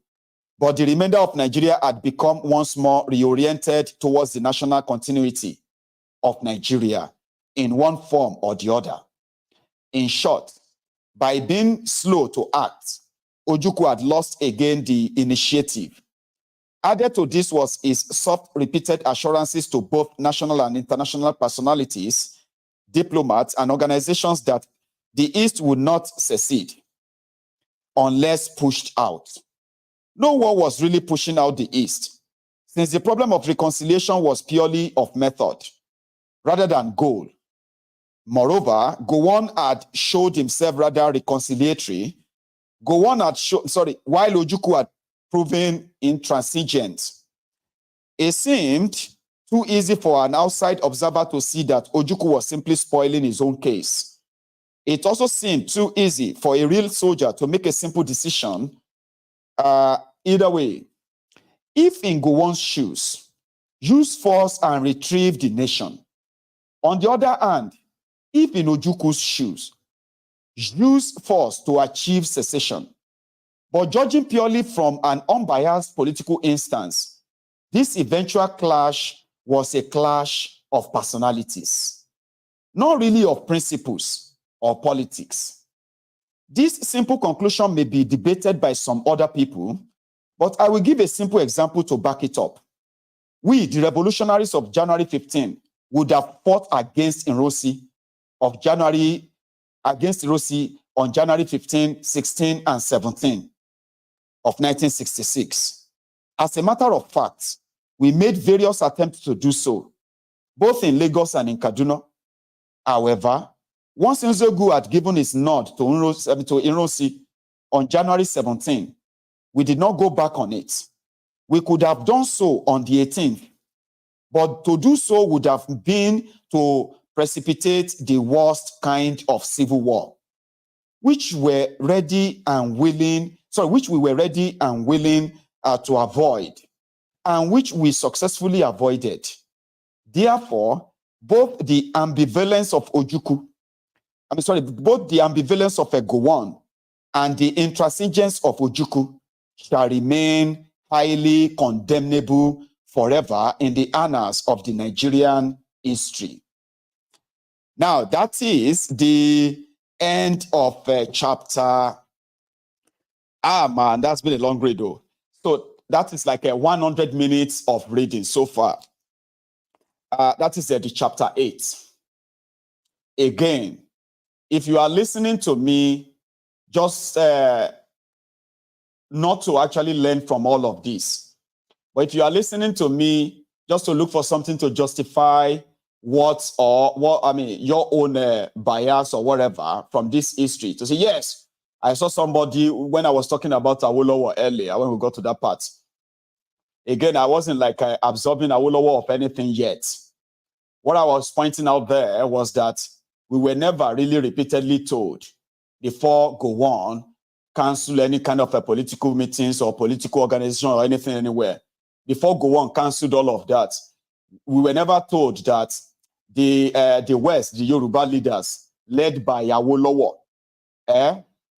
but the remainder of Nigeria had become once more reoriented towards the national continuity of Nigeria in one form or the other. In short, by being slow to act, Ojukwu had lost again the initiative. Added to this was his soft, repeated assurances to both national and international personalities, diplomats, and organizations that the East would not secede unless pushed out. No one was really pushing out the East, since the problem of reconciliation was purely of method rather than goal. Moreover, Gowon had showed himself rather reconciliatory. While Ojukwu had proven intransigent. It seemed too easy for an outside observer to see that Ojukwu was simply spoiling his own case. It also seemed too easy for a real soldier to make a simple decision either way. If in Gowon's shoes, use force and retrieve the nation. On the other hand, if in Ojukwu's shoes, use force to achieve secession. But judging purely from an unbiased political instance, this eventual clash was a clash of personalities, not really of principles or politics. This simple conclusion may be debated by some other people, but I will give a simple example to back it up. We, the revolutionaries of January 15, would have fought against Ironi on January 15, 16, and 17 of 1966. As a matter of fact, we made various attempts to do so, both in Lagos and in Kaduna. However, once Ojukwu had given his nod to Ironi on January 17, we did not go back on it. We could have done so on the 18th, but to do so would have been to precipitate the worst kind of civil war, which we were ready and willing to avoid, and which we successfully avoided. Therefore, both the ambivalence of Ojukwu, both the ambivalence of Gowon and the intransigence of Ojukwu shall remain highly condemnable forever in the annals of the Nigerian history. Now, that is the end of chapter. Man, that's been a long read, though. So that is like 100 minutes of reading so far. That is the chapter 8. Again, if you are listening to me, just not to actually learn from all of this, but if you are listening to me just to look for something to justify your own bias or whatever from this history, to say, yes, I saw somebody when I was talking about Awolowo earlier, when we got to that part. Again, I wasn't like absorbing Awolowo of anything yet. What I was pointing out there was that we were never really repeatedly told before Gowon cancel any kind of political meetings or political organization or anything anywhere. Before Gowon canceled all of that, we were never told that the West, the Yoruba leaders, led by Awolowo,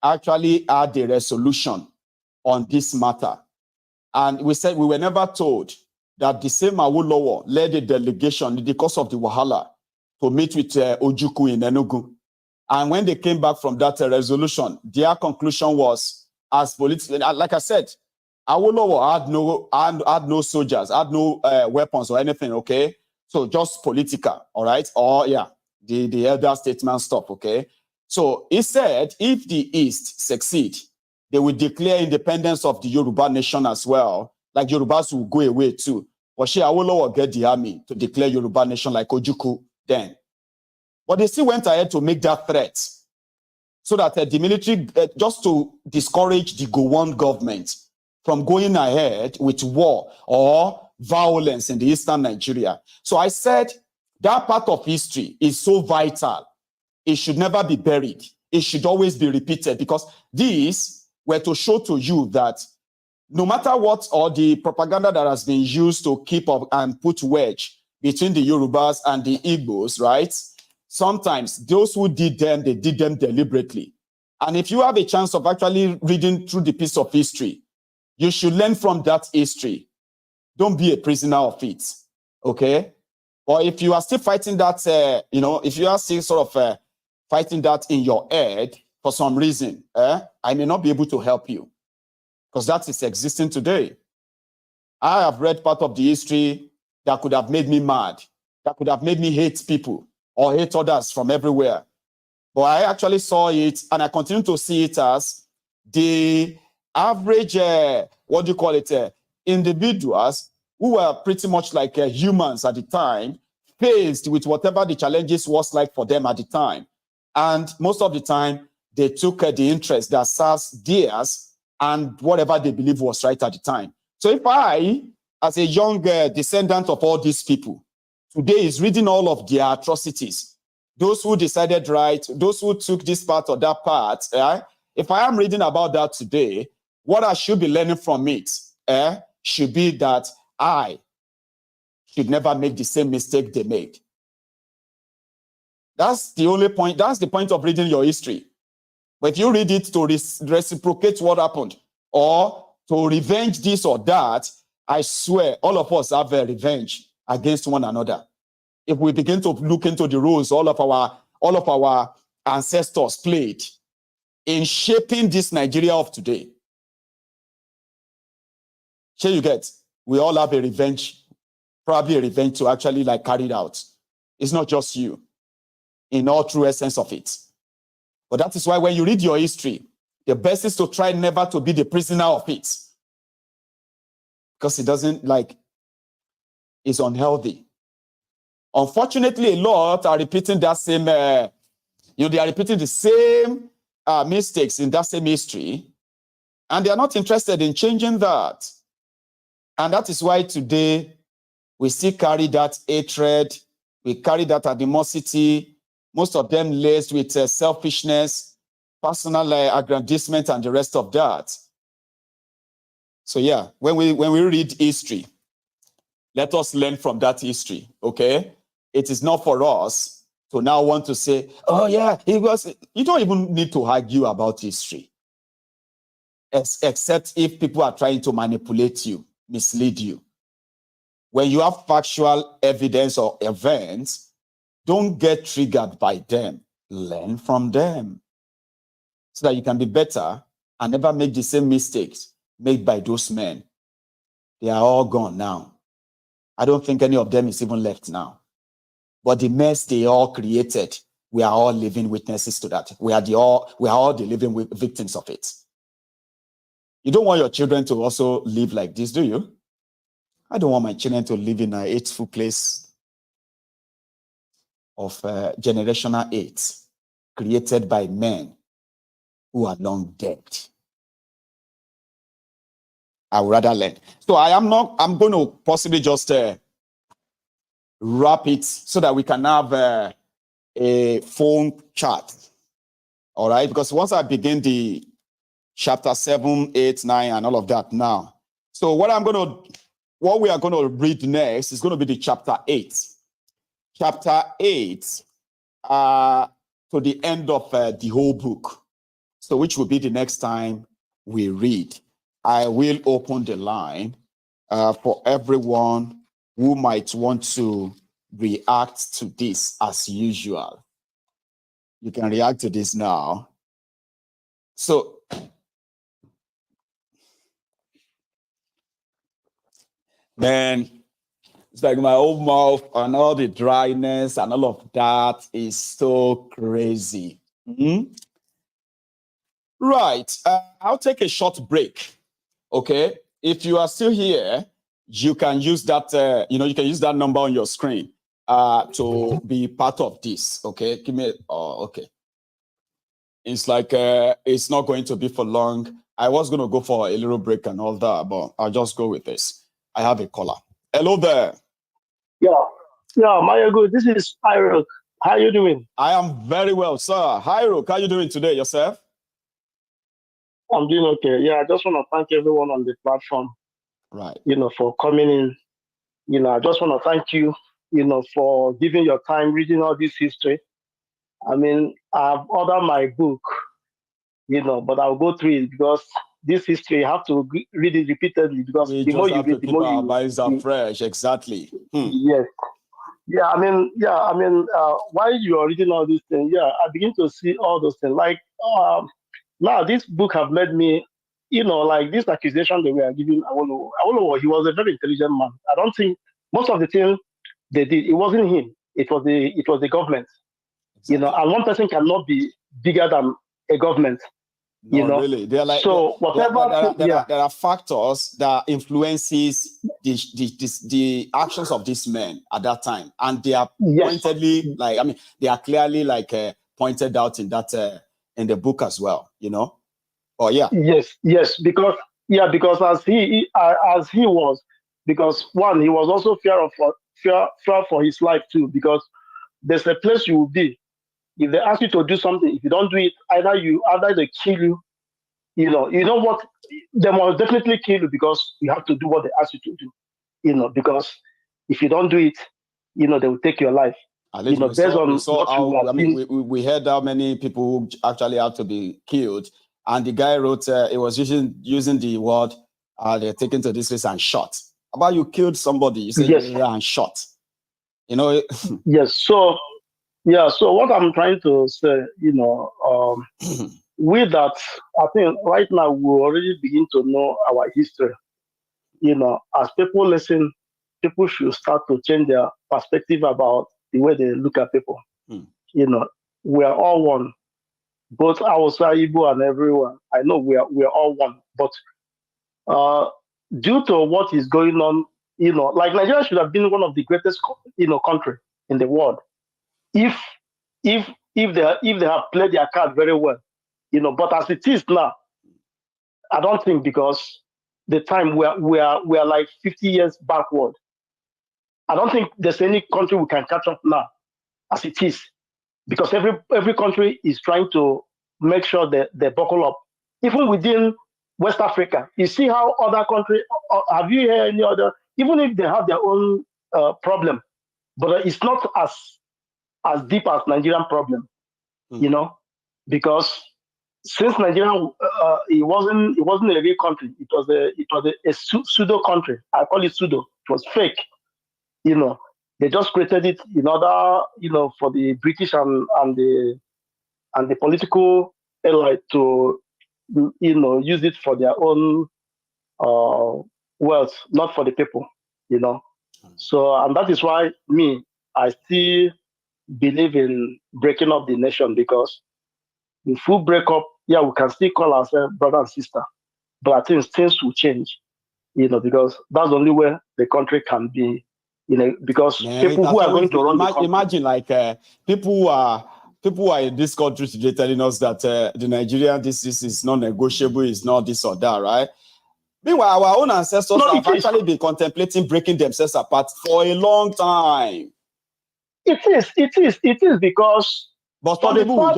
actually had a resolution on this matter. And we said we were never told that the same Awolowo led a delegation in the course of the Wahala to meet with Ojukwu in Enugu. And when they came back from that resolution, their conclusion was, as political, like I said, Awolowo had no soldiers, had no weapons or anything, okay? So just political, all right? Or the elder statesman stuff, okay? So he said, if the East succeed, they will declare independence of the Yoruba nation as well. Like Yorubas will go away too. But Awolowo will get the army to declare Yoruba nation like Ojukwu then. But they still went ahead to make that threat so that the military, just to discourage the Gowon government from going ahead with war or violence in the eastern Nigeria. So I said that part of history is so vital. It should never be buried. It should always be repeated, because these were to show to you that no matter what, or the propaganda that has been used to keep up and put wedge between the Yorubas and the Igbos, right? Sometimes those who did them, they did them deliberately. And if you have a chance of actually reading through the piece of history, you should learn from that history. Don't be a prisoner of it, okay? Or if you are still fighting that, if you are still sort of fighting that in your head for some reason, I may not be able to help you, because that is existing today. I have read part of the history that could have made me mad, that could have made me hate people or hate others from everywhere. But I actually saw it, and I continue to see it as the average, individuals who were pretty much like humans at the time, faced with whatever the challenges was like for them at the time. And most of the time, they took the interest that serves theirs and whatever they believe was right at the time. So if I, as a young descendant of all these people, today is reading all of their atrocities, those who decided right, those who took this part or that part, if I am reading about that today, what I should be learning from it should be that I should never make the same mistake they made. That's the only point. That's the point of reading your history. But if you read it to reciprocate what happened or to revenge this or that, I swear all of us have a revenge against one another. If we begin to look into the roles all of our ancestors played in shaping this Nigeria of today, sure you get, we all have a revenge, probably a revenge to actually like carry it out. It's not just you, in all true essence of it. But that is why when you read your history, the best is to try never to be the prisoner of it. Because it doesn't it's unhealthy. Unfortunately, a lot are repeating that same, they are repeating the same mistakes in that same history, and they are not interested in changing that. And that is why today we still carry that hatred, we carry that animosity, most of them laced with selfishness, personal aggrandizement, and the rest of that. So yeah, when we read history, let us learn from that history, okay? It is not for us to now want to say, oh yeah, it was. You don't even need to argue about history, except if people are trying to manipulate you, mislead you. When you have factual evidence or events, don't get triggered by them. Learn from them so that you can be better and never make the same mistakes made by those men. They are all gone now. I don't think any of them is even left now. But the mess they all created, we are all living witnesses to that. We are all the living victims of it. You don't want your children to also live like this, do you? I don't want my children to live in a hateful place of generational hate created by men who are long dead. I would rather learn. So I'm going to possibly just wrap it so that we can have a phone chat. All right, because once I begin the chapter 7, 8, 9, and all of that now. So what we are going to read next is going to be the chapter 8. Chapter 8 to the end of the whole book. So which will be the next time we read. I will open the line for everyone who might want to react to this as usual. You can react to this now. So, man, it's like my own mouth and all the dryness and all of that is so crazy. Mm-hmm. Right. I'll take a short break. Okay. If you are still here, you can use that, you can use that number on your screen to be part of this. Okay. Give me, okay. It's like, it's not going to be for long. I was going to go for a little break and all that, but I'll just go with this. I have a caller. Hello there. Yeah, Maiyegun, this is Ironi. How you doing? I am very well, sir. Hi, Rook. How you doing today, yourself? I'm doing okay. Yeah, I just want to thank everyone on the platform, right? For coming in. I just want to thank you, for giving your time reading all this history. I mean, I've ordered my book, but I'll go through it because this history, you have to read it repeatedly because we the more you to read, the keep more our you minds are fresh. Exactly. Yes. Yeah, while you are reading all these things, I begin to see all those things. Like, now this book have made me, like this accusation that we are giving Awolowo, he was a very intelligent man. I don't think most of the things they did, it wasn't him. It was the government. Exactly. And one person cannot be bigger than a government. No, really. They're like, so whatever. There are factors that influences the actions of these men at that time, and they are pointedly they are clearly pointed out in that in the book as well. Oh yeah. Yes, because as he was, because one, he was also fear for his life too, because there's a place you will be if they ask you to do something. If you don't do it, either they kill you. You know what? They must definitely kill you because you have to do what they ask you to do. Because if you don't do it, they will take your life. At least we heard how many people actually had to be killed, and the guy wrote it was using the word they're taken to this place and shot. How about you killed somebody? You said and shot. Yes. So what I'm trying to say, with that, I think right now we already begin to know our history. As people listen, people should start to change their perspective about the way they look at people. We are all one, both Hausa, Igbo, and everyone. I know we are all one, but due to what is going on, like Nigeria should have been one of the greatest, country in the world if they have played their card very well. But as it is now, I don't think, because the time we are like 50 years backward. I don't think there's any country we can catch up now as it is, because every country is trying to make sure that they buckle up. Even within West Africa, you see how other countries, have you heard any other, even if they have their own problem, but it's not as deep as Nigerian problem, you know, because since Nigeria, it wasn't a real country. It was a pseudo country. I call it pseudo. It was fake. You know, they just created it in order, you know, for the British and the political elite to, you know, use it for their own wealth, not for the people. You know, so and that is why I still believe in breaking up the nation, because if we break up, yeah, we can still call ourselves brother and sister, but I think things will change, you know, because that's the only way the country can be, you know, because people who are going to run the country. Imagine like people who are in this country today telling us that the Nigerian this is non-negotiable, is not this or that, right? Meanwhile, our own ancestors have actually been contemplating breaking themselves apart for a long time. It is because. But some people have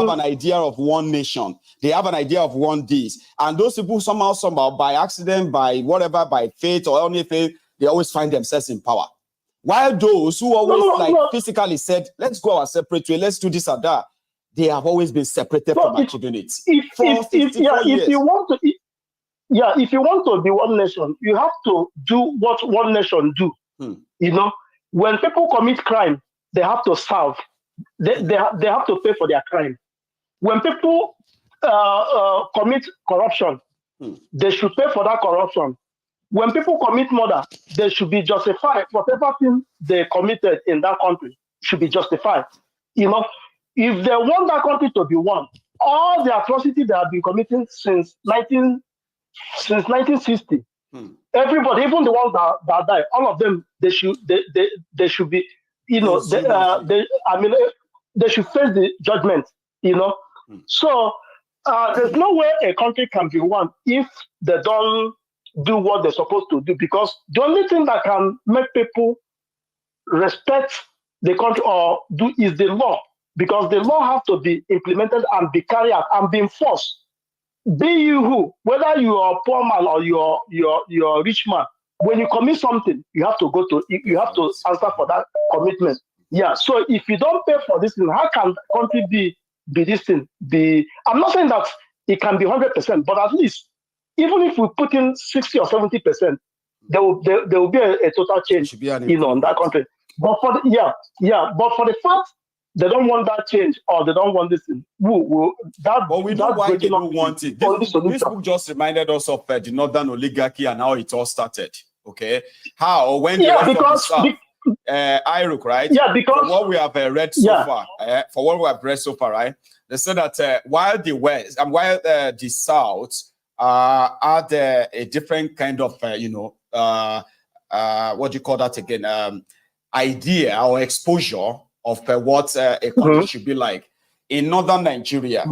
an idea of one nation. They have an idea of one this. And those people somehow, by accident, by whatever, by fate or any fate, they always find themselves in power. While those who always physically said, let's go our separate way, let's do this or that, they have always been separated from achieving it. If you want to be one nation, you have to do what one nation do. You know, when people commit crime, they have to serve. They have to pay for their crime. When people commit corruption, they should pay for that corruption. When people commit murder, they should be justified. Whatever thing they committed in that country should be justified. You know, if they want that country to be one, all the atrocities they have been committing since 1960, everybody, even the ones that died, all of them, they should be. You know, they should face the judgment, you know. So there's no way a country can be one if they don't do what they're supposed to do, because the only thing that can make people respect the country or do is the law, because the law has to be implemented and be carried out and be enforced. Be you who, whether you are a poor man or you're a rich man, when you commit something, you have to answer for that commitment. Yeah. So if you don't pay for this thing, how can the country be this thing? I'm not saying that it can be 100%, but at least even if we put in 60 or 70%, there will be a total change, you know, in that country. But for the fact they don't want that change or they don't want this thing, but we know why they don't want it. This book just reminded us of the Northern oligarchy and how it all started. Okay, how when the rest of the South, Iruk, right? Yeah, because for what we have read so far, right? They said that while the West and while the South had a different kind of what do you call that again? Idea or exposure of what a country should be like. In northern Nigeria,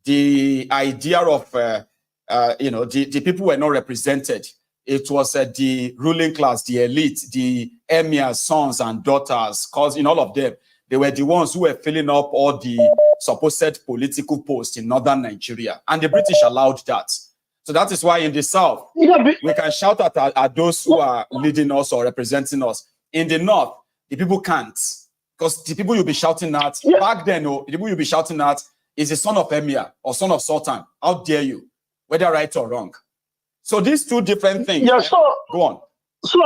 the idea of the people were not represented. It was the ruling class, the elite, the emirs, sons and daughters, because in all of them, they were the ones who were filling up all the supposed political posts in northern Nigeria. And the British allowed that. So that is why in the South, we can shout at those who are leading us or representing us. In the North, the people can't. Because the people you'll be shouting at, back then, the people you'll be shouting at is the son of Emir or son of Sultan. How dare you, whether right or wrong. So these two different things. Yeah, so go on. So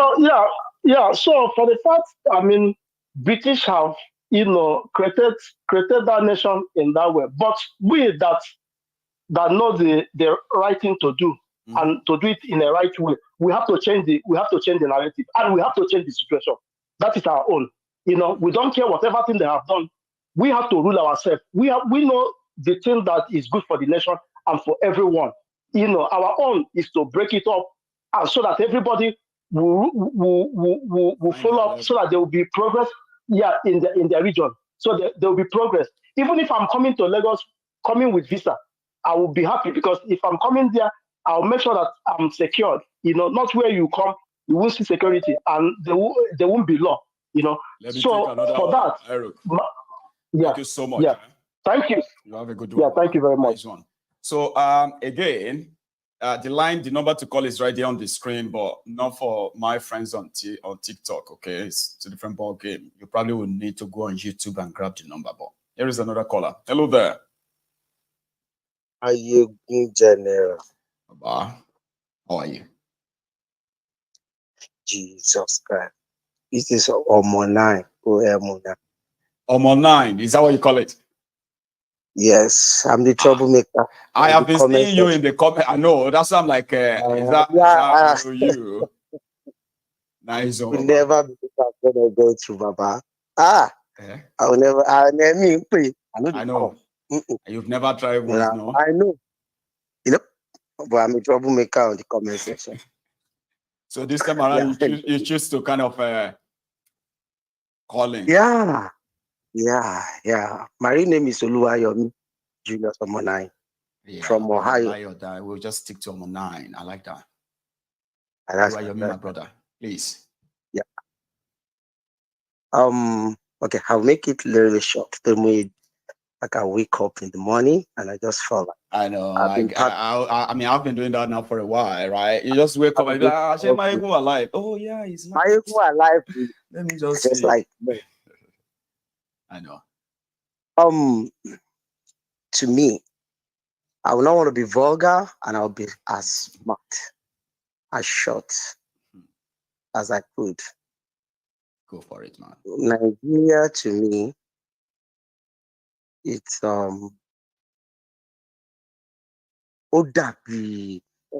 so for the fact, I mean, British have, created that nation in that way. But we that know the right thing to do and to do it in the right way, we have to change the narrative and we have to change the situation. That is our own. We don't care whatever thing they have done. We have to rule ourselves. We know the thing that is good for the nation and for everyone. Our own is to break it up, and so that everybody will follow up, so that there will be progress. In the region, so there will be progress. Even if I'm coming to Lagos, coming with visa, I will be happy, because if I'm coming there, I'll make sure that I'm secured. Not where you come, you won't see security, and there won't be law. Let me So take another for one. that, Eric, yeah, thank you so much. yeah. Thank you. You have a good one. Yeah, thank you very much. Nice one. So again, the number to call is right there on the screen, but not for my friends on TikTok. Okay, it's a different ball game. You probably will need to go on YouTube and grab the number. But here is another caller. Hello there. Maiyegun General. Baba, how are you? Jesus Christ. This is Omo 9. Omo 9, is that what you call it? Yes, I'm the troublemaker. I have been seeing you in the comment. I know, that's why I'm like, is that you? Nice. Will never be gonna go to Baba. I will never. I know. You've never tried once, no? I know. But I'm a troublemaker on the comment section. So this time around, you choose to kind of calling. Yeah. My real name is Oluwayomi Julius Omo 9 from Ohio. We'll just stick to Omo 9. I like that. Oluwayomi, my brother. Please. Yeah. Okay, I'll make it really short. Like I wake up in the morning and I just fall. I know. I mean, I've been doing that now for a while, right? You just wake up and be like, Maiyegun alive. Oh yeah, he's alive. Maiyegun alive. Let me just like. I know. To me, I will not want to be vulgar, and I'll be as smart, as short as I could. Go for it, man. Nigeria, to me, it's let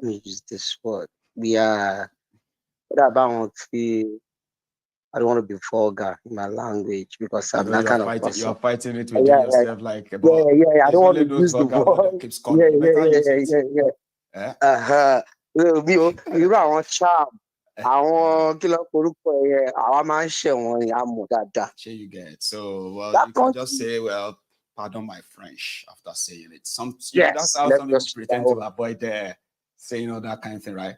me use this word. We are about I don't want to be vulgar in my language because I'm that kind of person. You are fighting it within yourself, like I don't want to use the word. Keeps calling. Irú àwọn charm, àwọn kí ló korúkọ yẹn, àwa máa ń ṣẹ̀wọ̀n yẹn, a mọ̀ dáadáa. You get so well. You can just say, well, pardon my French after saying it. That's how some people pretend to avoid saying all that kind of thing, right?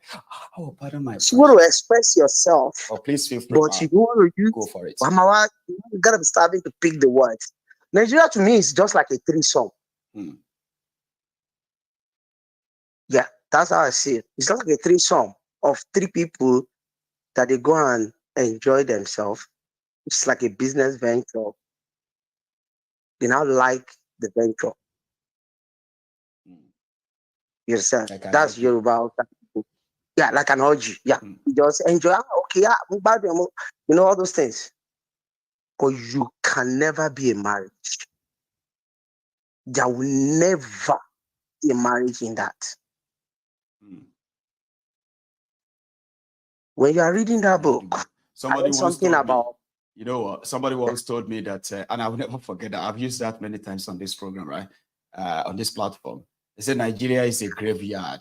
Oh, pardon my French. You want to express yourself. Oh, please feel free. But you don't want to use. Go for it. You gotta be starting to pick the words. Nigeria to me is just like a threesome. Yeah, that's how I see it. It's just like a threesome of 3 people that they go and enjoy themselves. It's like a business venture. They now like the venture. You understand? Like that's Yoruba. Yeah, like an orgy. Yeah, just enjoy. Okay, all those things. But you can never be a marriage. There will never be a marriage in that. When you are reading that book, somebody something about. You know what? Somebody once told me that, and I will never forget that. I've used that many times on this program, right? On this platform. They said Nigeria is a graveyard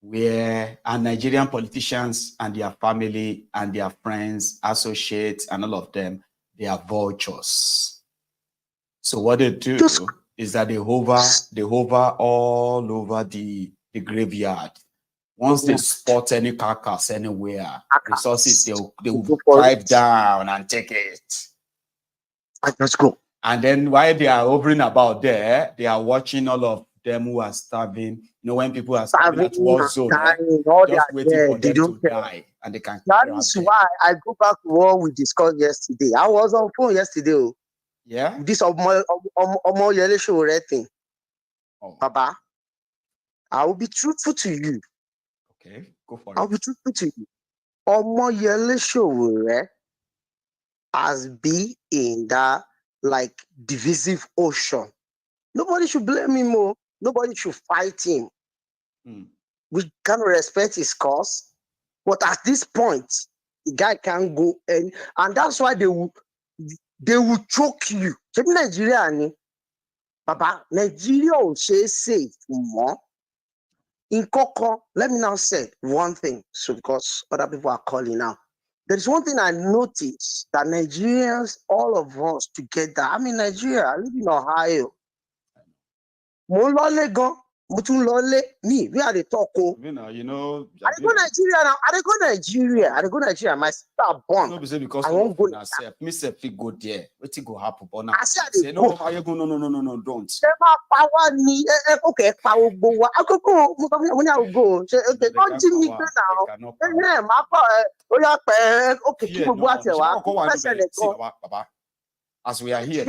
where Nigerian politicians and their family and their friends, associates, and all of them, they are vultures. So what they do is that they hover all over the graveyard. Once they spot any carcass anywhere, resources, they will drive down and take it. Let's go. And then while they are hovering about there, they are watching all of them who are starving. You know, when people are starving at war zone, just waiting for them to die, and they can. That is why I go back to what we discussed yesterday. I was on phone yesterday. Yeah. This Omo Yele show thing. Baba, I will be truthful to you. Okay, go for it. I'll be truthful to you. Omo Yele show has been in that like divisive ocean. Nobody should blame him more. Nobody should fight him. We can respect his cause, but at this point, the guy can't go and that's why they will choke you. Nigeria, Baba, Nigeria will say more. In Koko, let me now say one thing, so because other people are calling now. There is one thing I noticed that Nigerians, all of us together, I'm in Nigeria, I live in Ohio. Mutulole, me, we are the talko. You know, I go Nigeria now. I go Nigeria. My sister born. No, because I won't go. Me say go there. What go happen? But now I said, no, no, don't. Power ni okay, power go. I go. Go. Okay, don't give me now. Okay, keep as we are here,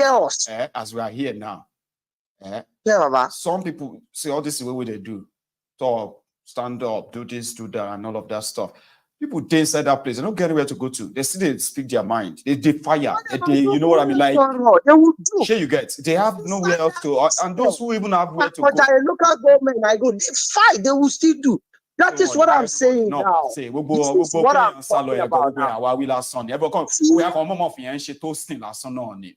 as we are here now, some people say all this is the way they do. Talk, stand up, do this, do that, and all of that stuff. People they inside that place, they don't get anywhere to go to. They still they speak their mind. They fire. You know what I mean? Like, sure you get. They have nowhere else to, and those who even have where to go. But local government, I go. They fight. They will still do. That is what I'm saying now. Say, what I'm talking about now. We have a moment of fiance toasting last son on it.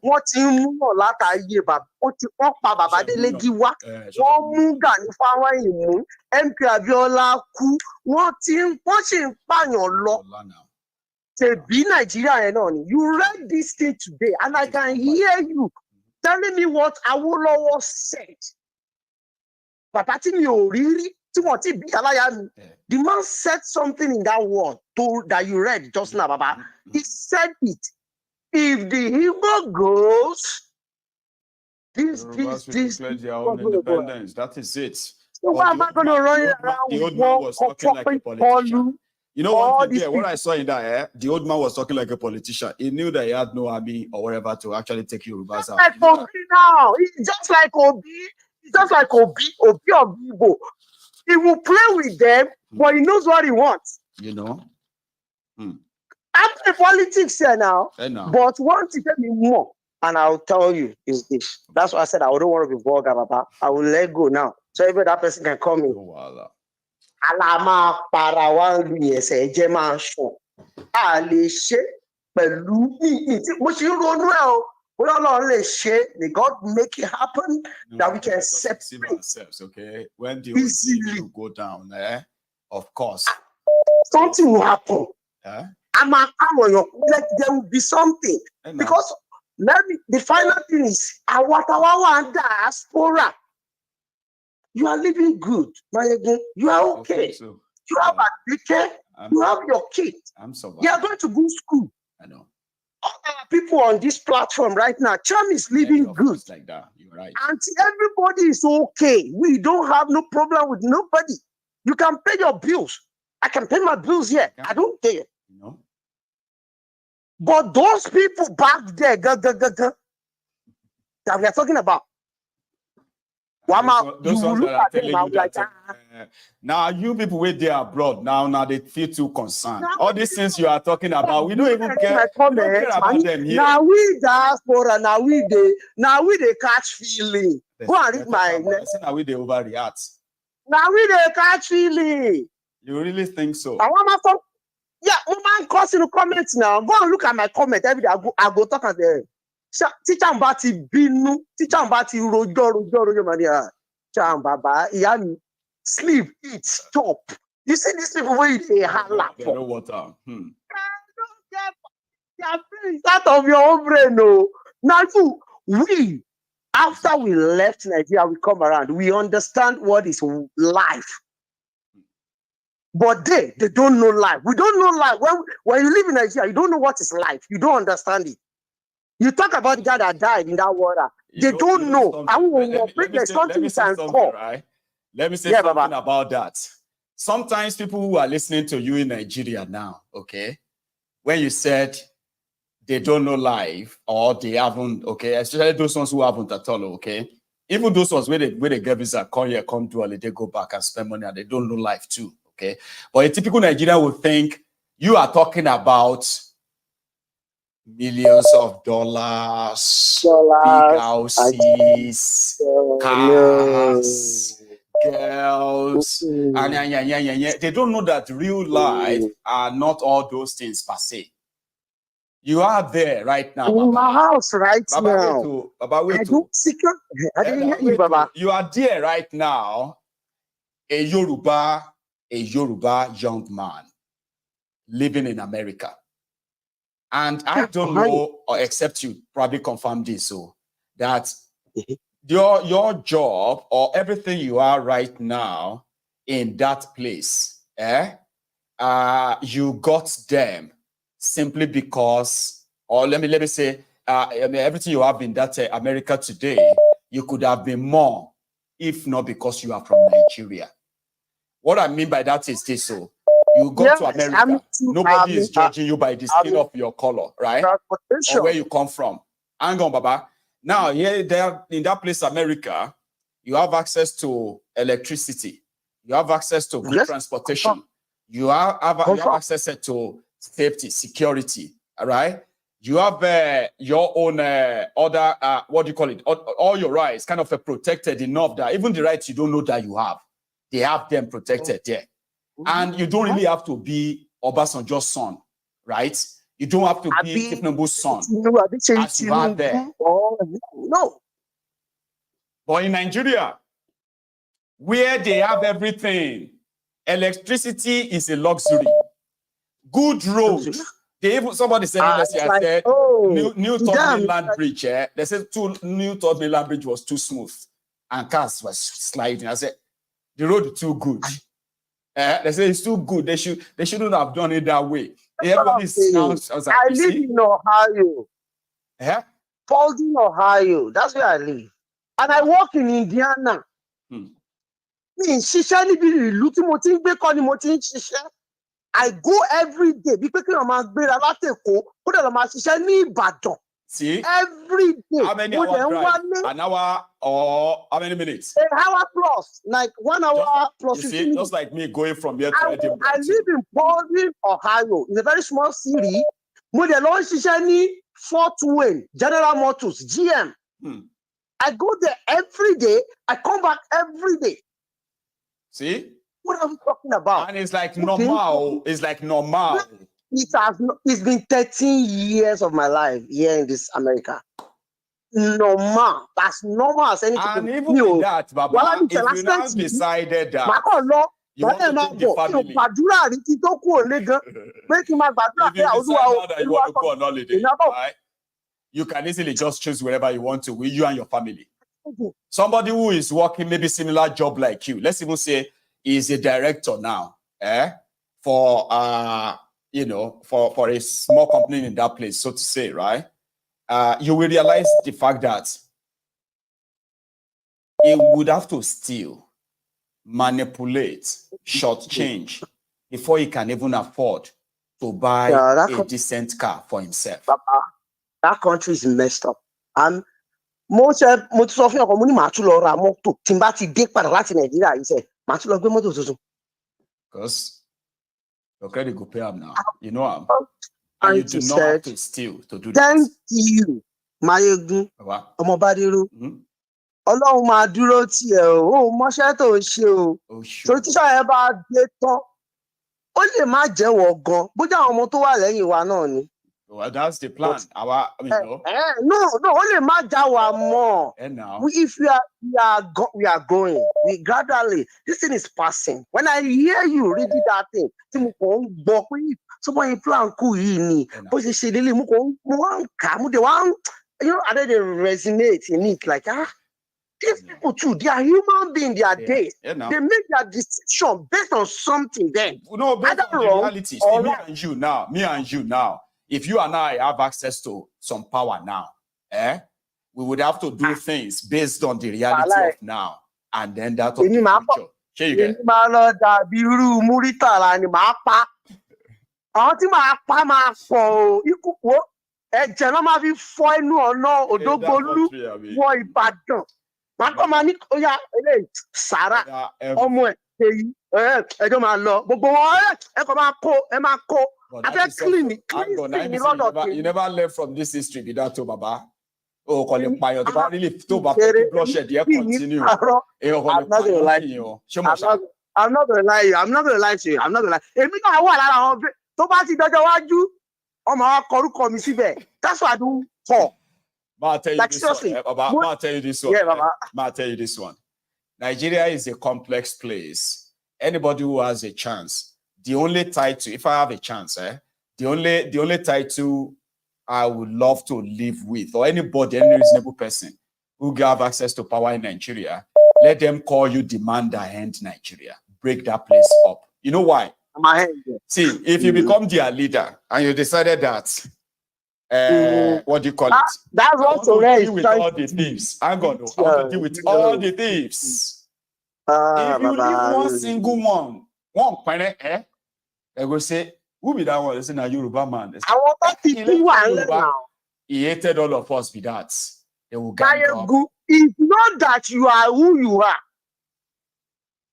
Wọ́n ti ń mú náà látàyè bàbá wọ́n ti wọ́n pa bàbá Délégi wá wọ́n mú Gani Fáwẹ́hìn mú MP Abiola kú wọ́n sì ń pààyàn lọ tẹ̀bí Nàìjíríà yẹn náà ni. You read this thing today and I can hear you telling me what Awolowo said. Bàbá tí mi ò rí rí tí wọ́n ti bí aláya mi. The man said something in that word that you read just now, Baba. He said it. If the Igbo goes, this declare their own independence. That is it. So why am I going to run around? The old man was talking like a politician. You know what? What I saw in that, the old man was talking like a politician. He knew that he had no army or whatever to actually take Yorubas out. Like Obi now. It's just like Obi. It's just like Obi of Igbo. He will play with them, but he knows what he wants. You know? I'm in politics here now, but one thing tell me more, and I'll tell you is this. That's why I said I don't want to be vulgar, Papa. I will let go now. So even that person can call me. Alama para wan luyese jema show. Ale she pelu mo si ronu e o. May God make it happen that we can separate ourselves, okay? When the easily go down, of course. Something will happen. There will be something. Because the final thing is our diaspora. You are living good, Maiyegun. You are okay. So. You have a daycare. You have your kids. I'm surviving. You are going to good school. I know. All our people on this platform right now, Cham is living good. Like that. You're right. And everybody is okay. We don't have no problem with nobody. You can pay your bills. I can pay my bills here. I don't care. You know? But those people back there, that we are talking about, those ones that are telling you that now you people wait there abroad now they feel too concerned. All these things you are talking about, we don't even care. We don't care about them here. Now we diaspora, now we they catch feeling. Go and read my now we they overreact. Now we they catch feeling. You really think so? Yeah, woman calls in the comments now. Go and look at my comment every day. I go talk at the teacher Mbati binu, teacher Mbati rojo mania. Baba, yami, sleep, eat, stop. You see these people where they holla for. No water. Out of your own brain, no. Now, we, after we left Nigeria, we come around. We understand what is life. But they don't know life. We don't know life. When you live in Nigeria, you don't know what is life. You don't understand it. You talk about the guy that died in that water. They don't know. Let me say something about that. Sometimes people who are listening to you in Nigeria now, okay, when you said they don't know life or they haven't, okay, especially those ones who haven't at all, okay, even those ones where they get visa, come here, come do holiday, go back and spend money, and they don't know life too, okay. But a typical Nigerian would think you are talking about millions of dollars, big houses, cars, girls, and they don't know that real life are not all those things per se. You are there right now, in my house right now. I didn't hear you, Baba. You are there right now, a Yoruba young man living in America. And I don't know, or except you probably confirm this, so that your job or everything you are right now in that place, you got them simply because, or let me say, I mean, everything you have in that America today, you could have been more, if not because you are from Nigeria. What I mean by that is this: so you go to America, nobody is judging you by the skin of your color, right? Or where you come from. Hang on, Baba. Now, here, there in that place, America, you have access to electricity, you have access to good transportation, you have access to safety, security, all right? You have your own other, what do you call it? All your rights kind of protected enough that even the rights you don't know that you have, they have them protected there. And you don't really have to be Obasanjo's son, right? You don't have to be Tifnubu's son, as you are there. No. But in Nigeria, where they have everything, electricity is a luxury. Good roads. They even, somebody said last year, I said, new Third Mainland Bridge, they said new Third Mainland Bridge was too smooth and cars was sliding. I said, the road is too good. They say it's too good. They shouldn't have done it that way. Everybody sounds. I live in Ohio. Yeah. Paulding, Ohio. That's where I live. And I work in Indiana. I go every day. See? Every day. How many hours drive? An hour or how many minutes? An hour plus. Like 1 hour plus 15 minutes. Just like me going from here to Edinburgh. I live in Paulding, Ohio. It's a very small city. Fort Wayne, General Motors, GM. I go there every day. I come back every day. See? What are we talking about? And it's like normal. It's like normal. It's been 13 years of my life here in this America. Normal. That's normal as anything. And even with that, Baba, if you now decided that you want to take the family, if you decide that you want to go on holiday, right? You can easily just choose wherever you want to with you and your family. Somebody who is working maybe similar job like you, let's even say is a director now, for you know, for a small company in that place, so to say, right? You will realize the fact that it would have to steal, manipulate, shortchange before he can even afford to buy a decent car for himself. That country is messed up. And most of your community matulo ramoto timbati dek para Latin Nigeria. He said, matulo gbe moto tutu. Because your credit go pay him now. You know him. And you do not have to steal to do that. Thank you, Maiyegun. Omobadiru. Ọlọ́run máa dúró tì ẹ́ o, mọ́ṣẹ́ tó ń ṣe o. Torí tíṣà yẹn bá dé tán, ó lè má jẹ́wọ́ gan, bójú àwọn ọmọ tó wà lẹ́yìn wa náà ni. Well, that's the plan. No, only my Jawa more. And now, if we are going, we gradually. This thing is passing. When I hear you reading that thing, somebody plan kuini, but they say really I don't resonate in it like these people too. They are human beings. They are dead. They make their decision based on something. Then no, based on the reality. See, me and you now. If you and I have access to some power now, we would have to do things based on the reality of now and then that of the future. Here you get. But you never learned from this history without to Baba. Oh, continue. I'm not gonna lie to you. I'm not gonna lie to you. That's why I do talk. I'll tell you this one. Nigeria is a complex place. Anybody who has a chance, the only title, if I have a chance, the only title I would love to live with, or anybody, any reasonable person, who have access to power in Nigeria, let them call you demand and end Nigeria. Break that place up. You know why? See, if you become their leader and you decided that, what do you call it? That's what I want to deal with all the thieves. I'm going to deal with all the thieves. If you leave one single one planet, they will say, who be that one? They say, now Yoruba man. I want to Yoruba. He hated all of us with that. They will gang up. It's not that you are who you are.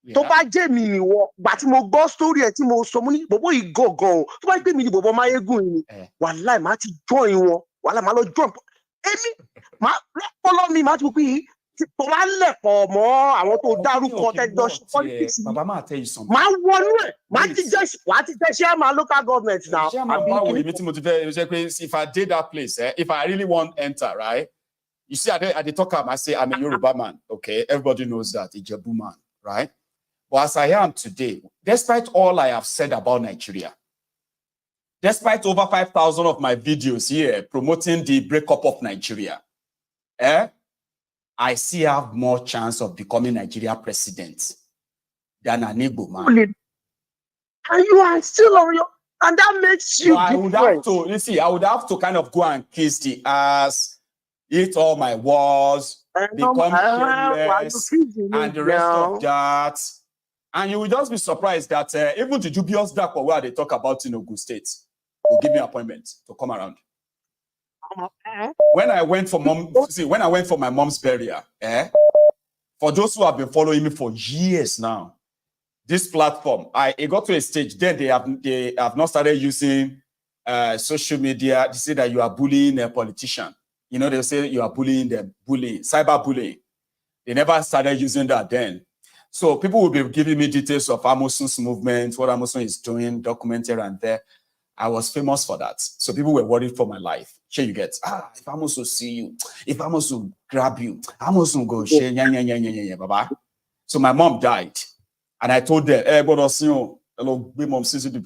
Yeah. Tó bá jẹ́ mi ni wọ́n, gbà tí mo gbọ́ story ẹ̀ tí mo sọ mo ní bọ̀bọ̀ yìí gọ̀gàn o. Tó bá gbé mi ni bọ̀bọ̀ Maiyegun ni. Wàláì máa ti join wọn. Wàláì máa lọ join. Èmi máa follow me máa ti wò pé tó bá lẹ̀pọ̀ mọ́ àwọn tó dárúkọ tẹ́jọ́ ṣe politics. Baba máa tell you something. Máa wọnú ẹ̀. Máa ti jẹ́ chairman local government now. If I did that place, if I really want to enter, right? You see, at the talk, I say I'm a Yoruba man. Okay, everybody knows that, a Jebu man, right? But as I am today, despite all I have said about Nigeria, despite over 5,000 of my videos here promoting the breakup of Nigeria, I still have more chance of becoming Nigeria president than an Igbo man. And you are still on your, and that makes you I would have to, you see, I would have to kind of go and kiss the ass, eat all my wars, become shameless, and the rest of that. And you will just be surprised that even the dubious dark where they talk about in Ogun State will give me an appointment to come around. When I went for my mom's burial, for those who have been following me for years now, this platform, it got to a stage, then they have not started using social media. They say that you are bullying a politician. You know, they say you are bullying them, cyber bullying. They never started using that then. So people will be giving me details of Amosun's movement, what Amosun is doing, documented and there. I was famous for that. So people were worried for my life. Sure, you get, if Amosun see you, if Amosun grab you, Amosun go share, baba. So my mom died. And I told them, hey, God, hello, be mom, see the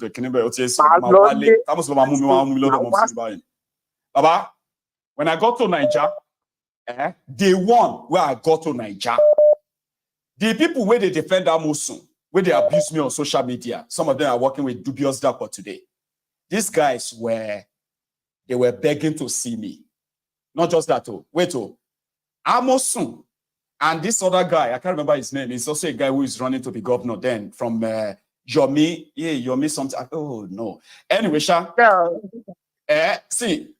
Baba, when I got to Niger, day one where I got to Niger, the people where they defend Amosun, where they abuse me on social media, some of them are working with dubious dark today. These guys were begging to see me. Not just that, Amosun and this other guy, I can't remember his name, he's also a guy who is running to be governor then from Yomi something. Oh no. Anyway, see,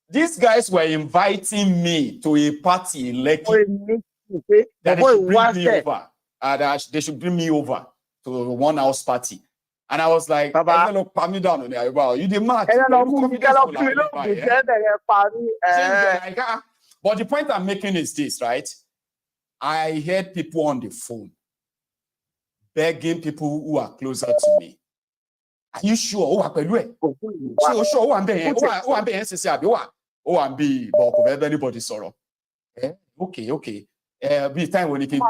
these guys were inviting me to a party in Lekki. That they should bring me over. They should bring me over to a one-house party. And I was like, palm me down on there. You the match. But the point I'm making is this, right? I heard people on the phone begging people who are closer to me. Are you sure? Oh, I'm anybody sorrow. Okay. Be time when it came.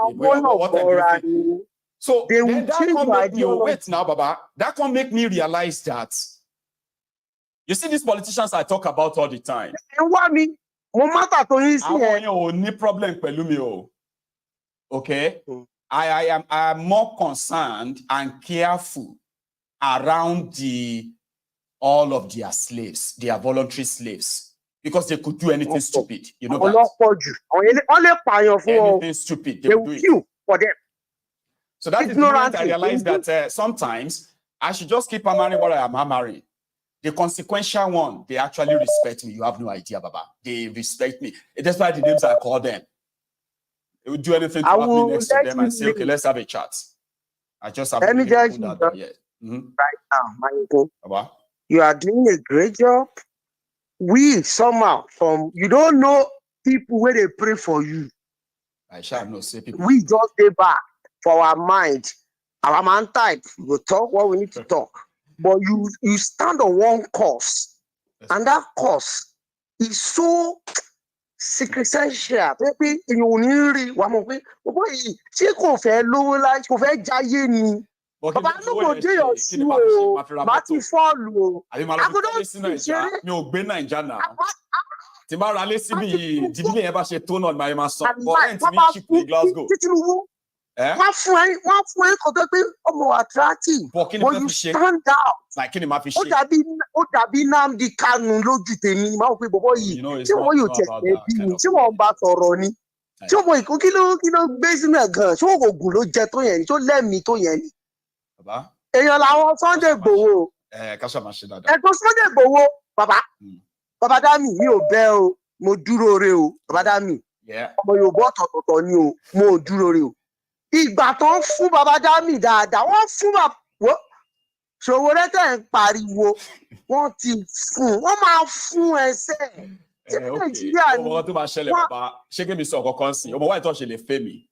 So then that can make me wait now, Baba. That can make me realize that you see these politicians I talk about all the time. Problem. Okay, I am more concerned and careful around all of their slaves, their voluntary slaves. Because they could do anything stupid, you know that. Anything stupid, they will do it for them. So that is the moment I realized that sometimes I should just keep hammering what I am hammering. The consequential one, they actually respect me. You have no idea, Baba. They respect me. That's why the names I call them. They would do anything to have me next to them and say, okay, let's have a chat. I just have Let me tell you right now, Maiyegun. Baba, you are doing a great job. We somehow you don't know people where they pray for you. I shall not say people. We just stay back for our mind. Our man type, we will talk what we need to talk. But you stand on one course, and that course is so secession. Maybe you need But I don't go do your shoe. Mati follow. I couldn't see Timara, listen me. Did you ever say tone on my master? And But like, rent me cheap in Glasgow. Eh? One friend, attractive. But But you stand out. Like can you Ó dàbí Nnamdi Kanu lójú tèmi ni máa ń pe bọ̀bọ̀ yìí. You know, it's Tí not wọ́n yóò about tẹ̀ that bí kind mi, of tí wọ́n bá sọ̀rọ̀ ni. Tí ọmọ ìkó kí ló gbé sínú ẹ̀ gan-an? Ṣé oògùn ló jẹ tó yẹn ni? Tó lẹ́mìí tó yẹn ni? Baba? Èèyàn làwọn Sunday Igboho. Kasha Mashida. Ẹ̀gbọ́n Sunday Igboho, bàbá. Bàbá Dami, mi ò bẹ́ o, mo dúró re o, bàbá Dami. Ọmọ Yorùbá ọ̀tọ̀ọ̀tọ̀ ni o, mo ò dúró re o. Ìgbà tó ń fún bàbá Dami dáadáa, wọ́n fún bàbá Sowore tẹ̀ ń pariwo, wọ́n ti fún, wọ́n máa fún ẹsẹ̀. Tí Nàìjíríà ni. Ọmọ tó máa ṣẹlẹ̀ bàbá, ṣé kí mi sọ kankan sí? Ọmọ why tó ṣe lè fẹ́ mi?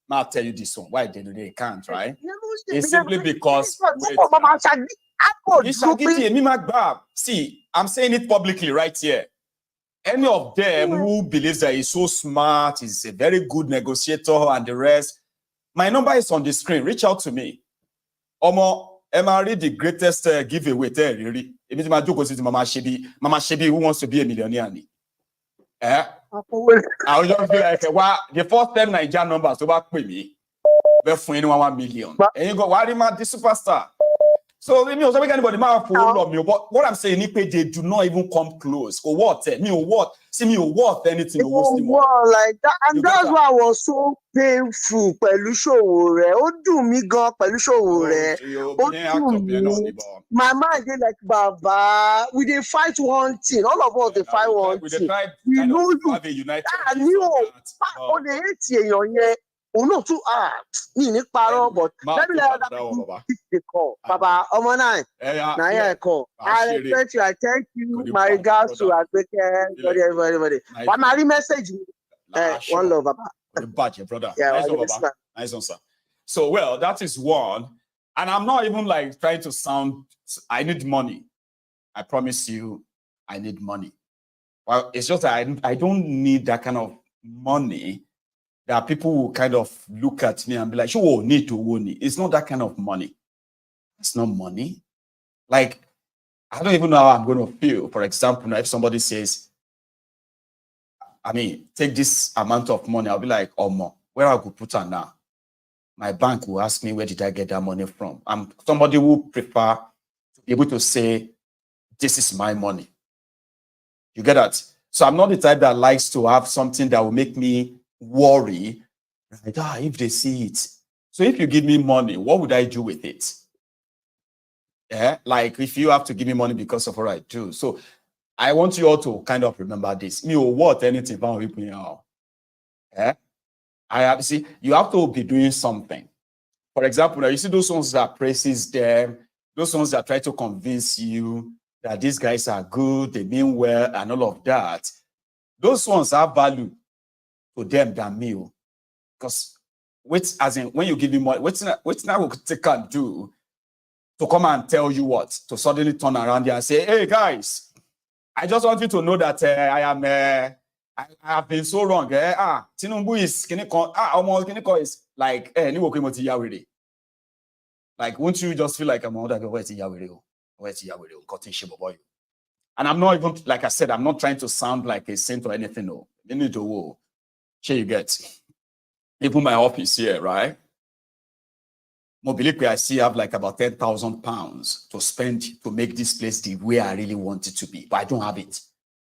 I'll tell you this one. Why they can't, right? It's simply because see, I'm saying it publicly right here. Any of them who believes that he's so smart, he's a very good negotiator, and the rest, my number is on the screen. Reach out to me. Omo, Emma read the greatest giveaway there, really. If it's my joke, Mama Shebi, who wants to be a millionaire? I was just be like, well, the first 10 Nigerian numbers to back with me, we're for anyone 1 million. And you go, why am I the superstar? So, me also make anybody love me. But what I'm saying, they do not even come close. Or what? Me or what? See me or what? Anything or what like that. And that's why I was so painful. Pẹ̀lú Sowore. Ó dùn mí gan pẹ̀lú Sowore. Ó dùn mí. My mind is like, Baba, we dey fight one thing. All of us dey fight one thing. We know you. I knew. On the 8 year, oh no, too me ní parọ́, but let me let that pick the call. Baba, ọmọ náà, na here call. I respect you, I thank you, my regards to Agbeke, everybody. But my message, one love, Baba. Budget, brother. Yeah, nice one, Baba. Nice one, sir. So, well, that is one. And I'm not even like trying to sound, I need money. I promise you, I need money. Well, it's just that I don't need that kind of money that people will kind of look at me and be like, "Sure, need to own it." It's not that kind of money. It's not money. Like, I don't even know how I'm going to feel. For example, if somebody says, I mean, take this amount of money, I'll be like, "Oh, more, where I could put her now?" My bank will ask me, where did I get that money from? I'm somebody who prefer to be able to say, this is my money. You get that? So I'm not the type that likes to have something that will make me worry, right? If they see it. So if you give me money, what would I do with it? Yeah, like if you have to give me money because of what I do. So I want you all to kind of remember this. Me or what anything about people now. Yeah. I have see you have to be doing something. For example, now you see those ones that praises them, those ones that try to convince you that these guys are good, they mean well, and all of that. Those ones have value to them than me. Because as in when you give me money, what's not what they can do to come and tell you what, to suddenly turn around there and say, hey guys, I just want you to know that I have been so wrong. Tinubu is almost is like like won't you just feel like I'm on that and I'm not even, like I said, I'm not trying to sound like a saint or anything. No, you need to sure you get even my office here, right? Mobility, I see have like about 10,000 pounds to spend to make this place the way I really want it to be, but I don't have it.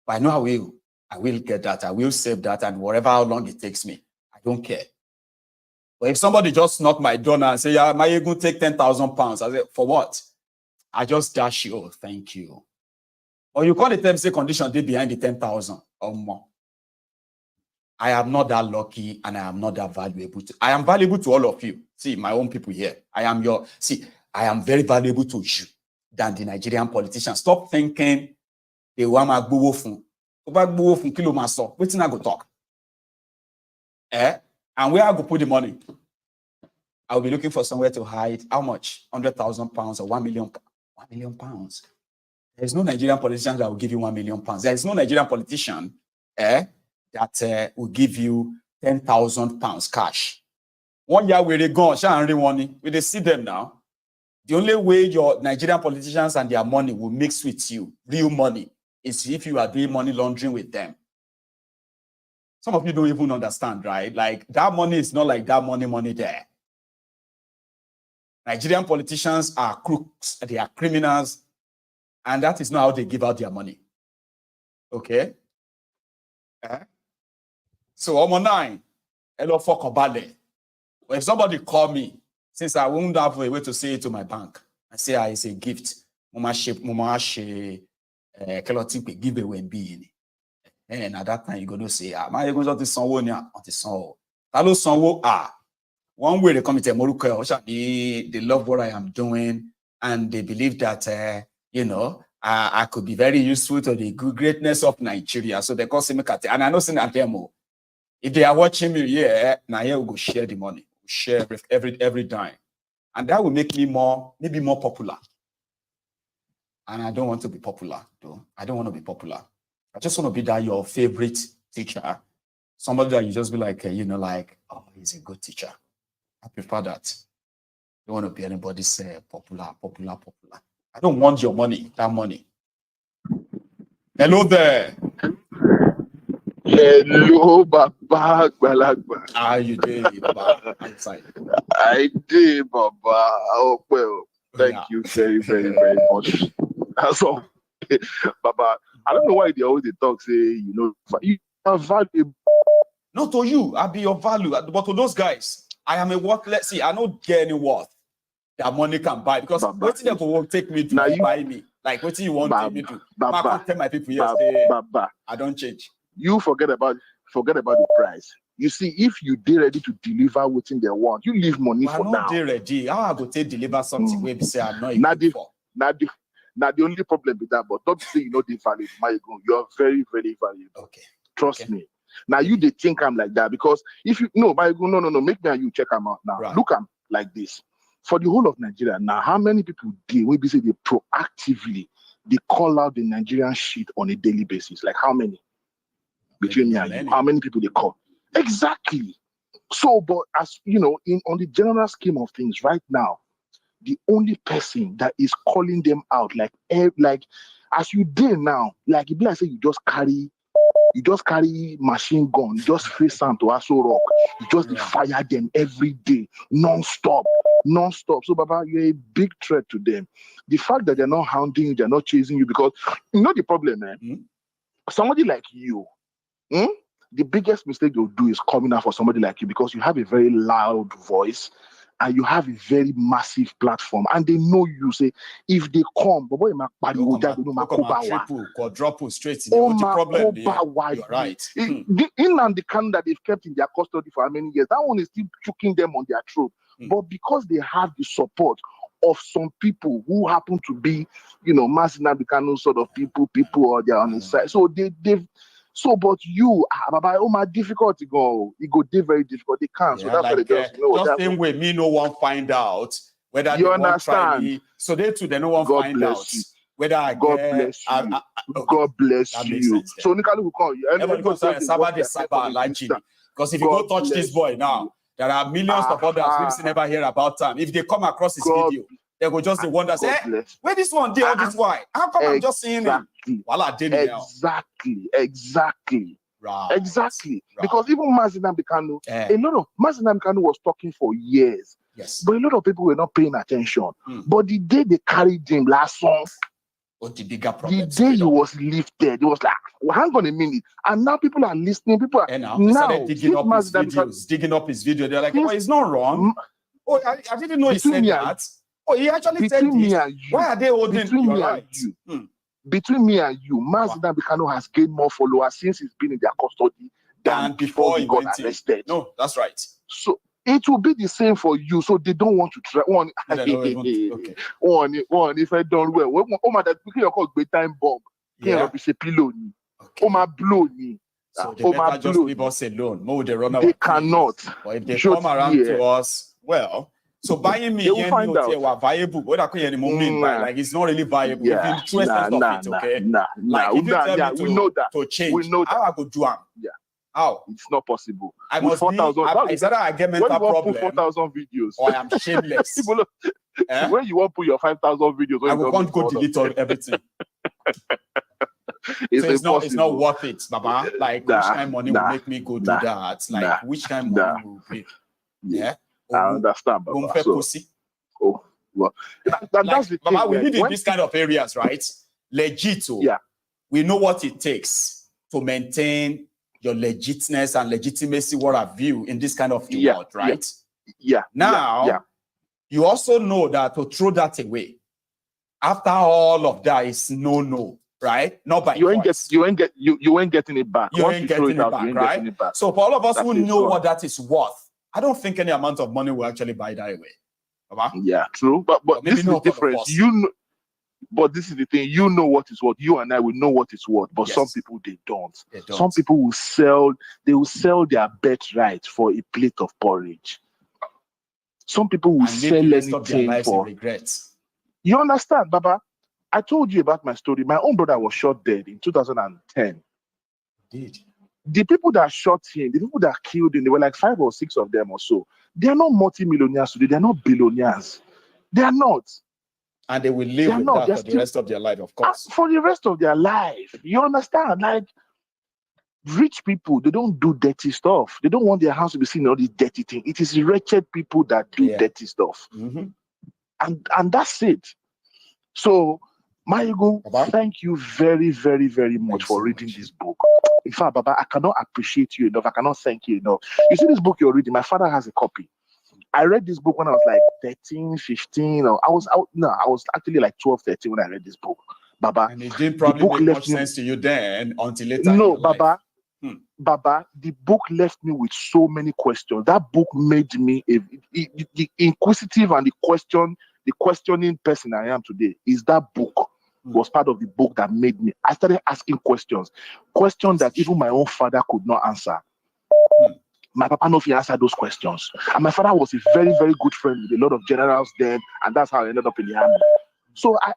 But I know I will get that. I will save that, and whatever how long it takes me, I don't care. But if somebody just knock my door and say, "Yeah, Maiyegun, take 10,000 pounds," I say, "For what?" I just dash you. Oh, thank you. Or you call the terms say condition they behind the 10,000 or more. I am not that lucky, and I am not that valuable. I am valuable to all of you. See, my own people here. I am very valuable to you than the Nigerian politicians. Stop thinking they want my gbowó fún. Kilo maso. Wetin I go talk? And where I go put the money? I'll be looking for somewhere to hide. How much? 100,000 pounds or 1 million? 1 million pounds. There's no Nigerian politician that will give you 1 million pounds. There is no Nigerian politician that will give you 10,000 pounds cash. 1 year where they go, we they see them now. The only way your Nigerian politicians and their money will mix with you, real money, is if you are doing money laundering with them. Some of you don't even understand, right? Like that money is not like that money there. Nigerian politicians are crooks, they are criminals, and that is not how they give out their money. Okay? So, Omo 9, hello for Kobale. When somebody call me, since I won't have a way to say it to my bank, I say it's a gift. Mama give away and be. And at that time, you're going to say, my ego is on the song. Hello, song. One way they come to Moruko, they love what I am doing, and they believe that, you know, I could be very useful to the greatness of Nigeria. So they call me Kate. And I know saying that demo. If they are watching me, yeah, now here we go share the money. We share every dime. And that will make me maybe more popular. And I don't want to be popular, though. I don't want to be popular. I just want to be that your favorite teacher. Somebody that you just be like, you know, like, oh, he's a good teacher. I prefer that. I don't want to be anybody's popular. I don't want your money, that money. Hello there. Hello, Baba Gbalagba. How you doing, Baba? Outside. I did, Baba. Oh, well, thank you very, very, very much. That's all. Baba, I don't know why they always talk, say, you know, you are valuable. Not to you, I'll be your value. But to those guys, I am a worth. Let's see, I don't get any worth that money can buy, because what they will take me to now buy me. Like what you want me to do. I tell my people yesterday, I don't change. You forget about the price. You see, if you dare ready to deliver what they want, you leave money for now. Not ready. How I go take deliver something where we say I'm not even for. Now the only problem with that, but don't say you know the value. Maiyegun, you're very, very valuable. Okay. Trust me. Now you they think I'm like that, because if you no, Maiyegun, no, make me and you check them out now. Right. Look, I'm like this. For the whole of Nigeria, now how many people will be say they proactively they call out the Nigerian shit on a daily basis? Like how many? Between me and you, how many people they call? Exactly. So, but as you know, on the general scheme of things, right now, the only person that is calling them out, like as you did now, like if I say you just carry machine gun, you just face them to Aso Rock, you just fire them every day, non-stop. So, Baba, you're a big threat to them. The fact that they're not hounding you, they're not chasing you, because you know the problem, man. Mm-hmm. Somebody like you, the biggest mistake they'll do is coming out for somebody like you, because you have a very loud voice and you have a very massive platform, and they know you. Say if they come, quadruple straight in the problem. You're right. In and the can that they've kept in their custody for how many years, that one is still choking them on their throat. But because they have the support of some people who happen to be, you know, Masinabikano sort of people or they're on his side. So they've. So, but you, Baba, my difficult to go. It go very difficult. They can't. So that's like, what it does. You know, just same way, me no one find out whether you they want try me. So they too, they no one God find out you. Whether I God get. Bless you. Okay. God bless you. So Nikalu will call you. Because if you go touch this boy now, there are millions of others who never hear about time. If they come across this video, they go just wonder, say, where this one did all this why? How come I'm just seeing him? While I did it Exactly. Right. Exactly. Right. Because even Mazinabikano, a lot of Mazinabikano was talking for years. Yes. But a lot of people were not paying attention. But the day they carried him last song, the bigger problem. The day he was lifted, it was like, well, hang on a minute. And now people are listening. People are now started digging up his videos, digging up his video. They're like, oh, it's not wrong. Oh, I didn't know he said that. Oh, he actually said this. Why are they holding you? Between me and you, Mazinabikano has gained more followers since he's been in their custody than before he got arrested. No, that's right. So it will be the same for you. So they don't want to try. One, if I don't well, that you call great time bomb. Yeah, be pillow. Blow me. So they better just leave us alone. No, they run away. They cannot. But if they come around to us, well. So buying me in were viable. What I can mean by like it's not really viable. Yeah. If you of it, okay? Like if you tell me we know that. To change, we know that. How I go do it? Yeah. How? It's not possible. I must 4,000. Is that I get mental problem? 4,000 videos. Or I am shameless. When you want to put your 5,000 videos, I will can't go delete all everything. It's it's not worth it, Baba. Like, which kind of money will make me go do that? Like, which kind of money will pay? Yeah. I understand, Baba. So, well, that's the thing. Baba, we live in this kind of areas, right? Legit. Yeah. We know what it takes to maintain your legitimacy and legitimacy, what have you, in this kind of world, right? Yeah. Now, you also know that to throw that away, after all of that, is no, right? Not by you ain't getting it back. You ain't getting it back. So for all of us who know what that is worth, I don't think any amount of money will actually buy that away. Baba? Yeah, true. But this is the difference. But this is the thing. You know what is worth. You and I will know what is worth. But some people they don't. Some people will sell. They will sell their birthright for a plate of porridge. Some people will sell anything for regrets. You understand, Baba? I told you about my story. My own brother was shot dead in 2010. Did the people that shot him, the people that killed him, there were like 5 or 6 of them or so. They are not multi-millionaires today. They are not billionaires. They are not. And they will live with that for the rest of their life, of course. For the rest of their life. You understand? Like, rich people, they don't do dirty stuff. They don't want their house to be seen all these dirty things. It is wretched people that do dirty stuff. And that's it. So, Maiyegun, thank you very, very, very much for reading this book. In fact, Baba, I cannot appreciate you enough. I cannot thank you enough. You see this book you're reading? My father has a copy. I read this book when I was like 13, 15. Or I was actually like 12, 13 when I read this book. Baba. And it didn't probably make much sense to you then until later. No, Baba. Baba, the book left me with so many questions. That book made me the inquisitive and the questioning person I am today. Is that book was part of the book that made me. I started asking questions that even my own father could not answer. My papa no fit answer those questions. And my father was a very, very good friend with a lot of generals then, and that's how I ended up in the army. So I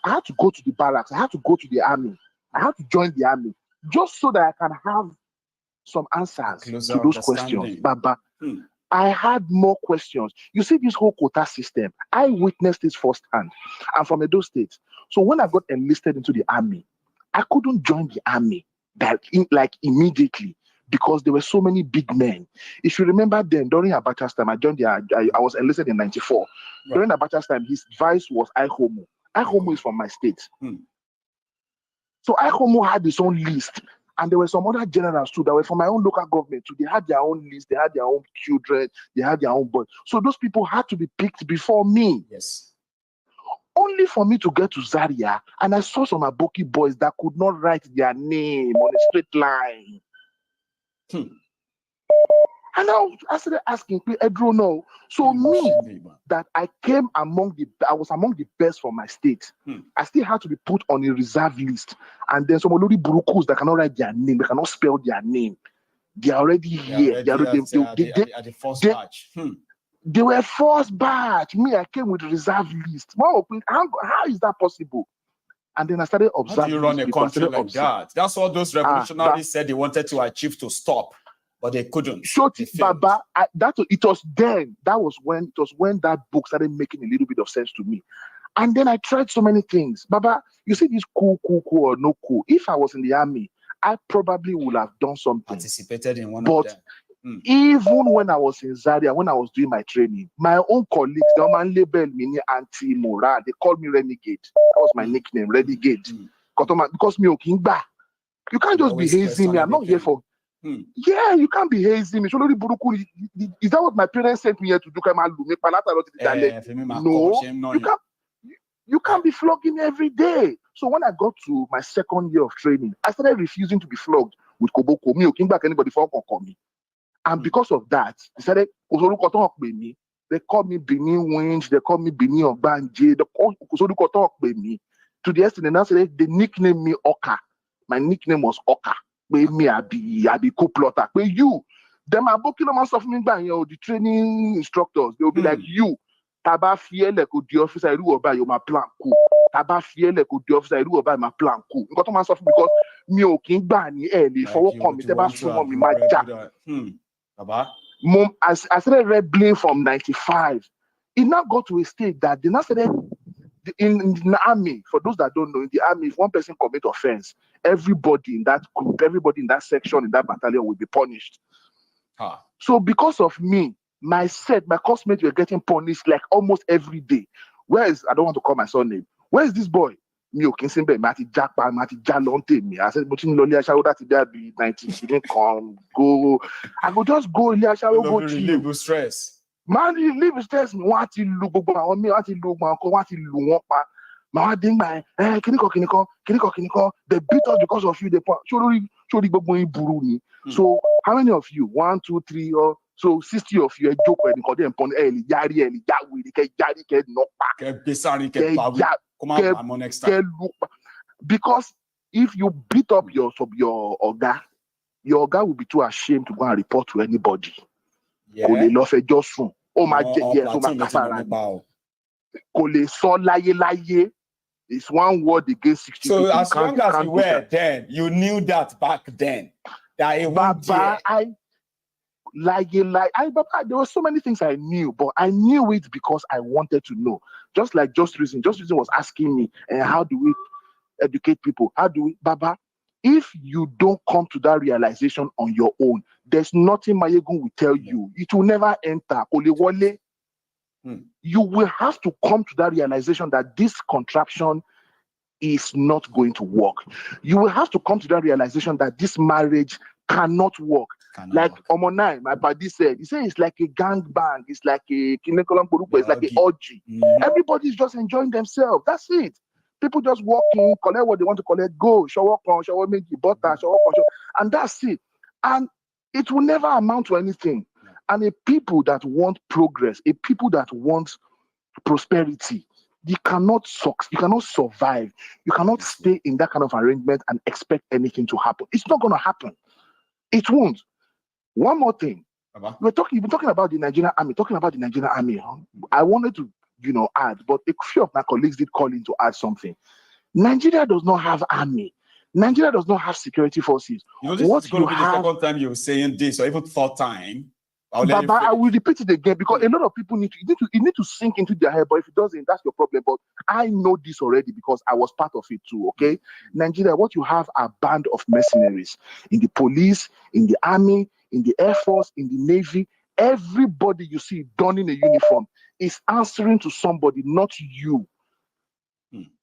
had to go to the barracks. I had to go to the army. I had to join the army just so that I can have some answers to those questions. Baba, I had more questions. You see this whole quota system. I witnessed this firsthand. I'm from Edo State. So when I got enlisted into the army, I couldn't join the army immediately because there were so many big men. If you remember then, during Abacha's time, I was enlisted in 94. Right. During Abacha's time, his vice was Ihomo. Ihomo is from my state. So Ihomo had his own list. And there were some other generals too that were from my own local government too. They had their own list, they had their own children, they had their own boys. So those people had to be picked before me. Yes. Only for me to get to Zaria, and I saw some Aboki boys that could not write their name on a straight line. And I started asking, Edro, no. So that I was among the best from my state. I still had to be put on a reserve list. And then some Olori Burukus that cannot write their name, they cannot spell their name. They are already here. They are at the first batch. They were first batch. Me, I came with a reserve list. Wow, how is that possible? And then I started observing. How do you run a country like that? That's what those revolutionaries said they wanted to achieve to stop. But they couldn't. Baba, it was then. That was when that book started making a little bit of sense to me. And then I tried so many things. Baba, you see this cool or no cool. If I was in the army, I probably would have done something. Participated in one of them. Even when I was in Zaria, when I was doing my training, my own colleagues, they man labeled me anti-moral. They called me renegade. That was my nickname, renegade. Because me okingba. You can't just be hazing me. I'm not here for. Yeah, you can't be hazing me. Is that what my parents sent me here to do? No, you can't be flogging me every day. So when I got to my second year of training, I started refusing to be flogged with Koboko. Me, came back anybody for me. And because of that, they started they called me Benin Winch, they called me Benin of Banjo, me. To the extent they nicknamed me Oka. My nickname was Oka. Me, I be co-plotter. But you, them are booking them stuff me by the training instructors. They will be like you. Taba fiel like the officer I do about your my plan coup. Taba fiel like the officer I do about my plan coup. You got to myself because me king bani for come me taba sumo me my jack. I started rebelling from 95. It now got to a state that they now started in the army, for those that don't know, in the army, if one person commit offense, everybody in that group, everybody in that section, in that battalion will be punished. So because of me, my classmates were getting punished like almost every day. Where is, I don't want to call my son name. Where is this boy? Me, Okinsimbe, Mati Jackpa, Mati Jalonte me. I said, but in Lolia Shaw that there be 19, she didn't come, go. I go just go, Lolia Shaw, go chill. Stress. Man, you live stress me. What you look on me, what you look, what you look, my ding my kiniko. They beat us because of you. They show. So how many of you? 1, 2, 3, or so 60 of you joke when you call them upon early yari next time. Because if you beat up your Oga will be too ashamed to go and report to anybody. Yeah. Oh my yes, oh my it's one word against 60 so people. as long as you were then, you knew that back then. That it won't there were so many things I knew, but I knew it because I wanted to know. Just like Just Reason was asking me, how do we educate people? How do we, Baba? If you don't come to that realization on your own, there's nothing Maiyegun will tell you. It will never enter. You will have to come to that realization that this contraption is not going to work. You will have to come to that realization that this marriage cannot work. Omonai, my buddy said, it's like a gangbang, it's like a it's like an orgy. Everybody's just enjoying themselves. That's it. People just walk in, collect what they want to collect, go, shower, make butter, and that's it. And it will never amount to anything. And a people that want progress, a people that want prosperity, you cannot survive. You cannot stay in that kind of arrangement and expect anything to happen. It's not going to happen. It won't. One more thing. You've been talking about the Nigerian army. I wanted to, add, but a few of my colleagues did call in to add something. Nigeria does not have army. Nigeria does not have security forces. This is going to be the second time you're saying this, or even third time. But I will repeat it again because a lot of people need to sink into their head. But if it doesn't, that's your problem. But I know this already because I was part of it too. Okay, Nigeria, what you have are a band of mercenaries in the police, in the army, in the air force, in the navy. Everybody you see donning a uniform is answering to somebody, not you.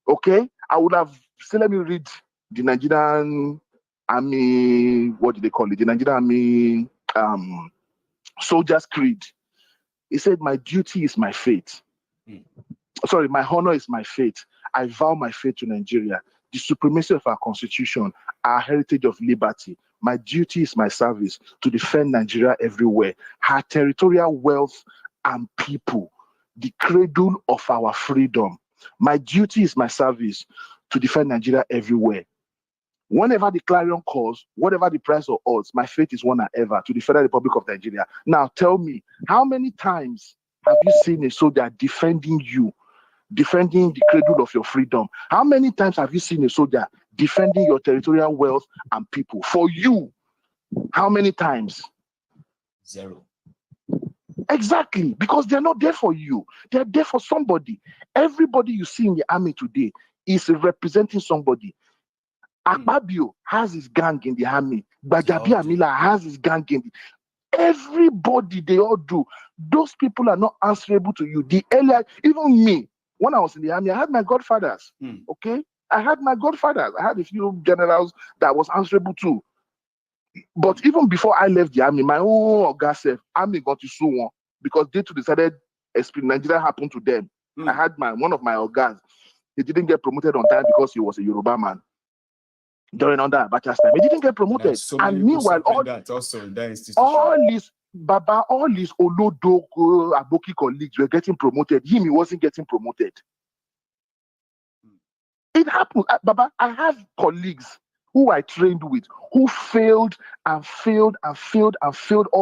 Okay, I would have said, let me read the Nigerian army. What do they call it? The Nigerian army. Soldier's creed. He said, my duty is my faith. Sorry, my honor is my faith. I vow my faith to Nigeria, the supremacy of our constitution, our heritage of liberty. My duty is my service to defend Nigeria everywhere, her territorial wealth and people, the cradle of our freedom. My duty is my service to defend Nigeria everywhere. Whenever the clarion calls, whatever the price or odds, my faith is one and ever to the Federal Republic of Nigeria. Now tell me, how many times have you seen a soldier defending you, defending the cradle of your freedom? How many times have you seen a soldier defending your territorial wealth and people? For you, how many times? 0. Exactly, because they're not there for you. They're there for somebody. Everybody you see in the army today is representing somebody. Akpabio has his gang in the army. Bajabi Amila has his gang in the... Everybody, they all do. Those people are not answerable to you. The earlier, even me, when I was in the army, I had my godfathers. Okay? I had my godfathers. I had a few generals that I was answerable to. But even before I left the army, my own Oga army got to sue one because they too decided Nigeria happened to them. I had one of my Ogas. He didn't get promoted on time because he was a Yoruba man. During under Abacha's time, he didn't get promoted. So and meanwhile, all these Olodo Aboki colleagues were getting promoted. He wasn't getting promoted. It happened. Baba, I have colleagues who I trained with who failed all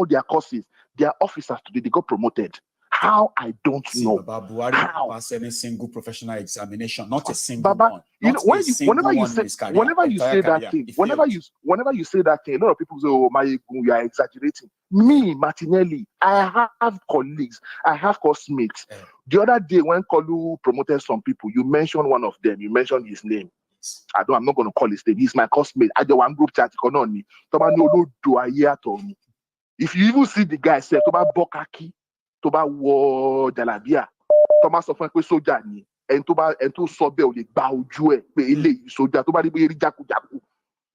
their courses. They are officers today. They got promoted. How? I don't know. Baba Buhari How? pass any single professional examination, not a single Baba, one. you Not know, a single one in his career. whenever you say that thing, whenever you say that thing, a lot of people say, "Oh, Maiyegun, you are exaggerating." Me, Martinelli, I have colleagues, I have classmates. The other day when Kolu promoted some people, you mentioned one of them. You mentioned his name. I'm not going to call his name. He's my classmate. I don't want group chat. If you even see the guy say, "Toba Bokaki, Toba Wo Jalabia, Thomas of Soja ni, and to sobe o le gba oju e pe eleyi soja to ba ri be ri jaku.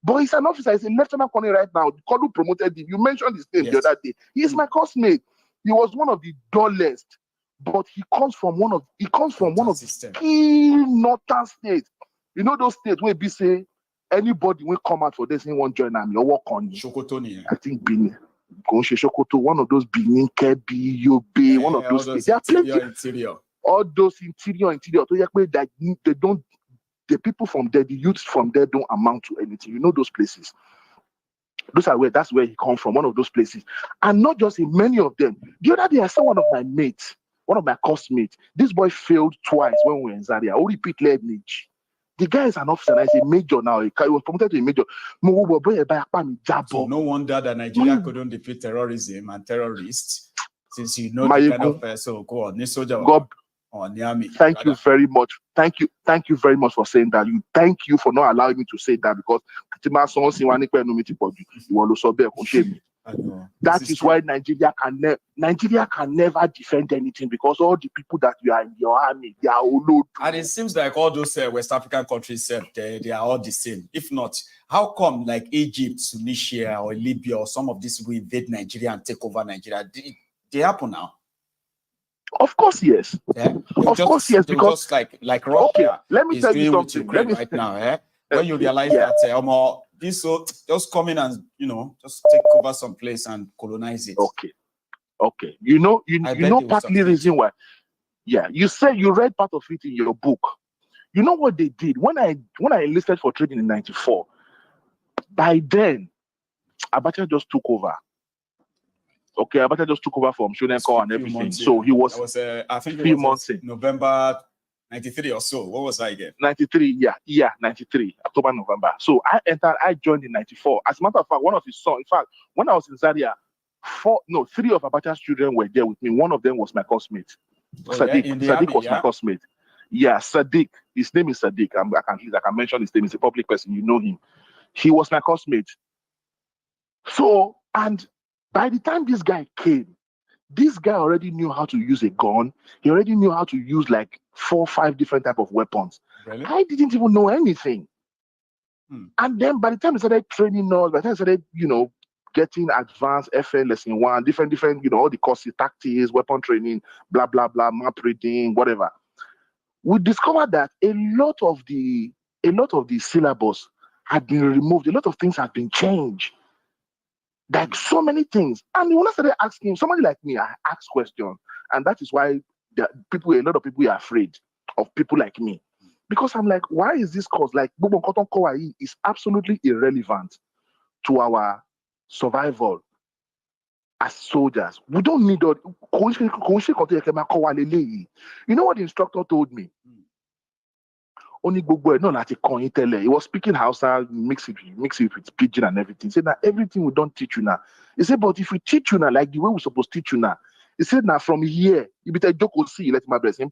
But he's an officer, he's a lieutenant colonel right now. Kolu promoted him. You mentioned his name the other day. He's my classmate. He was one of the dullest, but he comes from one of the key northern states. You know those states where be say anybody will come out for this and won't join them, you work on Shokotoni. I think Benin. Shokoto, one of those Benin, Kebi, Yobe, one of those states. There are plenty. Interior. All those interior. That they don't. The people from there, the youths from there don't amount to anything. You know those places. That's where he comes from, one of those places. And not just in many of them. The other day, I saw one of my mates, one of my classmates. This boy failed twice when we were in Zaria. All repeat lineage. The guy is an officer, he's a major now. He was promoted to a major. So no wonder that Nigeria couldn't defeat terrorism and terrorists, since you know the kind of so go on. Thank you very much. Thank you very much for saying that. Thank you for not allowing me to say that, because that is why Nigeria can never defend anything, because all the people that you are in your army, they are all. And it seems like all those West African countries said they are all the same. If not, how come like Egypt, Tunisia, or Libya, or some of these will invade Nigeria and take over Nigeria? They happen now. Of course, yes. Yeah? Of course, yes. Because just like Russia, okay, let me tell you something. Right now, when you realize that this just come in and just take over some place and colonize it. Okay. You know partly reason why. Yeah, you said you read part of it in your book. You know what they did when I enlisted for training in '94. By then, Abacha just took over. Okay, Abacha just took over from Shoneko and everything. So he was. I think it was November '93 or so. What was I again? '93, yeah, '93, October, November. So I joined in '94. As a matter of fact, one of his sons. In fact, when I was in Zaria, 3 of Abacha's children were there with me. One of them was my classmate. Sadiq was my classmate. Yeah, Sadiq. His name is Sadiq. I can mention his name. He's a public person. You know him. He was my classmate. So, and by the time this guy came, this guy already knew how to use a gun. He already knew how to use like 4 or 5 different type of weapons. Really? I didn't even know anything. And then by the time he started training us, by the time he started, getting advanced FN lesson 1, different, all the courses, tactics, weapon training, blah, blah, blah, map reading, whatever. We discovered that a lot of the syllabus had been removed. A lot of things had been changed. Like so many things. And when I started asking, somebody like me, I ask questions. And that is why a lot of people are afraid of people like me. Because I'm like, why is this course? Like, Bubon Kawaii is absolutely irrelevant to our survival as soldiers. We don't need that. You know what the instructor told me? Only he was speaking Hausa, mix it with pidgin and everything. He said that everything we don't teach you now. He said, but if we teach you now, like the way we're supposed to teach you now, he said now from here, you better joke or see, let my bless him.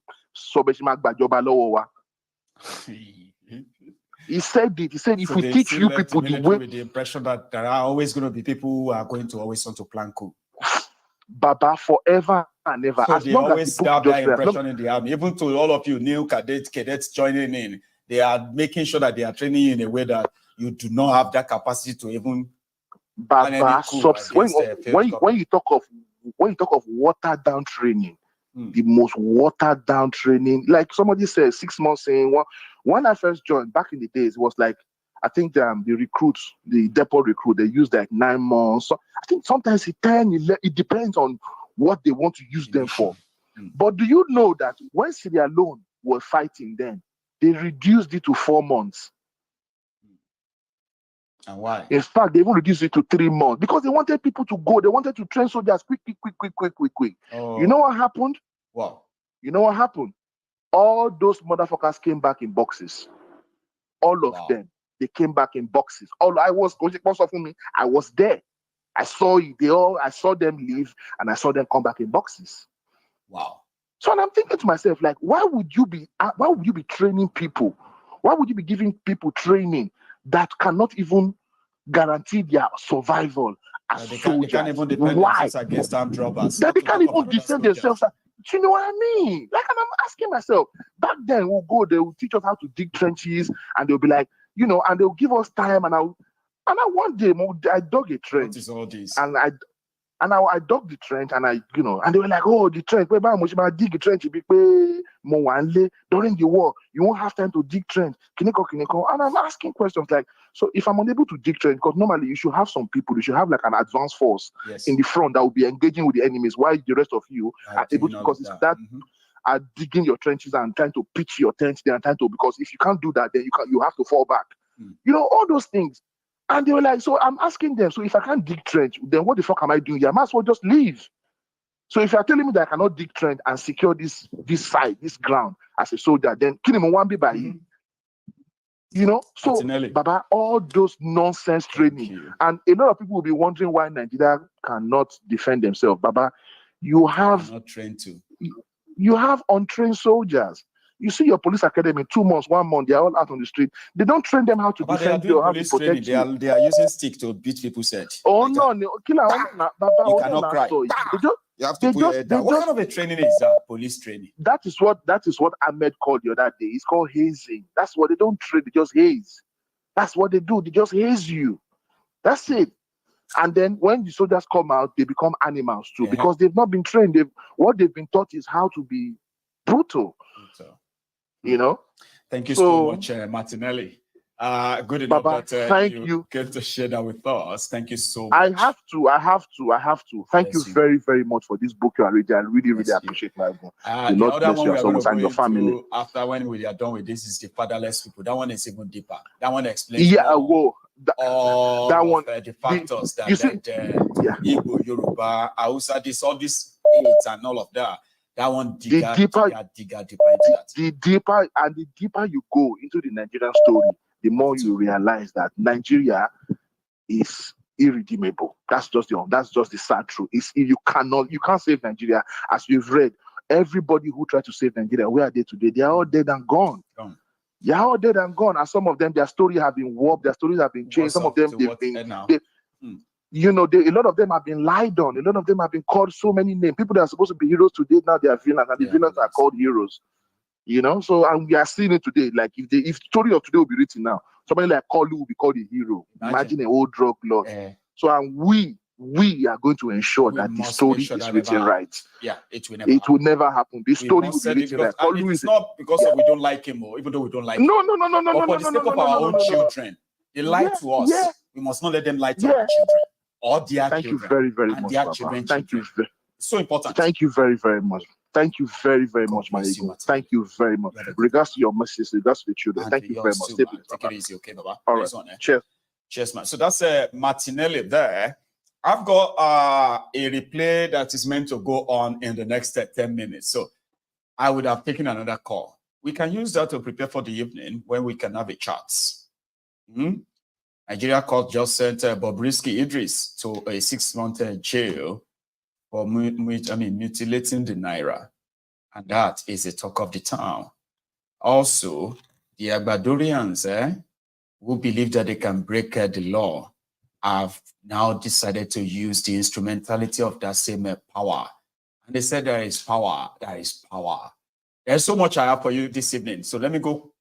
He said it. He said, if we teach you people the way, with the impression that there are always going to be people who are going to always want to plan coup. Baba, forever and ever. So as they long always as the have that impression in the army. Even to all of you new cadets joining in, they are making sure that they are training you in a way that you do not have that capacity to even. Baba, when you talk of watered down training, the most watered down training, like somebody said, 6 months saying, when I first joined back in the days, it was like, I think the recruits, the depot recruit, they used like 9 months. So I think sometimes it's 10, 11, it depends on what they want to use them for. But do you know that when Sierra Leone were fighting then, they reduced it to 4 months. And why? In fact, they even reduced it to 3 months because they wanted people to go. They wanted to train soldiers quick. Oh. You know what happened? Wow. You know what happened? All those motherfuckers came back in boxes. All of them. They came back in boxes. I was there. I saw it. I saw them leave and I saw them come back in boxes. Wow. So I'm thinking to myself, like, why would you be training people? Why would you be giving people training that cannot even guarantee their survival as soldiers? They can't even defend themselves against armed robbers. That they can't even defend themselves. Do you know what I mean? Like, and I'm asking myself, back then we'll go, they will teach us how to dig trenches, and they'll be like, you know, and they'll give us time, and I one day I dug a trench. What is all this? And I dug the trench, and and they were like, oh, the trench, dig a trench during the war, you won't have time to dig trench. And I'm asking questions like, so if I'm unable to dig trench, because normally you should have some people, you should have like an advanced force in the front that will be engaging with the enemies, while the rest of you are able to, because it's that are digging your trenches and trying to pitch your tent there and trying to, because if you can't do that, then you have to fall back. You know, all those things. And they were like, so I'm asking them, so if I can't dig trench, then what the fuck am I doing here? I might as well just leave. So if you're telling me that I cannot dig trench and secure this side, this ground as a soldier, then kill him one by you know. So Baba, all those nonsense training, and a lot of people will be wondering why Nigeria cannot defend themselves. Baba, you have not trained to. You have untrained soldiers. You see your police academy, 2 months, 1 month, they are all out on the street. They don't train them how to defend you or how to protect you. They are using stick to beat people's head. Oh, no. You cannot cry. You have to put your head down. What kind of a training is that? Police training. That is what Ahmed called the other day. It's called hazing. That's what they don't train. They just haze. That's what they do. They just haze you. That's it. And then when the soldiers come out, they become animals too, because they've not been trained. What they've been taught is how to be brutal. You know. Thank you so much, Martinelli. Good enough Baba, that thank you get to share that with us. Thank you so much. I have to. Thank you very, very much for this book you are reading. I really, really appreciate my book. The Lord bless you so much and your family. After when we are done with this is the fatherless people. That one is even deeper. That one explains that one the factors that Igbo, Yoruba, Hausa, all this AIDS and all of that. That one digger deeper into that. The deeper you go into the Nigerian story, the more you realize that Nigeria is irredeemable. That's just the sad truth. You can't save Nigeria. As you've read, everybody who tried to save Nigeria, where are they today? They are all dead and gone. They are all dead and gone. And some of them, their story have been warped, their stories have been changed. Some of them a lot of them have been lied on. A lot of them have been called so many names. People that are supposed to be heroes today, now they are villains, and the villains are called heroes. You know, so and we are seeing it today. Like if the story of today will be written now, somebody like Kalu will be called a hero. Imagine an old drug lord. So and we are going to ensure that the story is written right. Yeah, it will never happen. The story will be written right. It's not because we don't like him, or even though we don't like him. No. But for the sake of our own children, they lie to us. Yeah. We must not let them lie to our children or their children. Thank you very, very much. Thank you. So important. Thank you very, very much. Thank you very, very much, Maiyegun. Thank you very much. Regards to your messages, regards to the children. Thank you very much. Take it easy, okay, Baba? All right. Cheers, man. So that's Martinelli there. I've got a replay that is meant to go on in the next 10 minutes. So I would have taken another call. We can use that to prepare for the evening when we can have a chat. Nigeria court just sent Bobrisky Idris to a 6-month jail for mutilating the Naira. And that is the talk of the town. Also, the Agbadorians who believe that they can break the law have now decided to use the instrumentality of that same power. And they said there is power, There's so much I have for you this evening. So let me go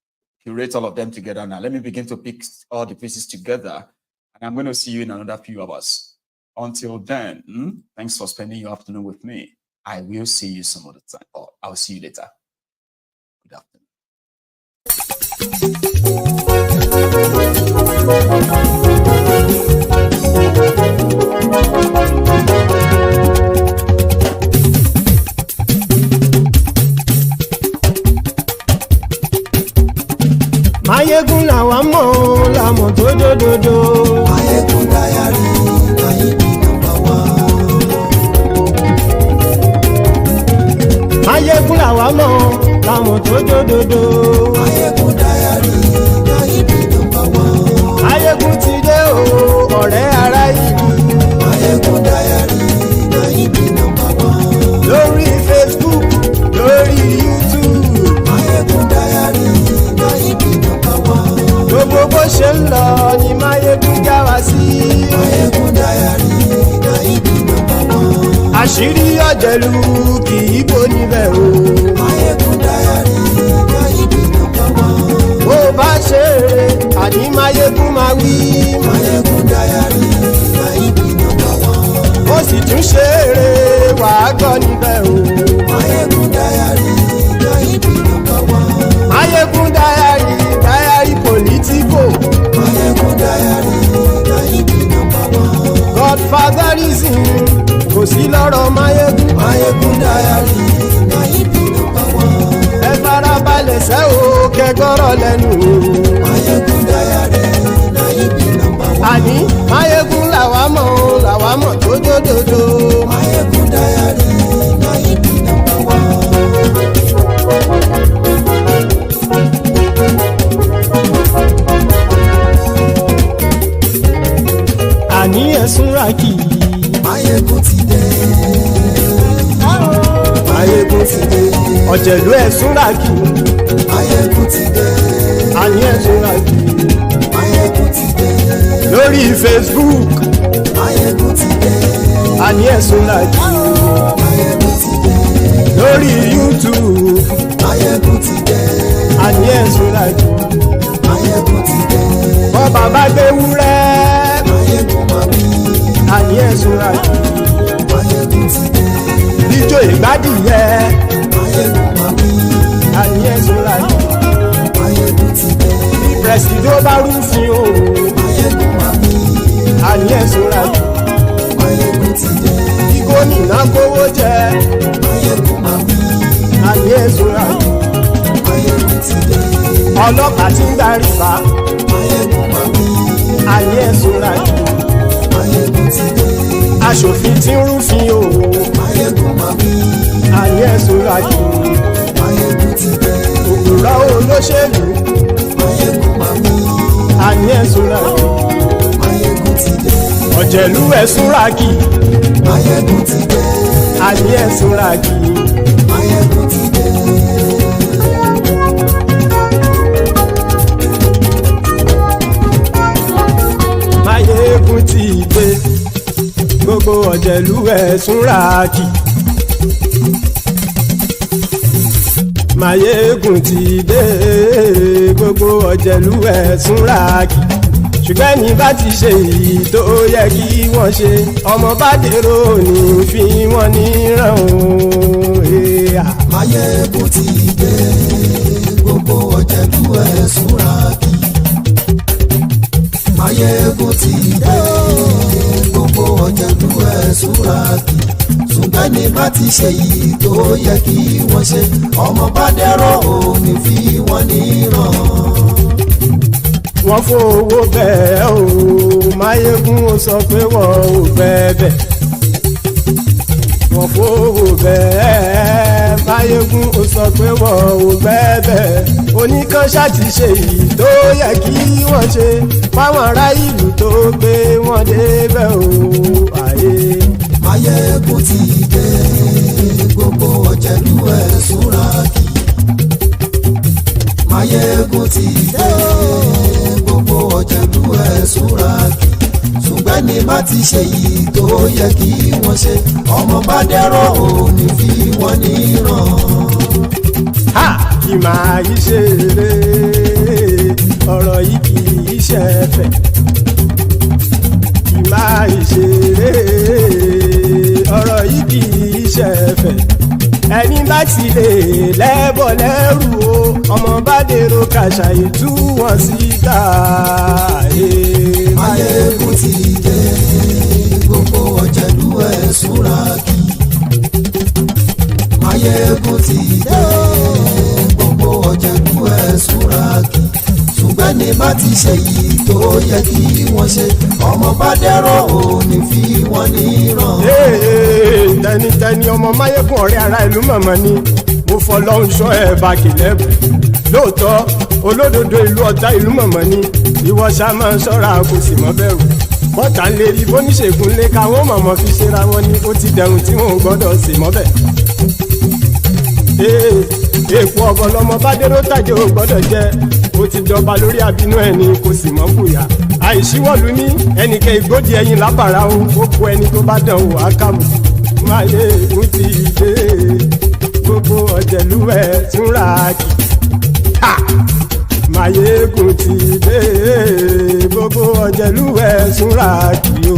curate all of them together now. Let me begin to pick all the pieces together. And I'm going to see you in another few hours. Until then, thanks for spending your afternoon with me. I will see you some other time, or I'll see you later. Good afternoon. Maiyegun làwa mọ̀ làmọ̀ tó dòdòdò. Maiyegun diary, na him be number one. Maiyegun làwa mọ̀ làmọ̀ tó dòdòdò. Maiyegun diary, na him be number one. Maiyegun ti dé o ọ̀rẹ́ ara ìlú. Maiyegun diary, na him be number one. Lórí Facebook, lórí YouTube. Maiyegun diary, na him be number one. Gbogbo bó ṣe ń lọ ni Maiyegun já wa sí. Maiyegun diary, na him be number one. Àṣírí ọ̀jẹ̀lú kì í bò níbẹ̀ o. Maiyegun diary, na him be number one. Bó bá ṣe eré àní Maiyegun máa wí. Maiyegun diary, na him be number one. Ó sì tún ṣe eré wàá gbọ́ níbẹ̀ o. Maiyegun diary, na him be number one. Maiyegun diary, diary politico. Maiyegun diary, na him be number one. Godfatherism kò sí lọ́rọ̀ Maiyegun. Maiyegun diary, na him be number one. Ẹ farabalẹ̀ sẹ́ o kẹgọ́rọ̀ lẹ́nu o. Maiyegun diary, na him be number one. Àní Maiyegun làwa mọ̀ tó dòdòdò. Maiyegun diary, na him be number one. Àní ẹ̀sùn ràkì. Maiyegun ti dé. Maiyegun ti dé. Ọ̀jẹ̀lú ẹ̀sùn ràkì. Maiyegun ti dé. Àní ẹ̀sùn ràkì. Maiyegun ti dé. Lórí Facebook. Maiyegun ti dé. Àní ẹ̀sùn ràkì. Maiyegun ti dé. Lórí YouTube. Maiyegun ti dé. Àní ẹ̀sùn ràkì. Maiyegun ti dé. Bọ́ bàbá gbé wúrẹ́. Maiyegun máa wí. Àní ẹ̀sùn ràkì. Maiyegun ti dé. Ijó ìgbádìyẹ. Maiyegun máa wí. Àní ẹ̀sùn ràkì. Maiyegun ti dé. Presido bá rúfin o. Maiyegun máa wí. Àní ẹ̀sùn ràkì. Maiyegun ti dé. Bí gómìnà kówó jẹ. Maiyegun máa wí. Àní ẹ̀sùn ràkì. Maiyegun ti dé. Ọlọ́pàá ti ń darí bá. Maiyegun máa wí. Àní ẹ̀sùn ràkì. Maiyegun ti dé. Aṣòfin ti ń rúfin o. Maiyegun máa wí. Àní ẹ̀sùn ràkì. Maiyegun ti dé. Òpùrọ́ olóṣèlú. Maiyegun máa wí. Àní ẹ̀sùn ràkì. Maiyegun ti dé. Ọ̀jẹ̀lú ẹ̀sùn ràkì. Maiyegun ti dé. Àní ẹ̀sùn ràkì. Maiyegun ti dé. Maiyegun ti dé. Gbogbo ọ̀jẹ̀lú ẹ̀sùn ràkì. Maiyegun ti dé. Gbogbo ọ̀jẹ̀lú ẹ̀sùn ràkì. Ṣùgbọ́n ní bá ti ṣe èyí tó yẹ kí wọ́n ṣe, ọmọ bá dèrò ní fi wọ́n níran o. Maiyegun ti dé. Gbogbo ọ̀jẹ̀lú ẹ̀sùn ràkì. Maiyegun ti dé. Gbogbo ọ̀jẹ̀lú ẹ̀sùn ràkì. Ṣùgbọ́n ní bá ti ṣe èyí tó yẹ kí wọ́n ṣe, ọmọ bá dèrò ní fi wọ́n níran. Wọ́n fowó bẹ́ẹ̀ o, Maiyegun ó sọ pé wọ́n ò fẹ́ bẹ̀. Wọ́n fowó bẹ́ẹ̀, Maiyegun ó sọ pé wọ́n ò fẹ́ bẹ̀. Oníkan ṣáàtì ṣe èyí tó yẹ kí wọ́n ṣe, fáwọn ará ìlú tó gbé wọn débẹ̀ o. Ayé. Maiyegun ti dé. Gbogbo ọ̀jẹ̀lú ẹ̀sùn ràkì. Maiyegun ti dé. Gbogbo ọ̀jẹ̀lú ẹ̀sùn ràkì. Ṣùgbọ́n ní bá ti ṣe yìí tó yẹ kí wọ́n ṣe, ọmọ bá dẹ́rọ̀ òní fi wọ́n níran. Ha! Kì máa yí ṣe eré, ọ̀rọ̀ yìí kì í ṣe ẹ̀fẹ̀. Kì máa yí ṣe eré, ọ̀rọ̀ yìí kì í ṣe ẹ̀fẹ̀. Ẹni bá ti lè lẹ́bọ̀ lẹ́rù o, ọmọ bá dèrò kàṣàyè tú wọn síta. Maiyegun ti dé. Gbogbo ọ̀jẹ̀lú ẹ̀sùn ràkì. Maiyegun ti dé. Gbogbo ọ̀jẹ̀lú ẹ̀sùn ràkì. ní bá ti ṣe yìí tó yẹ kí wọ́n ṣe ọmọ bá dẹ́rọ̀ ò ní fi wọ́n níran. tẹnitẹni ọmọ Máyégún ọ̀rẹ́ ara ìlú mọ̀mọ́ ni mo fọlọ́hún ṣọ́ ẹ̀ bá kìlẹ́bù lóòótọ́ olódodo ìlú ọ̀tá ìlú mọ̀mọ́ ni ìwọ ṣá máa ń ṣọ́ra kò sì mọ́ bẹ̀rù bọ́tà ń lè rí bóníṣègùn lé káwọn mọ̀mọ́ fi ṣera wọn ni ó ti dẹrùn tí wọn ò gbọ́dọ̀ sì mọ́ bẹ̀. èèpo ọ̀bọ̀lọmọ bá dérò tàjẹ́ ò gbọ́dọ̀ jẹ́ ó ti jọba lórí àbínú ẹni kò sì mọ́ bùyà àìsíwọ́lu ní ẹnìkẹ́ ìgbódì ẹyin lábàrá o ó kó ẹni tó bá dán o àkàmù Máyégún ti dé gbogbo ọ̀jẹ̀lúwẹ̀ túnra kì Máyégún ti dé gbogbo ọ̀jẹ̀lúwẹ̀ túnra kì o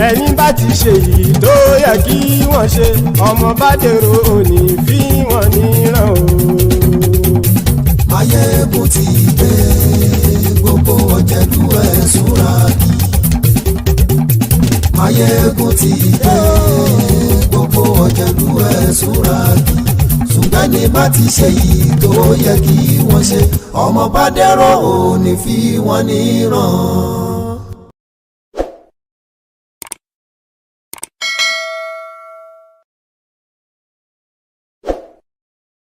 ẹni bá ti ṣe yìí tó yẹ kí wọ́n ṣe ọmọ bá dèrò òní fi wọ́n níran o. Máyégún ti dé gbogbo ọ̀jẹ̀lúwẹ̀ túnra kì Máyégún ti dé gbogbo ọ̀jẹ̀lúwẹ̀ túnra kì ṣùgbọ́n ní bá ti ṣe yìí tó yẹ kí wọ́n ṣe ọmọ bá dẹ́rọ̀ ò ní fi wọ́n níran.